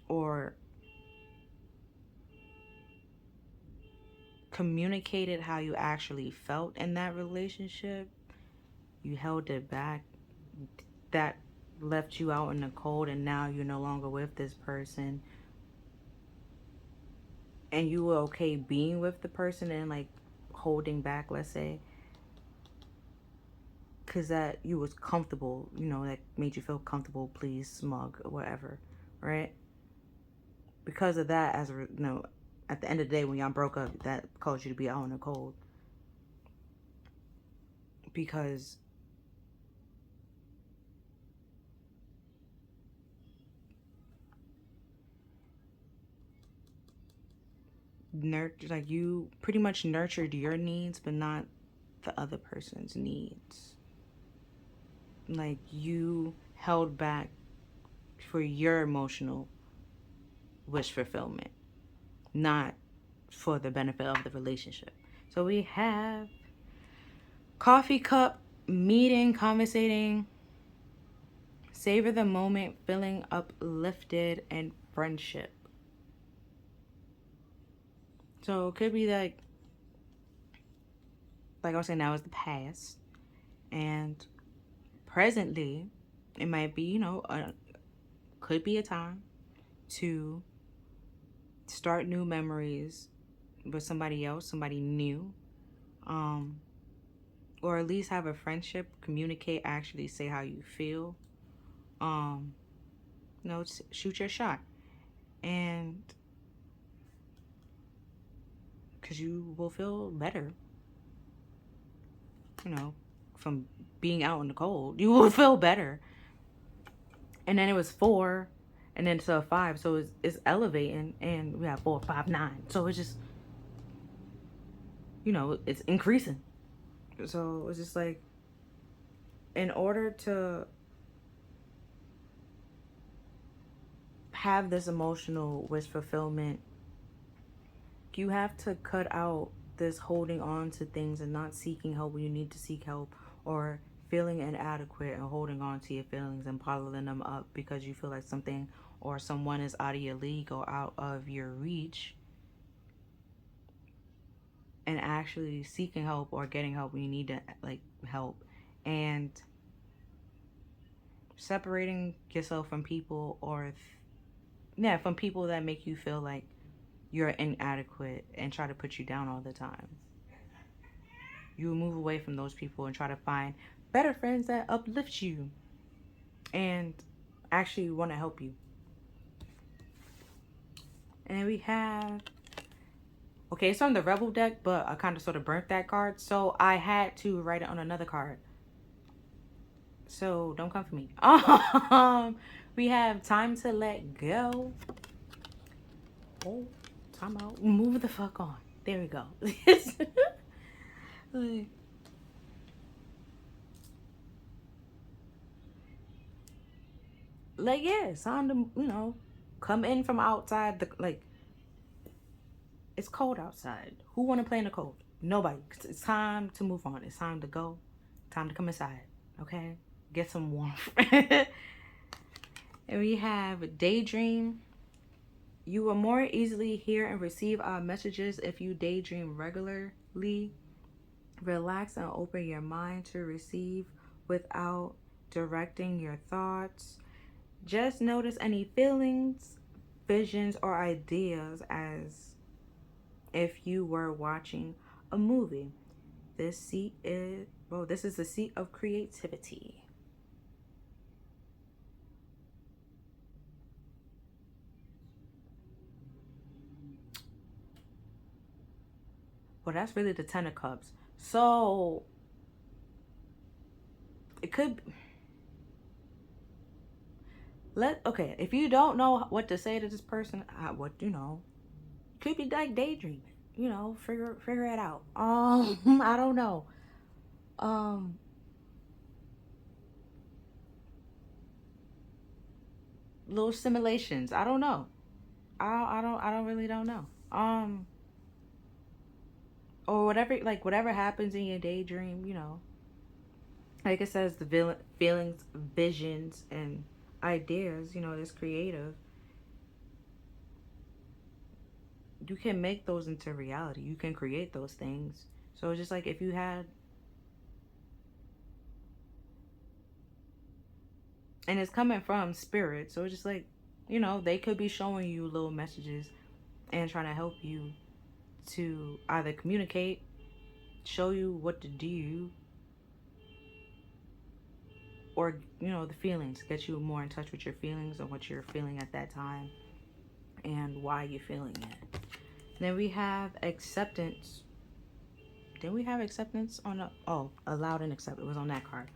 or communicated how you actually felt in that relationship. You held it back. That left you out in the cold, and now you're no longer with this person. And you were okay being with the person and like holding back, let's say, because that you was comfortable, that made you feel comfortable, pleased, smug, or whatever, right? Because of that, at the end of the day, when y'all broke up, that caused you to be out in the cold. Because you pretty much nurtured your needs, but not the other person's needs. Like you held back for your emotional wish fulfillment, not for the benefit of the relationship. So we have coffee cup, meeting, conversating, savor the moment, feeling uplifted, and friendship. So it could be like I was saying, now is the past. And presently, it might be, could be a time to start new memories with somebody else, somebody new. Or at least have a friendship, communicate, actually say how you feel. Shoot your shot. And because you will feel better, from being out in the cold. You will feel better. And then it was 4, and then to 5, so it's elevating, and we have 4, 5, 9. So it's just, it's increasing. So it's just like, in order to have this emotional wish fulfillment, you have to cut out this holding on to things and not seeking help when you need to seek help, or feeling inadequate and holding on to your feelings and bottling them up because you feel like something or someone is out of your league or out of your reach, and actually seeking help or getting help when you need to help, and separating yourself from people from people that make you feel like you're inadequate and try to put you down all the time. You move away from those people and try to find better friends that uplift you and actually want to help you. And we have, okay, it's on the Rebel deck, but I kind of sort of burnt that card, so I had to write it on another card. So don't come for me. We have time to let go. Oh, time out. Move the fuck on. There we go. Yeah, it's time to, come in from outside. It's cold outside. Who want to play in the cold? Nobody. It's time to move on. It's time to go. Time to come inside. Okay? Get some warmth. And we have daydream. You will more easily hear and receive our messages if you daydream regularly. Relax and open your mind to receive without directing your thoughts. Just notice any feelings, visions, or ideas as if you were watching a movie. This Well, this is the seat of creativity. Well, that's really the Ten of Cups. So it could okay, if you don't know what to say to this person, what could be like daydreaming. Figure it out. I don't know. Um, little simulations. I don't know. I don't really don't know. Or whatever happens in your daydream, like it says, the feelings, visions, and ideas, that's creative. You can make those into reality. You can create those things. So it's just like if you had, and it's coming from spirit. So it's just like, they could be showing you little messages and trying to help you to either communicate, show you what to do, or the feelings, get you more in touch with your feelings and what you're feeling at that time and why you're feeling it. Then we have acceptance. Did we have acceptance on allowed and accept? It was on that card.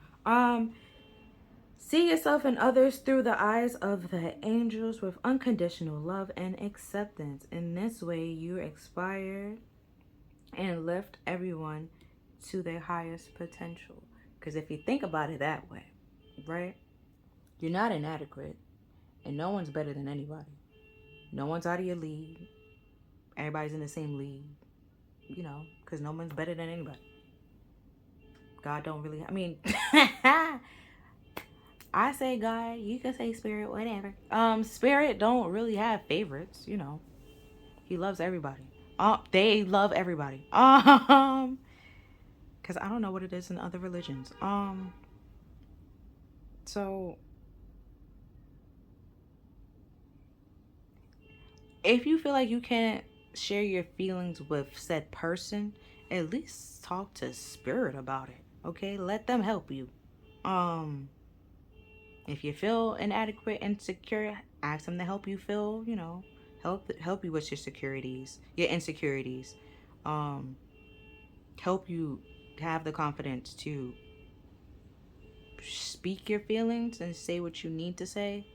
See yourself and others through the eyes of the angels with unconditional love and acceptance. In this way, you inspire and lift everyone to their highest potential. Because if you think about it that way, right? You're not inadequate, and no one's better than anybody. No one's out of your league. Everybody's in the same league, because no one's better than anybody. God don't really, I say God, you can say spirit, whatever. Spirit don't really have favorites, He loves everybody. They love everybody. Because I don't know what it is in other religions. So if you feel like you can't share your feelings with said person, at least talk to spirit about it. Okay, let them help you. If you feel inadequate, insecure, ask them to help you feel. Help you with your insecurities. Um, Help you have the confidence to speak your feelings and say what you need to say.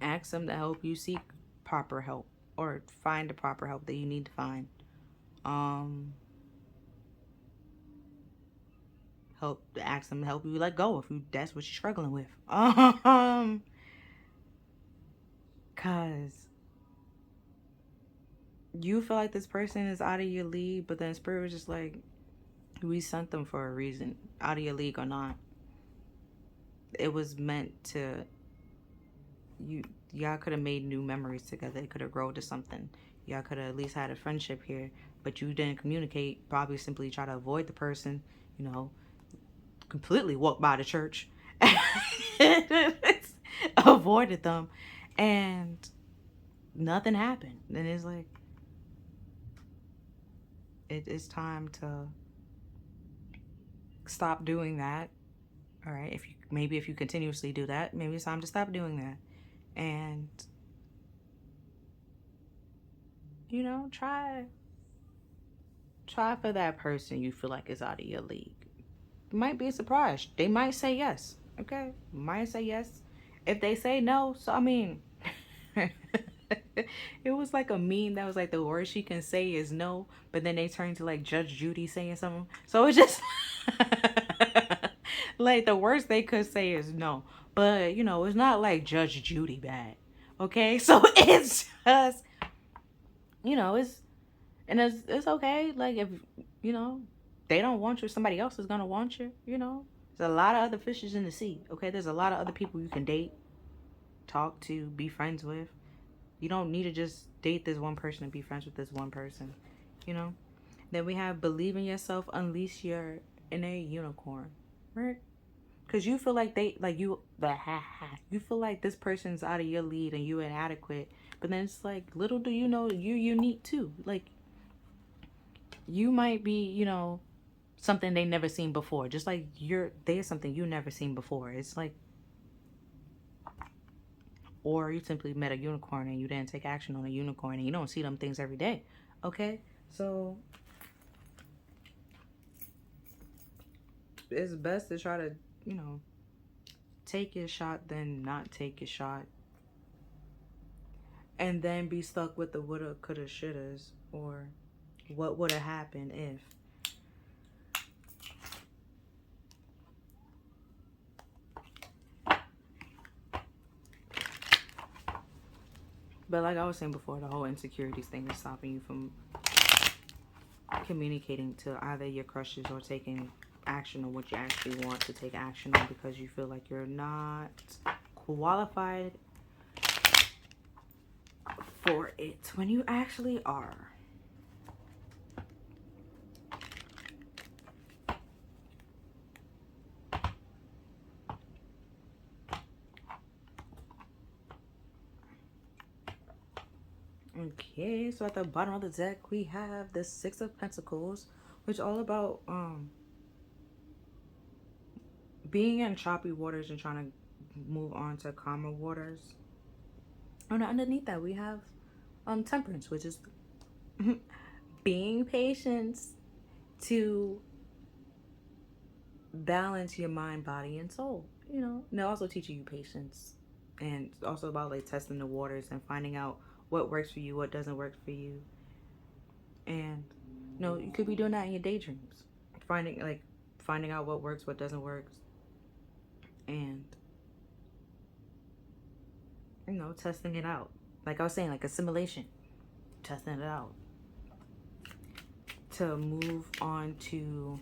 Ask them to help you seek proper help or find the proper help that you need to find. Um, Ask them to help you let go if that's what you're struggling with. Cause you feel like this person is out of your league, but then spirit was just like, we sent them for a reason, out of your league or not. It was meant to, y'all could have made new memories together. It could have grown to something. Y'all could have at least had a friendship here, but you didn't communicate. Probably simply try to avoid the person. Completely walked by the church, avoided them, and nothing happened. And it's like, it's time to stop doing that. All right, if you continuously do that, maybe it's time to stop doing that, and try for that person you feel like is out of your league. You might be surprised. They might say yes. Okay, might say yes. If they say no, so it was like a meme that was like, the worst she can say is no, but then they turn to like Judge Judy saying something. So it's just like the worst they could say is no. But it's not like Judge Judy bad. Okay? So it's just it's it's okay. Like if they don't want you, somebody else is gonna want you, There's a lot of other fishes in the sea. Okay? There's a lot of other people you can date, talk to, be friends with. You don't need to just date this one person and be friends with this one person, Then we have believe in yourself, unleash your inner unicorn, right? Because you feel like you feel like this person's out of your lead and you're inadequate, but then it's like, little do you know, you're unique too. Like, you might be, something they never seen before. Just like there's something you never seen before. It's like, or you simply met a unicorn and you didn't take action on a unicorn, and you don't see them things every day. Okay? So it's best to try to, take your shot than not take your shot. And then be stuck with the woulda, coulda, shouldas, or what would have happened if. But like I was saying before, the whole insecurities thing is stopping you from communicating to either your crushes or taking action on what you actually want to take action on, because you feel like you're not qualified for it when you actually are. Okay, so at the bottom of the deck we have the Six of Pentacles, which is all about being in choppy waters and trying to move on to calmer waters. And underneath that we have Temperance, which is being patient to balance your mind, body, and soul. And they're also teaching you patience, and also about like testing the waters and finding out what works for you, what doesn't work for you. And you could be doing that in your daydreams, finding out what works, what doesn't work, and testing it out. Like I was saying, like assimilation, testing it out to move on to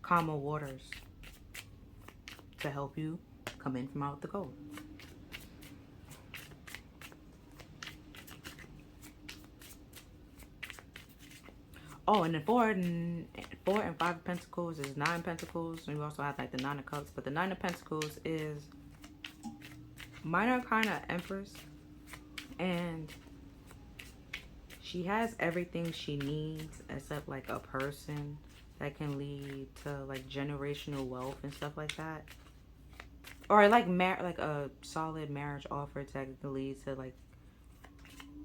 calmer waters to help you come in from out the cold. Oh, and then four and five of Pentacles is Nine of Pentacles, and we also have like the Nine of Cups. But the Nine of Pentacles is minor kind of Empress, and she has everything she needs except like a person that can lead to like generational wealth and stuff like that, or like like a solid marriage offer that can lead to like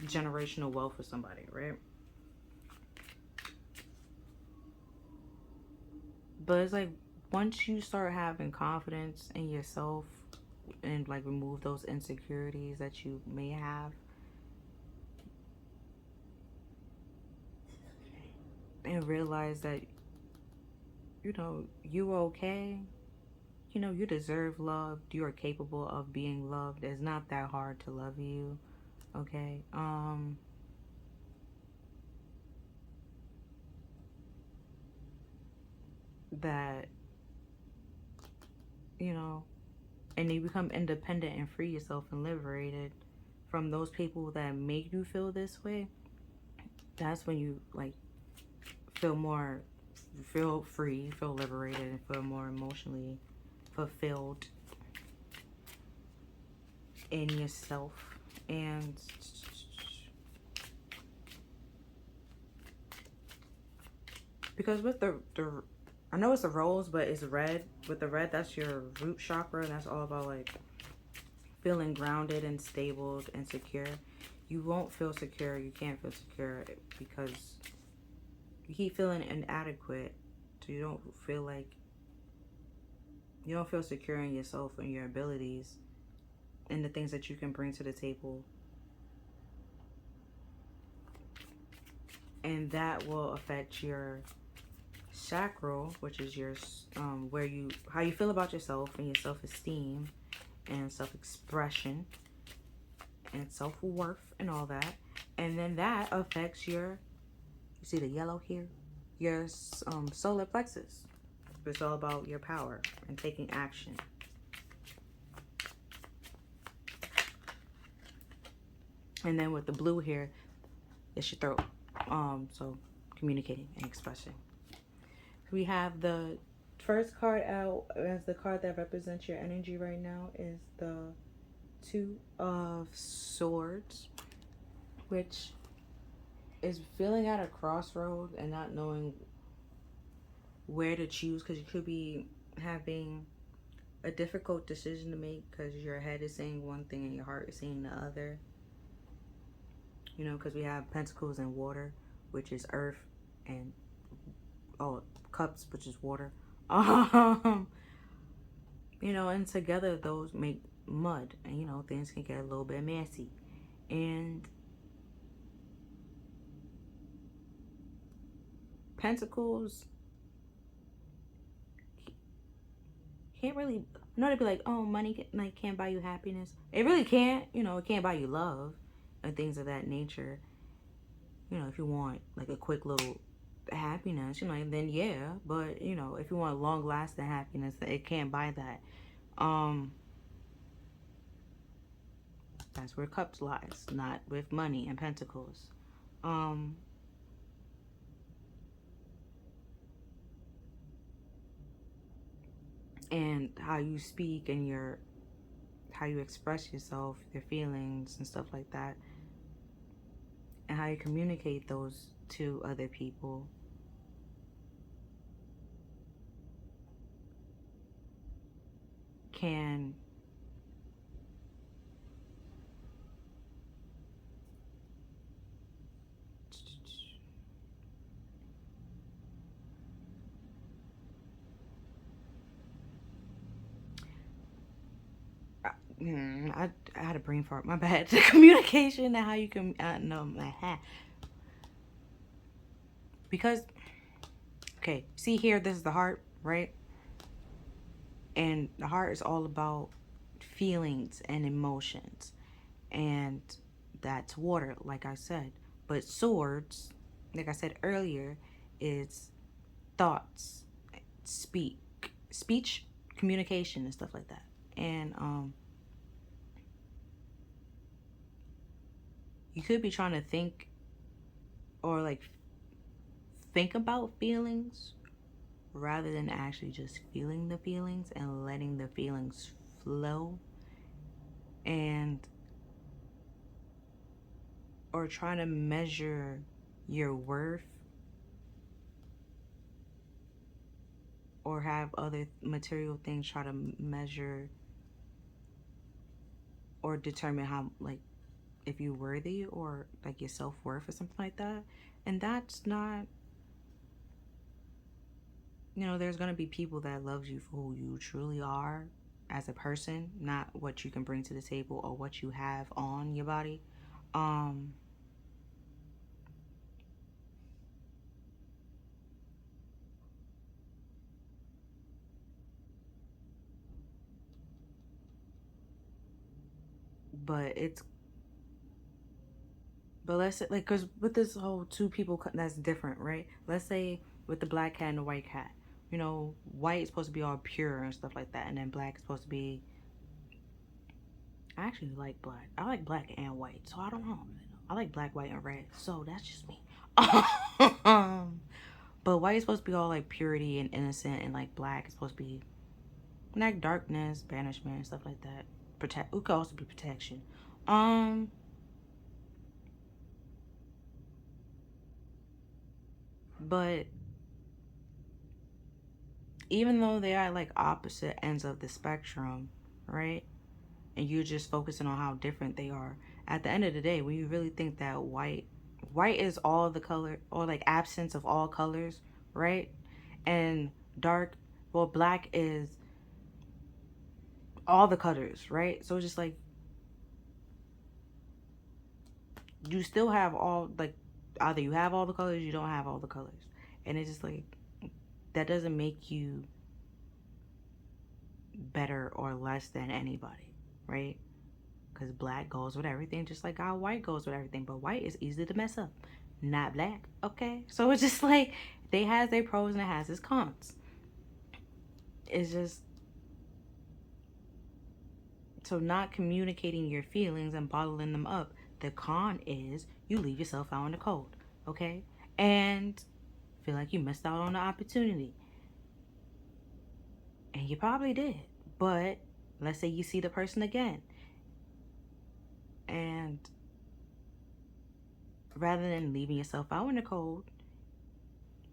generational wealth for somebody, right? But it's like once you start having confidence in yourself and like remove those insecurities that you may have, and realize that you're okay, you deserve love, you are capable of being loved. It's not that hard to love you. Okay. That and you become independent and free yourself and liberated from those people that make you feel this way. That's when you like feel free, feel liberated, and feel more emotionally fulfilled in yourself. And because with the I know it's a rose, but it's red. With the red, that's your root chakra, and that's all about like feeling grounded and stable and secure. You won't feel secure. You can't feel secure because you keep feeling inadequate. So you don't feel secure in yourself and your abilities and the things that you can bring to the table. And that will affect your sacral, which is your how you feel about yourself and your self-esteem and self-expression and self-worth and all that. And then that affects you see the yellow here, your solar plexus. It's all about your power and taking action. And then with the blue here, it's your throat. So communicating and expressing. We have the first card out as the card that represents your energy right now is the Two of Swords, which is feeling at a crossroad and not knowing where to choose, because you could be having a difficult decision to make because your head is saying one thing and your heart is saying the other. You know, because we have pentacles and water, which is earth, and cups, which is water. Um, you know, and together those make mud, and you know things can get a little bit messy. And pentacles can't really. You know, to be like, oh, money like can't buy you happiness. It really can't. You know, it can't buy you love and things of that nature. You know, if you want like a quick little happiness, you know, then yeah. But you know, if you want long lasting happiness, it can't buy that. Um, that's where cups lies, not with money and pentacles. Um, and how you speak and how you express yourself, your feelings and stuff like that, and how you communicate those to other people can I had a brain fart. My bad. Communication and how you can no because okay, see here, this is the heart, right? And the heart is all about feelings and emotions, and that's water, like I said. But swords, like I said earlier, is thoughts, speech, communication, and stuff like that. And you could be trying to think or like think about feelings rather than actually just feeling the feelings and letting the feelings flow, and or trying to measure your worth or have other material things try to measure or determine how, like, if you're worthy or like your self-worth or something like that. And that's not, you know, there's going to be people that loves you for who you truly are as a person, not what you can bring to the table or what you have on your body. um but it's but let's say, like, because with this whole two people that's different, right? Let's say with the black cat and the white cat, you know, white is supposed to be all pure and stuff like that, and then black is supposed to be, I actually like black. I like black and white, so I don't know. I like black, white, and red, so that's just me. But white is supposed to be all like purity and innocent, and like black is supposed to be like darkness, banishment, stuff like that. Protect. It could also be protection. Um, but even though they are like opposite ends of the spectrum, right? And you're just focusing on how different they are. At the end of the day, when you really think that white is all the color, or like absence of all colors, right? And dark, well, black is all the colors, right? So it's just like you still have all, like, either you have all the colors, you don't have all the colors. And it's just like that doesn't make you better or less than anybody, right? Because black goes with everything, just like how white goes with everything. But white is easy to mess up, not black. Okay, so it's just like they has their pros and it has its cons. It's just, so not communicating your feelings and bottling them up. The con is you leave yourself out in the cold. Okay, and feel like you missed out on the opportunity, and you probably did. But let's say you see the person again, and rather than leaving yourself out in the cold,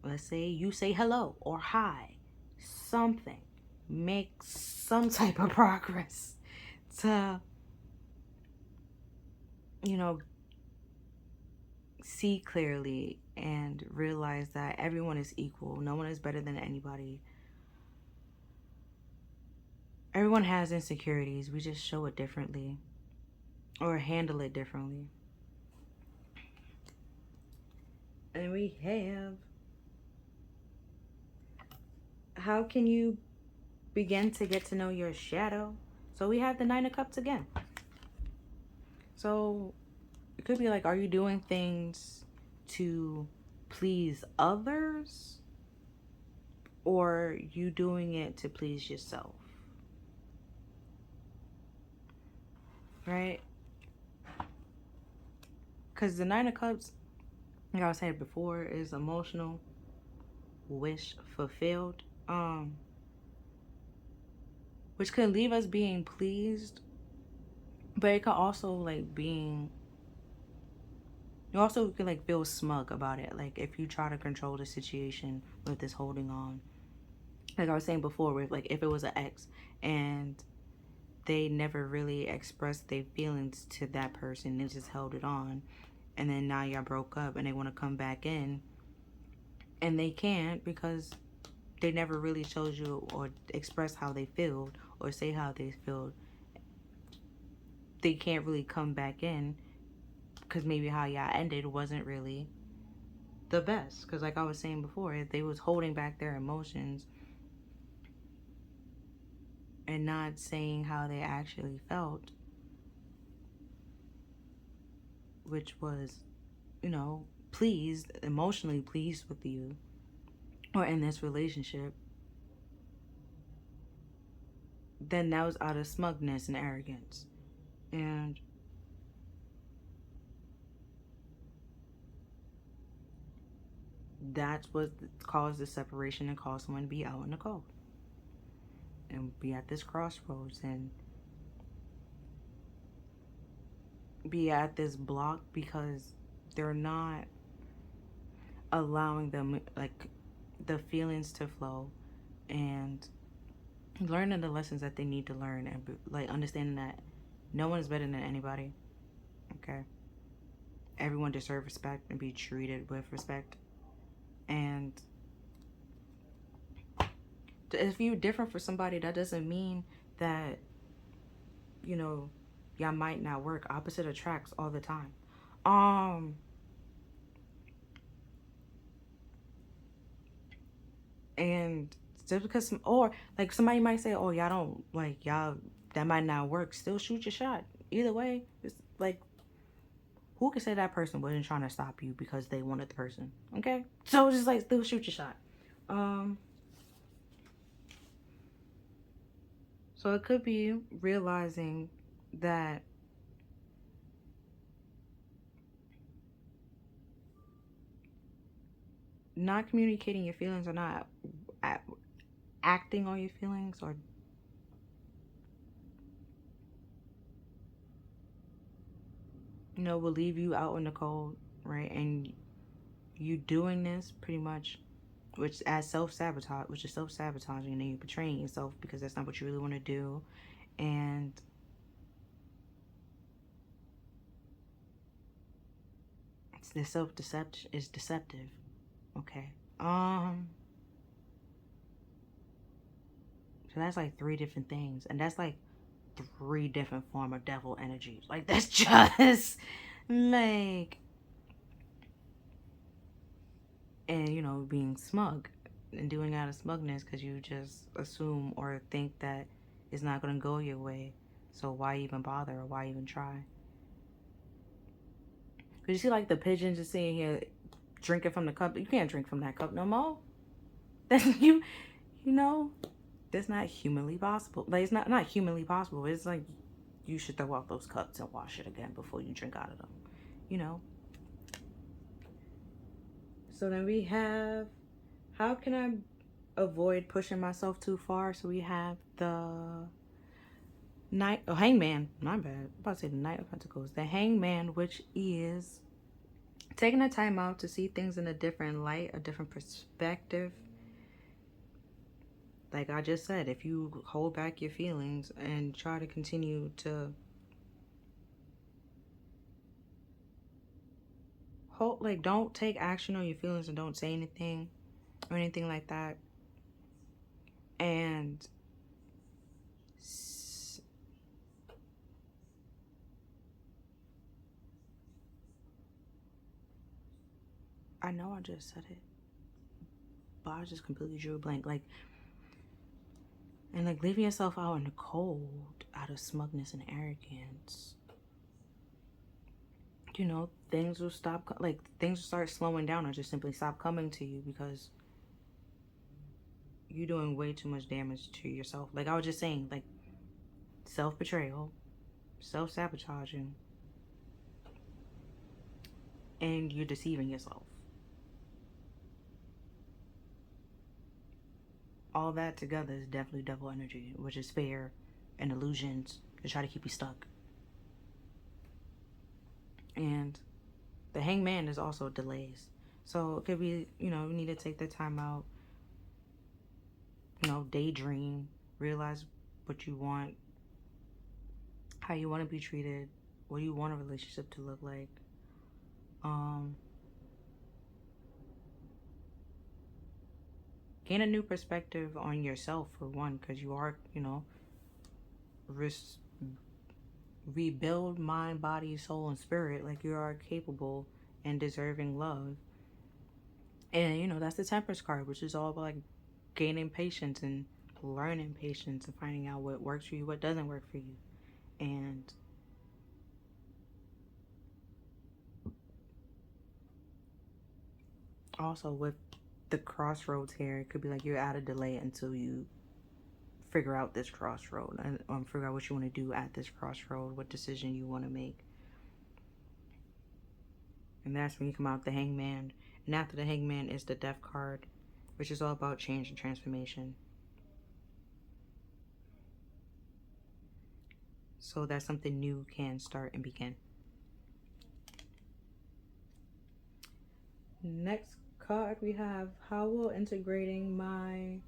let's say you say hello or hi, something. Make some type of progress to, you know, see clearly and realize that everyone is equal. No one is better than anybody. Everyone has insecurities. We just show it differently or handle it differently. And we have, how can you begin to get to know your shadow? So we have the Nine of Cups again. So it could be like, are you doing things to please others, or you doing it to please yourself? Right? Because the Nine of Cups, like I was saying before, is emotional wish fulfilled. Which could leave us being pleased, but it could also like being, you also could like feel smug about it. Like if you try to control the situation with this holding on, like I was saying before, with like if it was an ex and they never really expressed their feelings to that person, they just held it on, and then now y'all broke up and they want to come back in, and they can't because they never really showed you or expressed how they feel or say how they feel. They can't really come back in because maybe how y'all ended wasn't really the best. Because like I was saying before, if they was holding back their emotions and not saying how they actually felt, which was, you know, pleased, emotionally pleased with you or in this relationship, then that was out of smugness and arrogance. And that's what caused the separation and caused someone to be out in the cold and be at this crossroads and be at this block because they're not allowing them like the feelings to flow and learning the lessons that they need to learn, and like understanding that no one is better than anybody. Okay, everyone deserves respect and be treated with respect. And if you're different for somebody, that doesn't mean that, you know, y'all might not work. Opposite attracts all the time. And just because or like somebody might say, oh, y'all don't like, y'all, that might not work, still shoot your shot. Either way, it's like, who can say that person wasn't trying to stop you because they wanted the person? Okay, so just like still shoot your shot. So it could be realizing that not communicating your feelings or not acting on your feelings or will leave you out in the cold, right? And you doing this pretty much, which as self-sabotage, which is self-sabotaging, and you're betraying yourself because that's not what you really want to do. And it's the self-deception is deceptive. Okay. So that's like three different things, and that's like three different form of devil energies. Like that's just like, and being smug and doing out of smugness because you just assume or think that it's not going to go your way. So why even bother or why even try? Because you see like the pigeons just sitting here drinking from the cup. You can't drink from that cup no more. That's you know, that's not humanly possible. Like it's not humanly possible. It's like you should throw out those cups and wash it again before you drink out of them. So then we have, how can I avoid pushing myself too far? So we have the Hangman. My bad. I'm about to say the Knight of Pentacles. The Hangman, which is taking the time out to see things in a different light, a different perspective. Like I just said, if you hold back your feelings and try to continue to hold, like, don't take action on your feelings and don't say anything or anything like that. And I know I just said it, but I just completely drew a blank. Like, and like leaving yourself out in the cold out of smugness and arrogance. You know, things will stop, like things will start slowing down or just simply stop coming to you because you're doing way too much damage to yourself. Like I was just saying, like self-betrayal, self-sabotaging, and you're deceiving yourself. All that together is definitely devil energy, which is fear and illusions to try to keep you stuck. And the hangman is also delays. So it could be, you know, you need to take the time out, you know, daydream, realize what you want, how you want to be treated, what do you want a relationship to look like. Gain a new perspective on yourself for one, because you are, you know, rebuild mind, body, soul, and spirit. Like you are capable and deserving love. And you know, that's the Temperance card, which is all about like gaining patience and learning patience and finding out what works for you, what doesn't work for you. And also with the crossroads here, it could be like you're at a delay until you figure out this crossroad and figure out what you want to do at this crossroad, what decision you want to make. And that's when you come out the hangman. And after the hangman is the death card, which is all about change and transformation. So that something new can start and begin. Next card we have, how will integrating my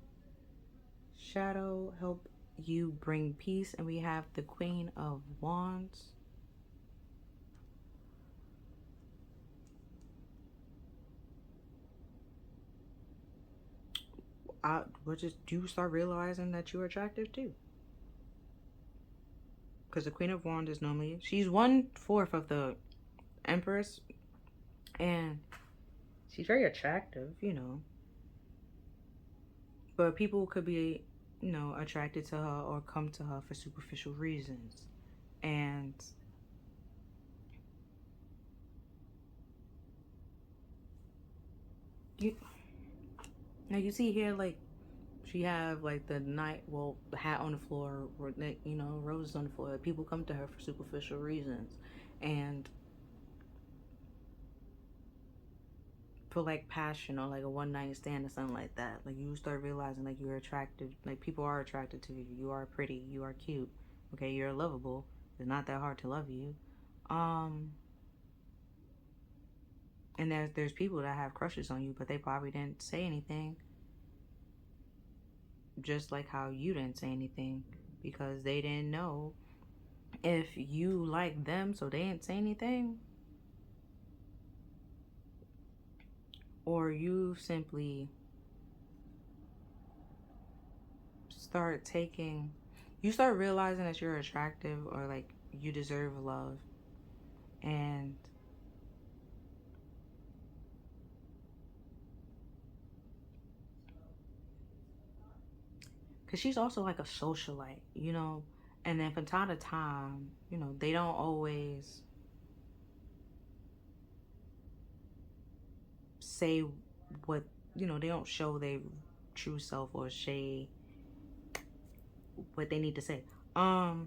shadow help you bring peace? And we have the Queen of Wands. You start realizing that you're attractive too. Because the Queen of Wands is normally, she's 1/4 of the Empress, and she's very attractive, you know. But people could be, you know, attracted to her or come to her for superficial reasons. And you now you see here, like, she have like the the hat on the floor, or, you know, roses on the floor. People come to her for superficial reasons, and for like passion or like a one night stand or something like that. Like you start realizing like you're attracted, like people are attracted to you. You are pretty, you are cute. Okay, you're lovable. It's not that hard to love you. Um, and there's people that have crushes on you, but they probably didn't say anything. Just like how you didn't say anything because they didn't know if you like them, so they didn't say anything. Or you simply start taking, you start realizing that you're attractive or like you deserve love. And because she's also like a socialite, you know. And then from time to time, you know, they don't always say what, you know, they don't show their true self or say what they need to say. Because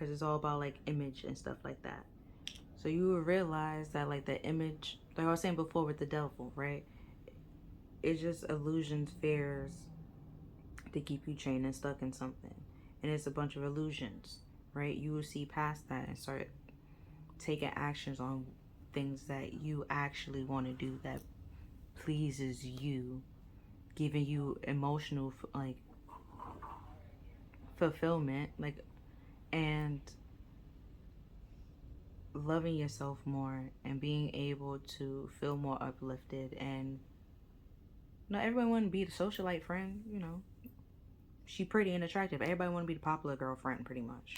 it's all about like image and stuff like that. So you will realize that like the image, like I was saying before with the devil, right? It's just illusions, fears to keep you chained and stuck in something. And it's a bunch of illusions, right? You will see past that and start taking actions on things that you actually want to do that pleases you, giving you emotional like fulfillment, like, and loving yourself more and being able to feel more uplifted. And not everyone want to be the socialite friend, you know. She pretty and attractive. Everybody want to be the popular girlfriend, pretty much.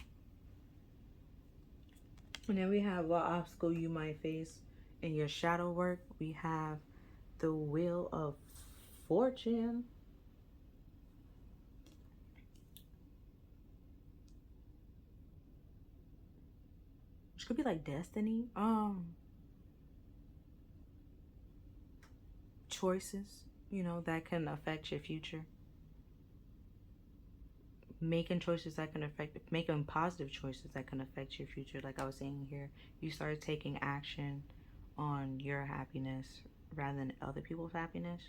And then we have what obstacle you might face in your shadow work. We have the Wheel of Fortune. Which could be like destiny. Choices, you know, that can affect your future. Making choices that can affect, making positive choices that can affect your future. Like I was saying here, you start taking action on your happiness rather than other people's happiness.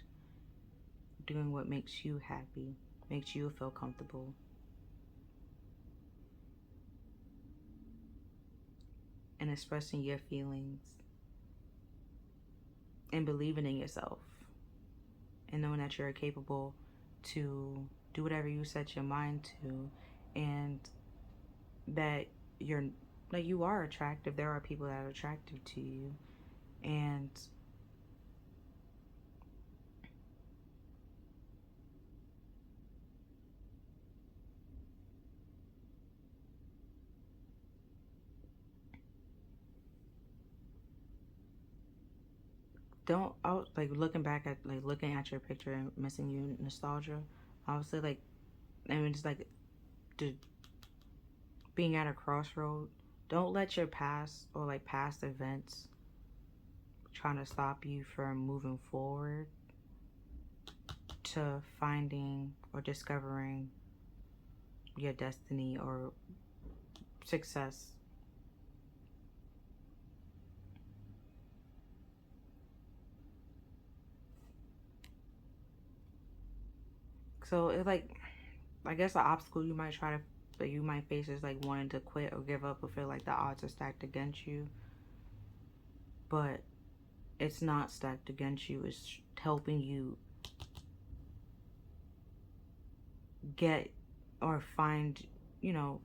Doing what makes you happy, makes you feel comfortable. And expressing your feelings and believing in yourself and knowing that you're capable to do whatever you set your mind to, and that you're like, you are attractive. There are people that are attractive to you, and don't, I was like looking back at, like looking at your picture and missing you nostalgia. I would say like, I mean, just like the being at a crossroad. Don't let your past or like past events trying to stop you from moving forward to finding or discovering your destiny or success. So it's like, I guess the obstacle you might try to, that you might face is like wanting to quit or give up or feel like the odds are stacked against you. But it's not stacked against you. It's helping you get or find, you know,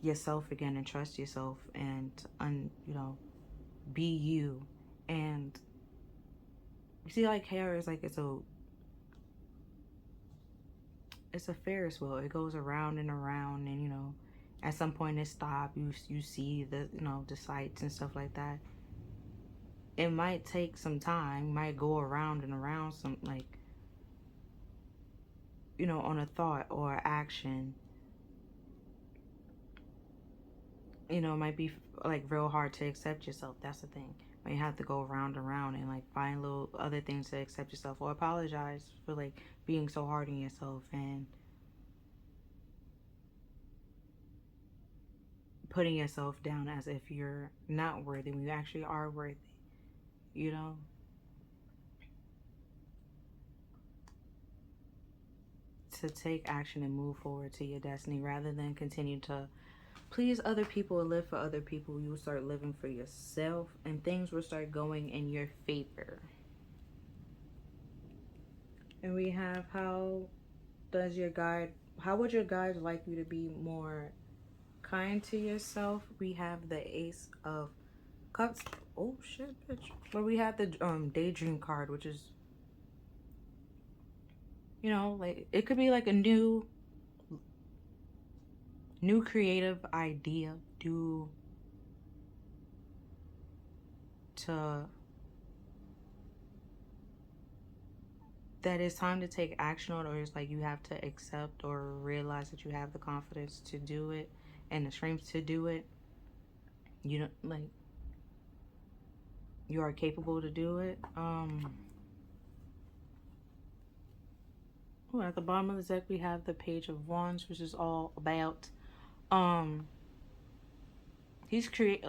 yourself again and trust yourself and, you know, be you. And you see, like hair is like, it's a Ferris wheel. It goes around and around, and you know, at some point it stops. You see the, you know, the sights and stuff like that. It might take some time, might go around and around, some like, you know, on a thought or action. You know, it might be like real hard to accept yourself. That's the thing. You have to go around and around and like find little other things to accept yourself, or apologize for like being so hard on yourself and putting yourself down as if you're not worthy when you actually are worthy, you know? To take action and move forward to your destiny rather than continue to please other people or live for other people. You will start living for yourself and things will start going in your favor. And we have how would your guide like you to be more kind to yourself? We have the Ace of Cups. Oh shit, bitch. But we have the Daydream card, which is, you know, like it could be like a new creative idea due to that it's time to take action on, or it's like you have to accept or realize that you have the confidence to do it and the strength to do it. You know, like you are capable to do it. At the bottom of the deck we have the Page of Wands, which is all about um he's create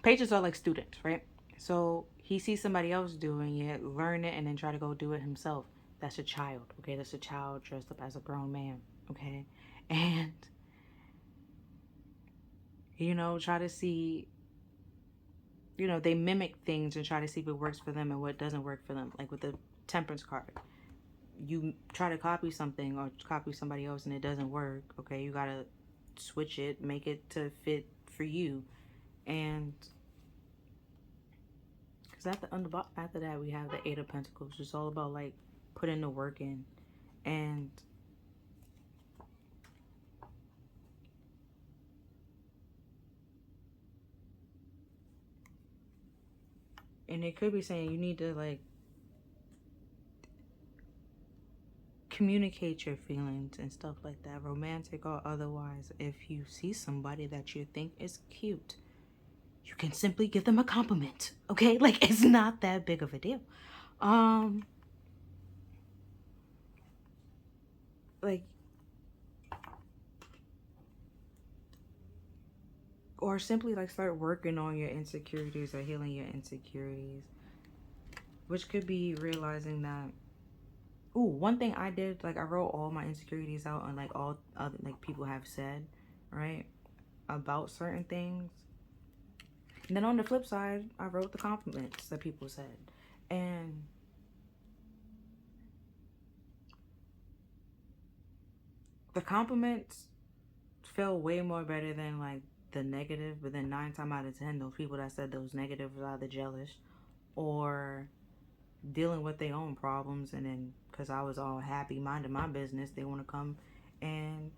pages are like students, right? So he sees somebody else doing it, learn it, and then try to go do it himself. That's a child, okay? That's a child dressed up as a grown man, okay? And You know, try to see, you know, they mimic things and try to see if it works for them and what doesn't work for them. Like with the temperance card, you try to copy something or copy somebody else and it doesn't work. Okay, you gotta switch it, make it to fit for you. And because after that we have the Eight of Pentacles. It's all about like putting the work in. And it could be saying you need to like communicate your feelings and stuff like that, romantic or otherwise. If you see somebody that you think is cute, you can simply give them a compliment. Okay, like it's not that big of a deal. Like, or simply like start working on your insecurities or healing your insecurities, which could be realizing that, ooh, one thing I did, like I wrote all my insecurities out on like all other like people have said, right, about certain things. And then on the flip side, I wrote the compliments that people said. And the compliments felt way more better than like the negative. But then 9 times out of 10, those people that said those negatives were either jealous or dealing with their own problems. And then because I was all happy, minding my business, they want to come and,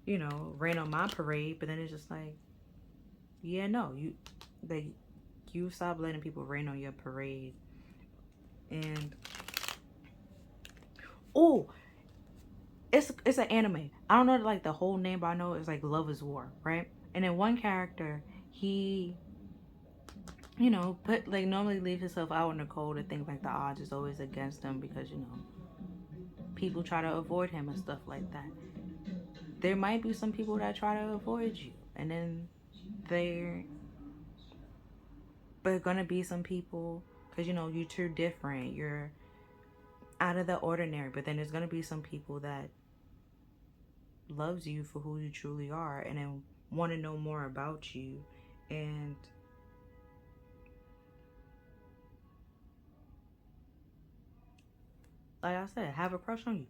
you know, rain on my parade. But then it's just like, yeah, no, you stop letting people rain on your parade. And oh, it's an anime. I don't know like the whole name, but I know it's like Love is War, right? And then one character, he, you know, put like normally leave himself out in the cold and think like the odds is always against him because, you know, people try to avoid him and stuff like that. There might be some people that try to avoid you, and then there but gonna be some people, because you know you're too different, you're out of the ordinary, but then there's gonna be some people that loves you for who you truly are and then want to know more about you. And like I said, have a crush on you.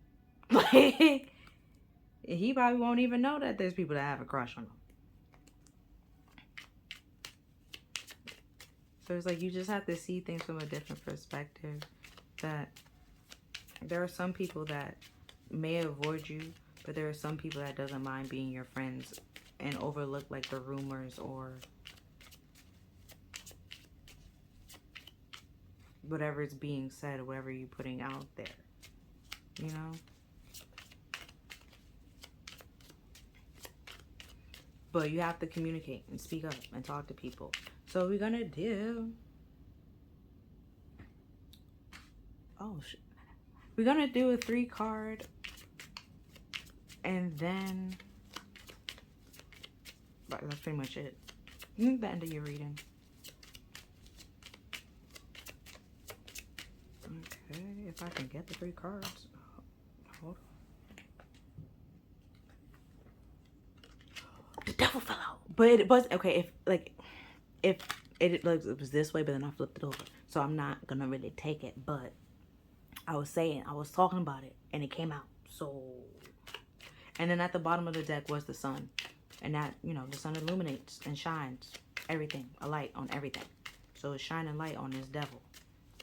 Like he probably won't even know that there's people that have a crush on him. So it's like you just have to see things from a different perspective. That there are some people that may avoid you, but there are some people that doesn't mind being your friends and overlook like the rumors or whatever is being said, whatever you're putting out there, you know? But you have to communicate and speak up and talk to people. So we're gonna do, we're gonna do a 3-card, and then that's pretty much it. The end of your reading. Okay, if I can get the 3 cards. Hold on. The devil fell out. But it was okay if it was this way, but then I flipped it over. So I'm not gonna really take it. But I was talking about it and it came out. So, and then at the bottom of the deck was the sun. And that, you know, the sun illuminates and shines everything, a light on everything. So it's shining light on this devil.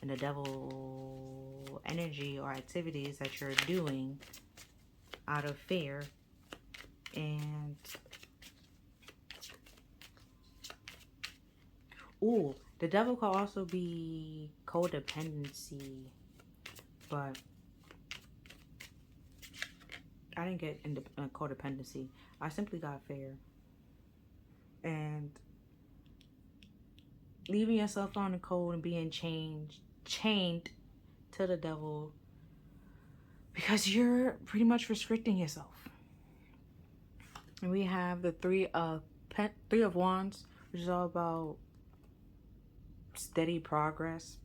And the devil energy or activities that you're doing out of fear. And ooh, the devil could also be codependency. But I didn't get into codependency. I simply got fear. And leaving yourself on the cold and being chained to the devil because you're pretty much restricting yourself. And we have the Three of Wands, which is all about steady progress.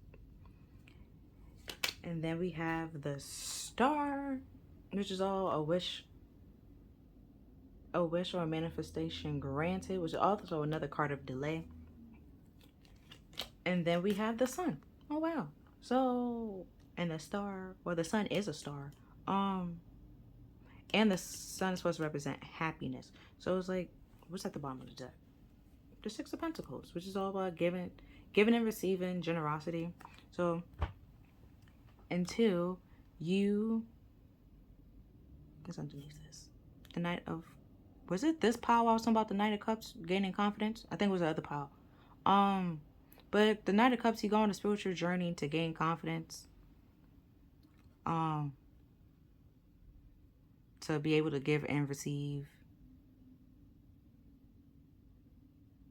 And then we have the Star, which is all a wish a wish or a manifestation granted, which is also another card of delay. And then we have the sun. Oh wow. So, and the star, well, the sun is a star. And the sun is supposed to represent happiness. So it's like, what's at the bottom of the deck? The Six of Pentacles, which is all about giving and receiving, generosity. So until you, what's underneath this? The Knight of, was it this pile I was talking about? The Knight of Cups, gaining confidence. I think it was the other pile. But the Knight of Cups, you go on a spiritual journey to gain confidence. To be able to give and receive,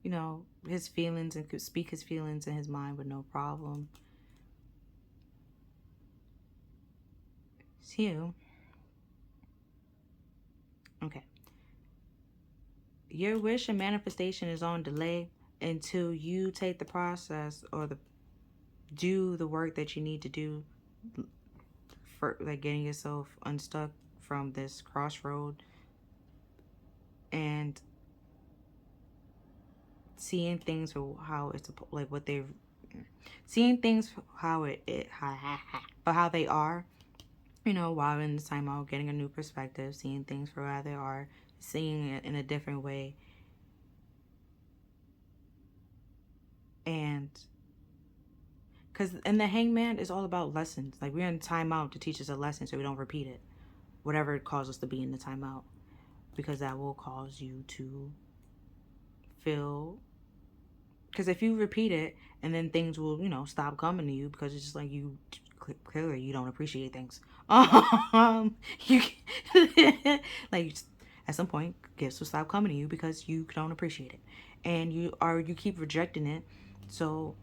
you know, his feelings, and could speak his feelings in his mind with no problem. It's you. Okay. Your wish and manifestation is on delay until you take the process or do the work that you need to do for like getting yourself unstuck from this crossroad and seeing things for how it's like what they've seeing things for how they are, you know, while in this time out, getting a new perspective, seeing things for how they are, seeing it in a different way. And because in the Hangman is all about lessons. Like, we're in timeout to teach us a lesson so we don't repeat it, whatever it calls us to be in the timeout, because that will cause you to feel, because if you repeat it and then things will, you know, stop coming to you, because it's just like, you clearly you don't appreciate things. You like, at some point gifts will stop coming to you because you don't appreciate it, and you keep rejecting it, so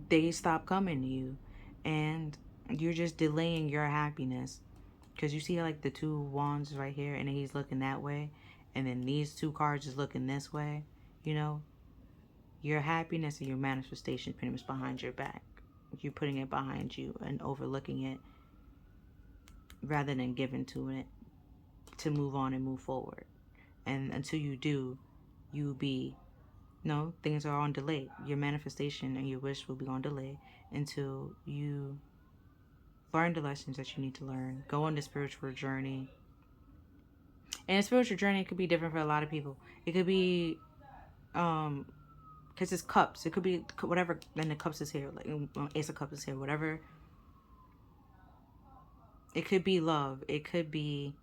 they stop coming to you, and you're just delaying your happiness. Because you see like the two wands right here, and he's looking that way, and then these two cards is looking this way. You know, your happiness and your manifestation pretty much behind your back. You're putting it behind you and overlooking it rather than giving to it to move on and move forward. And until you do, you be, no, things are on delay. Your manifestation and your wish will be on delay until you learn the lessons that you need to learn. Go on the spiritual journey. And a spiritual journey could be different for a lot of people. It could be, because it's cups. It could be whatever. Then the cups is here. Like, Ace of Cups is here. Whatever. It could be love. It could be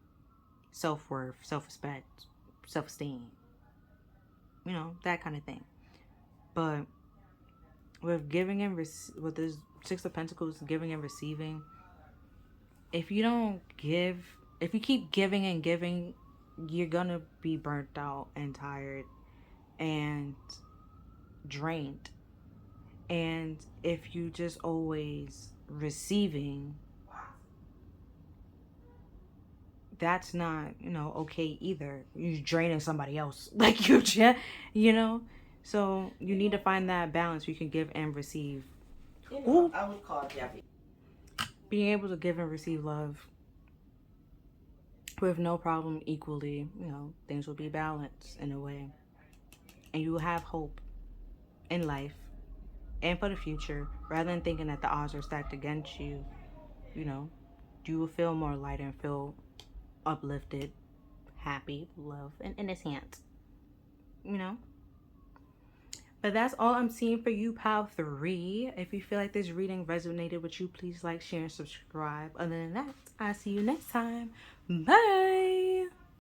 self-worth, self-respect, self-esteem. You know, that kind of thing. But with giving and with this Six of Pentacles, giving and receiving, if you don't give, if you keep giving and giving, you're gonna be burnt out and tired and drained. And if you just always receiving, that's not, you know, okay either. You're draining somebody else. Like, you know? So you need to find that balance where you can give and receive. You know, I would call Jeffy. Being able to give and receive love with no problem equally, you know, things will be balanced in a way. And you will have hope in life and for the future, rather than thinking that the odds are stacked against you. You know, you will feel more light and feel uplifted, happy, love, and innocent. You know? But that's all I'm seeing for you, Pal 3. If you feel like this reading resonated with you, please like, share, and subscribe. Other than that, I'll see you next time. Bye!